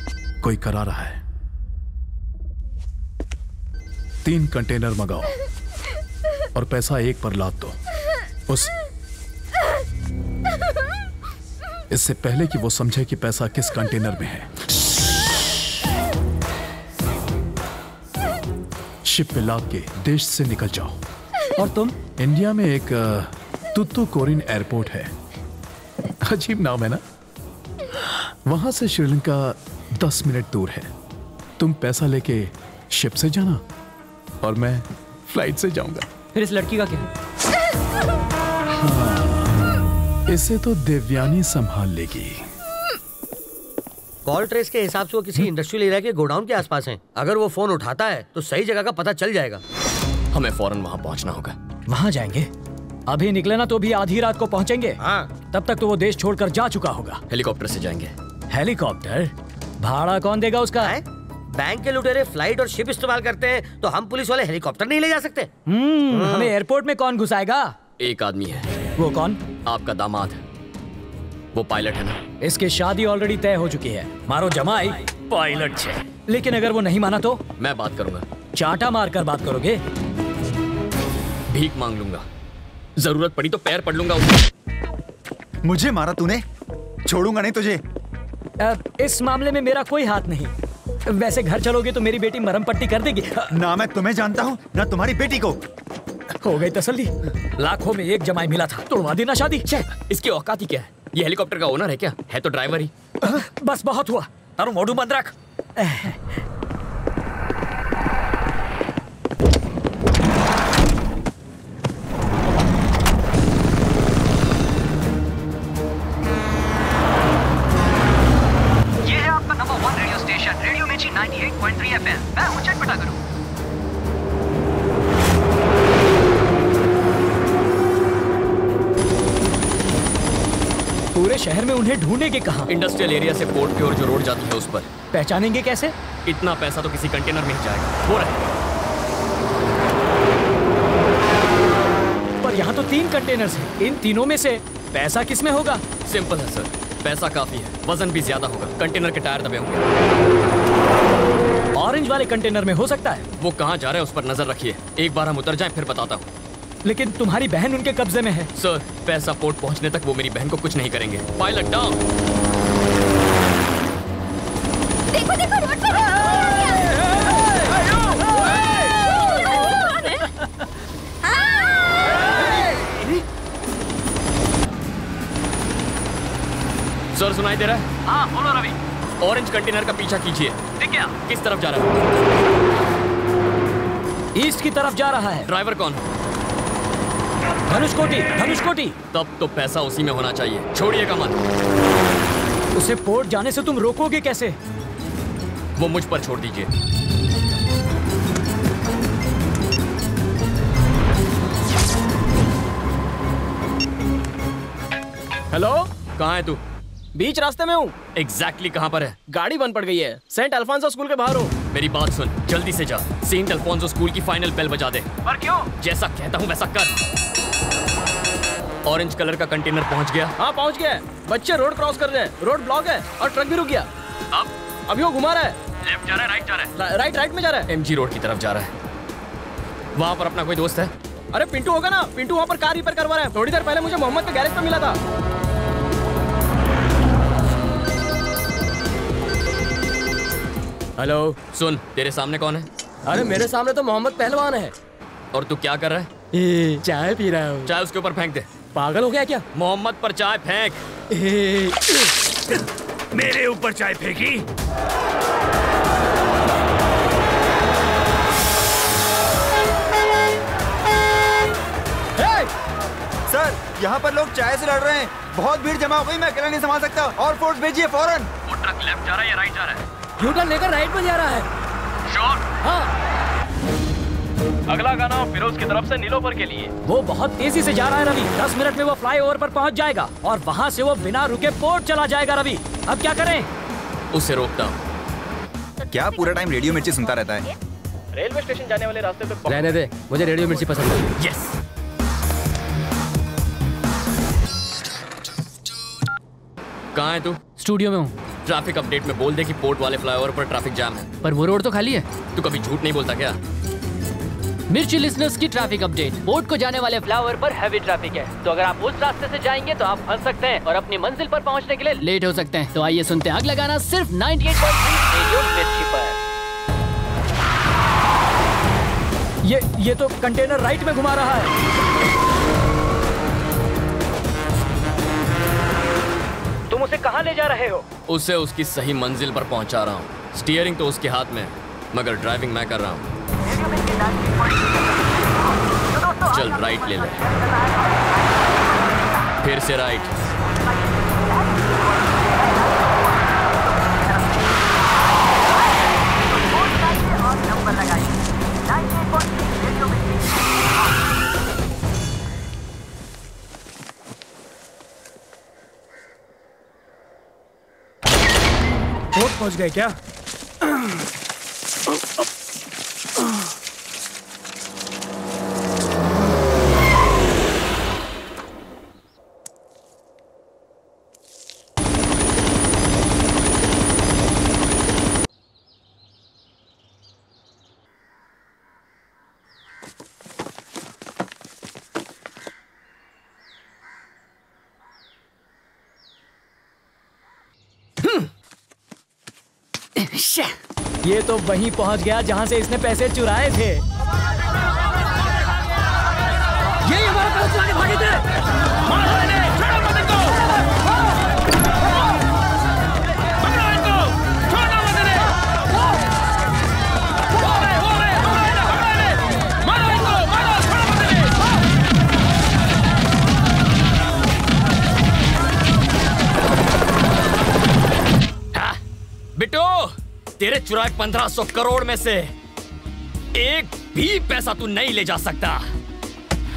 कोई करा रहा है। 3 कंटेनर मंगाओ और पैसा एक पर लाद दो। उस इससे पहले कि वो समझे कि पैसा किस कंटेनर में है, शिप पे लाद के देश से निकल जाओ। और तुम? इंडिया में एक तुतुकोरिन एयरपोर्ट है, अजीब नाम है ना। वहां से श्रीलंका 10 मिनट दूर है। तुम पैसा लेके शिप से जाना और मैं फ्लाइट से जाऊंगा। फिर इस लड़की का क्या? इसे तो देवयानी संभाल लेगी। कॉल ट्रेस के हिसाब से वो किसी इंडस्ट्रियल एरिया के गोडाउन के आसपास हैं। अगर वो फोन उठाता है तो सही जगह का पता चल जाएगा। हमें फौरन वहां पहुंचना होगा। वहां जाएंगे? अभी निकले ना तो भी आधी रात को पहुंचेंगे। हाँ। तब तक तो वो देश छोड़कर जा चुका होगा। हेलीकॉप्टर से जाएंगे। हेलीकॉप्टर? भाड़ा कौन देगा उसका? बैंक के लुटेरे फ्लाइट और शिप इस्तेमाल करते हैं तो हम पुलिस वाले हेलीकॉप्टर नहीं ले जा सकते। हमें एयरपोर्ट में कौन घुसाएगा? एक आदमी है। वो कौन? आपका दामाद। वो पायलट है ना। इसकी शादी ऑलरेडी तय हो चुकी है। मारो जमाई पायलट छे। लेकिन अगर वो नहीं माना तो? मैं बात करूंगा। चाटा मारकर बात करोगे? भीख मांग लूंगा, जरूरत पड़ी तो पैर पड़ लूंगा उसके। मुझे मारा तूने, छोड़ूंगा नहीं तुझे। इस मामले में मेरा कोई हाथ नहीं। वैसे घर चलोगे तो मेरी बेटी मरहम पट्टी कर देगी। ना मैं तुम्हें जानता हूँ ना तुम्हारी बेटी को। हो गई तसल्ली। लाखों में एक जमाई मिला था, तोड़वा देना शादी। इसकी औकात ही क्या है? ये हेलीकॉप्टर का ओनर है क्या? है तो ड्राइवर ही। बस बहुत हुआ, तारो मोडू बंद रख। ये है आपका नंबर 1 रेडियो स्टेशन, रेडियो मिर्ची 98.3 FM। मैं हूं चटपटा करूं। पूरे शहर में उन्हें ढूंढेंगे कहाँ? इंडस्ट्रियल एरिया से पोर्ट की ओर जो रोड जाती है उस पर। पहचानेंगे कैसे? इतना पैसा तो किसी कंटेनर में ही जाएगा। वो रहे। पर यहाँ तो 3 कंटेनर्स हैं। इन तीनों में से पैसा किस में होगा? सिंपल है सर, पैसा काफी है, वजन भी ज्यादा होगा। कंटेनर के टायर दबे होंगे। ऑरेंज वाले कंटेनर में हो सकता है। वो कहाँ जा रहा है उस पर नजर रखिए। एक बार हम उतर जाएं फिर बताता हूँ। लेकिन तुम्हारी बहन उनके कब्जे में है। सर, पैसा पोर्ट पहुंचने तक वो मेरी बहन को कुछ नहीं करेंगे। Pilot down. देखो देखो रोड पर सर, सुनाई दे रहा है? हाँ बोलो रवि। ऑरेंज कंटेनर का पीछा कीजिए। ठीक है। किस तरफ जा रहा है? ईस्ट की तरफ जा रहा है। ड्राइवर कौन? धनुषकोटी। धनुषकोटी। तब तो पैसा उसी में होना चाहिए। छोड़िएगा मत। उसे पोर्ट जाने से तुम रोकोगे कैसे? वो मुझ पर छोड़ दीजिए। हेलो, कहाँ है तू? बीच रास्ते में हूँ। एग्जैक्टली कहाँ पर है? गाड़ी बंद पड़ गई है। सेंट अल्फांसो स्कूल के बाहर हूँ। मेरी बात सुन, जल्दी से जा। सेंट अल्फांसो स्कूल की फाइनल बेल बजा दे। पर क्यों? जैसा कहता हूँ वैसा कर। ऑरेंज कलर का कंटेनर पहुँच गया? हाँ पहुँच गया। बच्चे रोड क्रॉस कर रहे हैं, रोड ब्लॉक है और ट्रक भी रुक गया। अब अभी वो घुमा रहा है। लेफ्ट जा रहा है, राइट जा रहा है? राइट में जा रहा है। एमजी रोड की तरफ जा रहा है। वहाँ पर अपना कोई दोस्त है? अरे पिंटू होगा ना, पिंटू वहाँ पर कार रिपेयर करवा रहा है। थोड़ी देर पहले मुझे मोहम्मद के गैरेज पे मिला था। हेलो, सुन, तेरे सामने कौन है? अरे मेरे सामने तो मोहम्मद पहलवान है। और तू क्या कर रहा है? चाय पी रहा हूँ। चाय उसके ऊपर फेंक दे। पागल हो गया क्या? मोहम्मद पर चाय फेंक। मेरे ऊपर चाय फेंकी? सर, यहाँ पर लोग चाय से लड़ रहे हैं। बहुत भीड़ जमा हो गई, मैं अकेला नहीं संभाल सकता। और फोर्स भेजिए फौरन। वो ट्रक लेफ्ट जा रहा है या राइट जा रहा है? यूटर्न लेकर राइट में जा रहा है। श्योर? हाँ। अगला गाना फिरोज की तरफ से नीलोफर के लिए। वो बहुत तेजी से जा रहा है रवि। 10 मिनट में वो फ्लाईओवर पर पहुंच जाएगा और वहां से वो बिना रुके पोर्ट चला जाएगा। रवि, अब क्या करें? उसे रोकता हूँ। क्या पूरा टाइम रेडियो मिर्ची सुनता रहता है? रेलवे स्टेशन जाने वाले रास्ते पे रहने दे, मुझे रेडियो मिर्ची पसंद है। यस। कहाँ है तू? स्टूडियो में हूँ। ट्रैफिक अपडेट में बोल दे कि पोर्ट वाले फ्लाईओवर पर ट्रैफिक जाम है। पर वो रोड तो खाली है। तू कभी झूठ नहीं बोलता क्या? मिर्ची लिसनर्स की ट्रैफिक अपडेट। बोट को जाने वाले फ्लावर पर हैवी ट्रैफिक है, तो अगर आप उस रास्ते से जाएंगे तो आप फंस सकते हैं और अपनी मंजिल पर पहुंचने के लिए लेट हो सकते हैं। तो आइए सुनते हैं अगला गाना सिर्फ 98.3 रेडियो मिर्ची पर। ये तो कंटेनर राइट में घुमा रहा है। तुम उसे कहाँ ले जा रहे हो? उसे उसकी सही मंजिल पर पहुंचा रहा हूँ। स्टीयरिंग तो उसके हाथ में है, मगर ड्राइविंग मैं कर रहा हूँ। चल राइट ले ले, फिर से राइट। बोट पहुंच गए क्या? ये तो वहीं पहुंच गया जहां से इसने पैसे चुराए थे। यही हमारा पैसे चुरा के भागे थे। मारो इन्हें, छोड़ो मत इनको। पकड़ो इनको, छोड़ो मत इन्हें। हो गए, पकड़ो इन्हें। मारो इनको, मारो, छोड़ो मत इन्हें। बिट्टू, तेरे चुराए 1500 करोड़ में से एक भी पैसा तू नहीं ले जा सकता।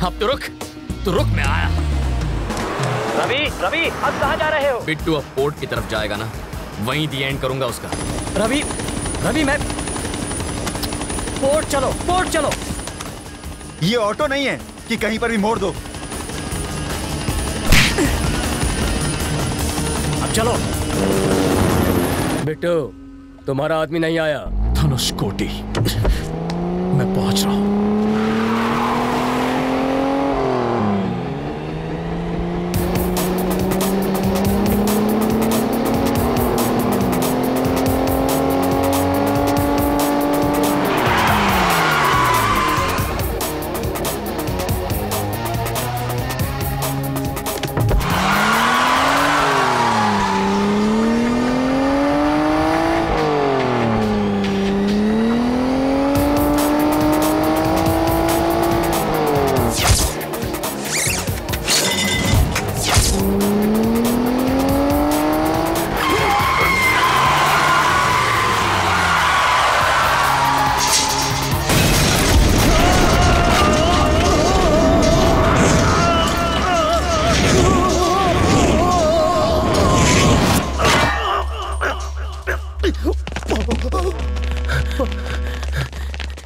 अब तू रुक, मैं आया। रवि, अब कहाँ जा रहे हो? बिट्टू अब पोर्ट की तरफ जाएगा ना, वहीं दी एंड करूंगा उसका। रवि, मैं पोर्ट चलो। ये ऑटो नहीं है कि कहीं पर भी मोड़ दो। अब चलो। बिट्टू, तुम्हारा आदमी नहीं आया। धनुषकोटि, मैं पहुंच रहा हूं।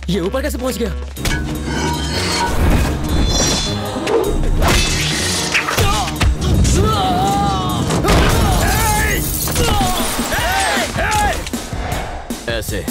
ये ऊपर कैसे पहुंच गया? ऐसे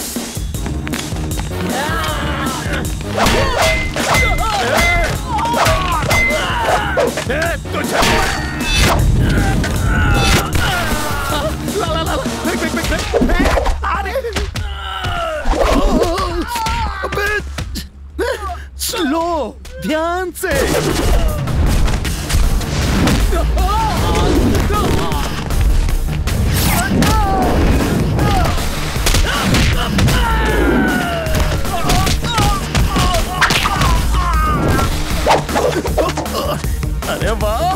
स्लो, ध्यान से। अरे वाह,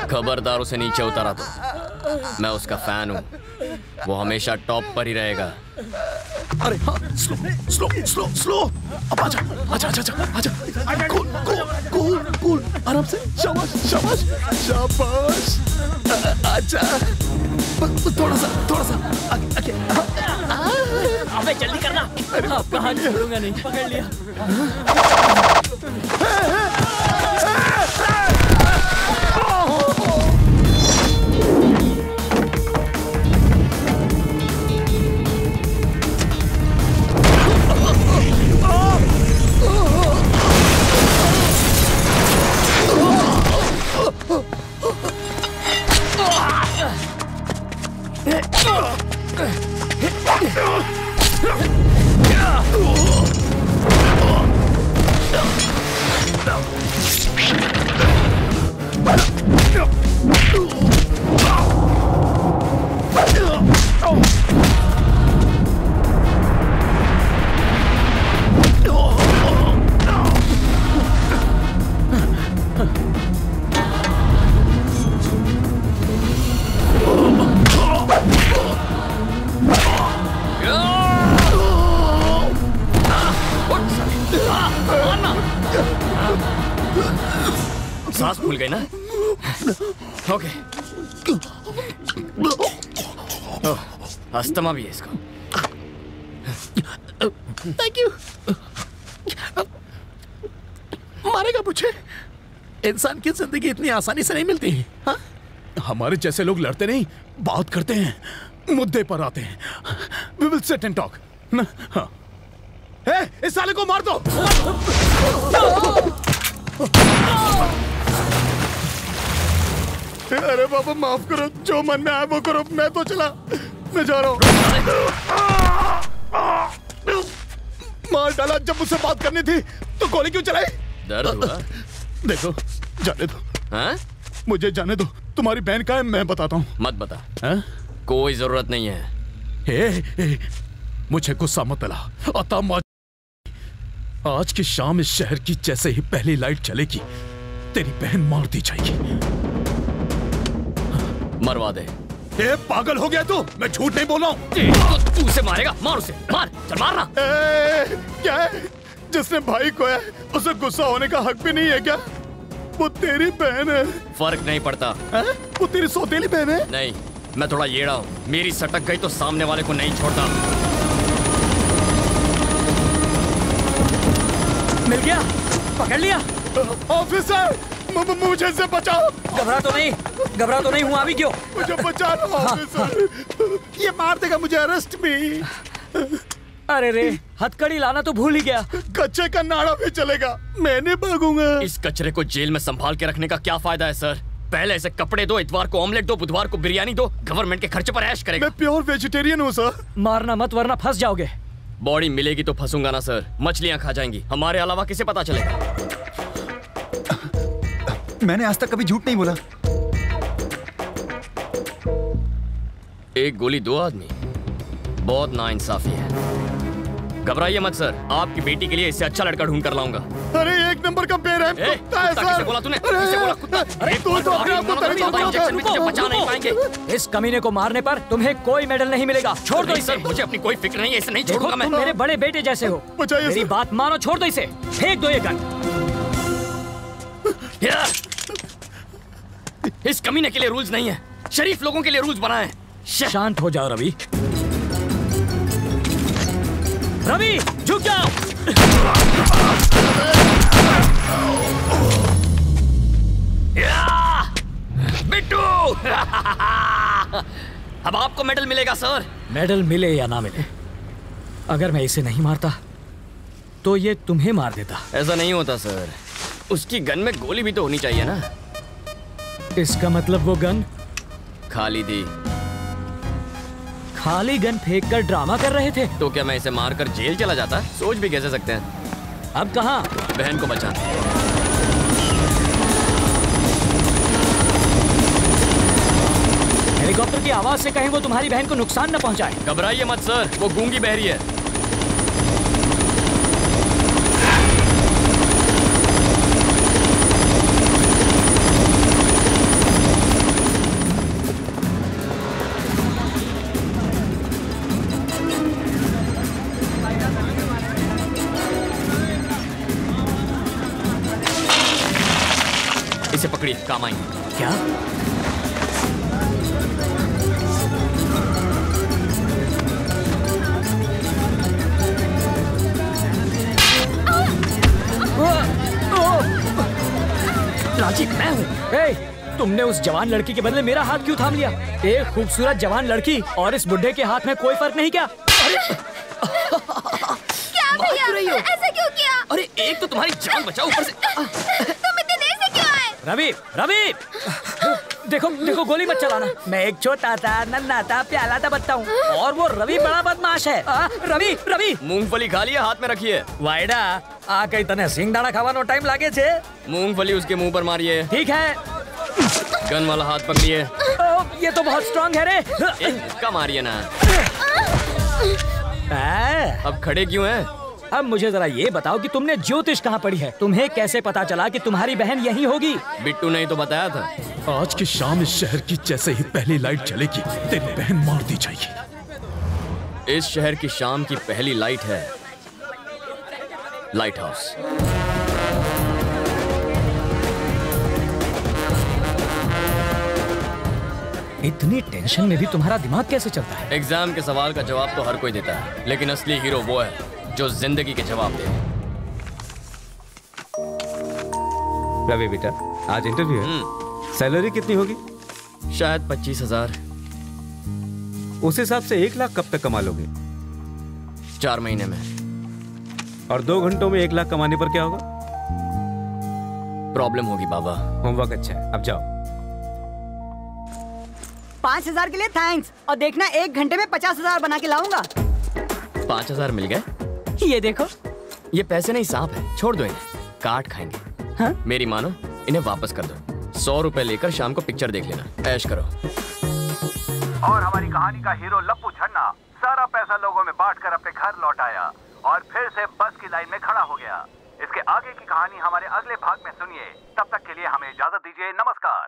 खबरदार उसे नीचे उतारा तो मैं उसका फैन हूँ, वो हमेशा टॉप पर ही रहेगा। अरे हाँ, स्लो। अब आजा। कूल, आराम से। शाबाश। आजा, थोड़ा सा आगे। अबे जल्दी करना। अब कहाँ छोड़ूंगा नहीं, पकड़ लिया। सांस फूल गई ना? ओके। अस्थमा भी है इसको। Thank you. मारेगा मुझे? इंसान की जिंदगी इतनी आसानी से नहीं मिलती। हाँ? हमारे जैसे लोग लड़ते नहीं, बात करते हैं, मुद्दे पर आते हैं। We will sit and talk. हाँ। इस साले को मार दो। अरे बाबा माफ करो, जो मन में आया वो करो, मैं तो चला, मैं जा रहा हूँ। मार डाला। जब मुझसे बात करनी थी तो गोली क्यों चलाई? दर्द हुआ? देखो, जाने दो। हाँ? मुझे जाने दो। तुम्हारी बहन का है, मैं बताता हूँ। मत बता। कोई जरूरत नहीं है। मुझे गुस्सा मत दिला। आज की शाम इस शहर की जैसे ही पहली लाइट चलेगी, तेरी बहन मार दी जाएगी। मरवा दे। पागल हो गया तू? मैं झूठ नहीं बोल रहा हूँ। तू उसे मारेगा? मार उसे, मार, चल मारना। क्या है? जिसने भाई को है उसे गुस्सा होने का हक भी नहीं है क्या? वो तेरी बहन है। फर्क नहीं पड़ता। वो तेरी सौतेली बहन है? नहीं, मैं थोड़ा येड़ा हूँ। मेरी सटक गई तो सामने वाले को नहीं छोड़ता। मिल गया, पकड़ लिया। ऑफिसर, मुझे से बचाओ। घबरा तो नहीं हूँ, अभी क्यों? मुझे बचा लो ऑफिसर। ये मार देगा मुझे, अरेस्ट भी। अरे रे, हथकड़ी लाना तो भूल ही गया। कच्चे का नाड़ा भी चलेगा, मैं नहीं भागूंगा। इस कचरे को जेल में संभाल के रखने का क्या फायदा है सर? पहले ऐसे कपड़े दो, इतवार को ऑमलेट दो, बुधवार को बिरयानी दो, गवर्नमेंट के खर्चे पर ऐश करेगा। मैं प्योर वेजिटेरियन हूँ सर। मारना मत वरना फंस जाओगे। बॉडी मिलेगी तो फंसूंगा ना सर। मछलियाँ खा जाएंगी, हमारे अलावा किसे पता चलेगा? मैंने आज तक कभी झूठ नहीं बोला। एक गोली दो आदमी, बहुत नाइंसाफी है। घबराइए मत सर, आपकी बेटी के लिए इससे अच्छा लड़का ढूंढ कर लाऊंगा। अरे एक नंबर का बेरहम कुत्ता है सर। किसे बोला तूने? किसे बोला कुत्ता? अरे तू तो अपने आप को इंजेक्शन भी तुझे बचा नहीं पाएंगे। इस कमीने को मारने पर तुम्हें कोई मेडल नहीं मिलेगा। छोड़ दो इसे। मुझे अपनी कोई फिक्र नहीं है, इसे नहीं छोड़ूंगा मैं। तुम मेरे बड़े बेटे जैसे हो, मेरी बात मानो, छोड़ दो इसे। फेंक दो ये गन। इस कमीने के लिए रूल्स नहीं है, शरीफ लोगों के लिए रूल्स बनाए हैं। शांत हो जाओ रवि। रवि, झुक जाओ। बिट्टू। अब आपको मेडल मिलेगा सर। मेडल मिले या ना मिले, अगर मैं इसे नहीं मारता तो ये तुम्हें मार देता। ऐसा नहीं होता सर, उसकी गन में गोली भी तो होनी चाहिए ना। इसका मतलब वो गन खाली थी। खाली गन फेंक कर ड्रामा कर रहे थे? तो क्या मैं इसे मारकर जेल चला जाता? सोच भी कैसे सकते हैं। अब कहाँ? बहन को बचाना। हेलीकॉप्टर की आवाज से कहीं वो तुम्हारी बहन को नुकसान न पहुंचाए। घबराइए मत सर, वो गूंगी बहरी है। इसे पकड़िए, काम आएंगे। क्या? राजीव मैं हूँ। तुमने उस जवान लड़की के बदले मेरा हाथ क्यों थाम लिया? एक खूबसूरत जवान लड़की और इस बुढ़े के हाथ में कोई फर्क नहीं क्या? क्या भैया ऐसा क्यों किया? अरे एक तो तुम्हारी जान बचाओ, ऊपर से तुम इतनी देर से क्यों आए? रवि रवि देखो देखो, गोली मत चलाना। मैं एक छोटा सा नन्हा सा प्याला सा बच्चा हूँ और वो रवि बड़ा बदमाश है। रवि रवि मूंगफली खा लिया, हाथ में रखिए। वाइडा आ कई तने सिंगदाणा खावानो टाइम लागे छे। मूंगफली उसके मुंह पर मारिए। ठीक है। गन वाला हाथ पकड़िए। ये तो बहुत स्ट्रांग है रे। इसका मारिए ना। अब खड़े क्यों हैं? अब मुझे जरा ये बताओ कि तुमने ज्योतिष कहाँ पढ़ी है? तुम्हें कैसे पता चला कि तुम्हारी बहन यहीं होगी? बिट्टू ने ही तो बताया था। आज की शाम इस शहर की जैसे ही पहली लाइट चलेगी तेरी बहन मार दी जाएगी। इस शहर की शाम की पहली लाइट है लाइट हाउस। इतनी टेंशन में भी तुम्हारा दिमाग कैसे चलता है? एग्जाम के सवाल का जवाब तो हर कोई देता है, लेकिन असली हीरो वो है जो जिंदगी के जवाब दे। रवि बेटा, आज इंटरव्यू है। सैलरी कितनी होगी? शायद 25,000। उस हिसाब से 1 लाख कब तक कमा लोगे? 4 महीने में। और 2 घंटों में 1 लाख कमाने पर क्या होगा? प्रॉब्लम होगी बाबा। होमवर्क अच्छा है, अब जाओ। 5,000 के लिए थैंक्स, और देखना 1 घंटे में 50,000 बना के लाऊंगा। 5,000 मिल गए? ये देखो। ये पैसे नहीं, सांप है, छोड़ दो इन्हें, काट खाएंगे। हाँ? मेरी मानो, इन्हें वापस कर दो। 100 रुपए लेकर शाम को पिक्चर देख लेना, ऐश करो। और हमारी कहानी का हीरो लप्पू छन्ना सारा पैसा लोगों में बांटकर अपने घर लौट आया और फिर से बस की लाइन में खड़ा हो गया। इसके आगे की कहानी हमारे अगले भाग में सुनिए। तब तक के लिए हमें इजाजत दीजिए, नमस्कार।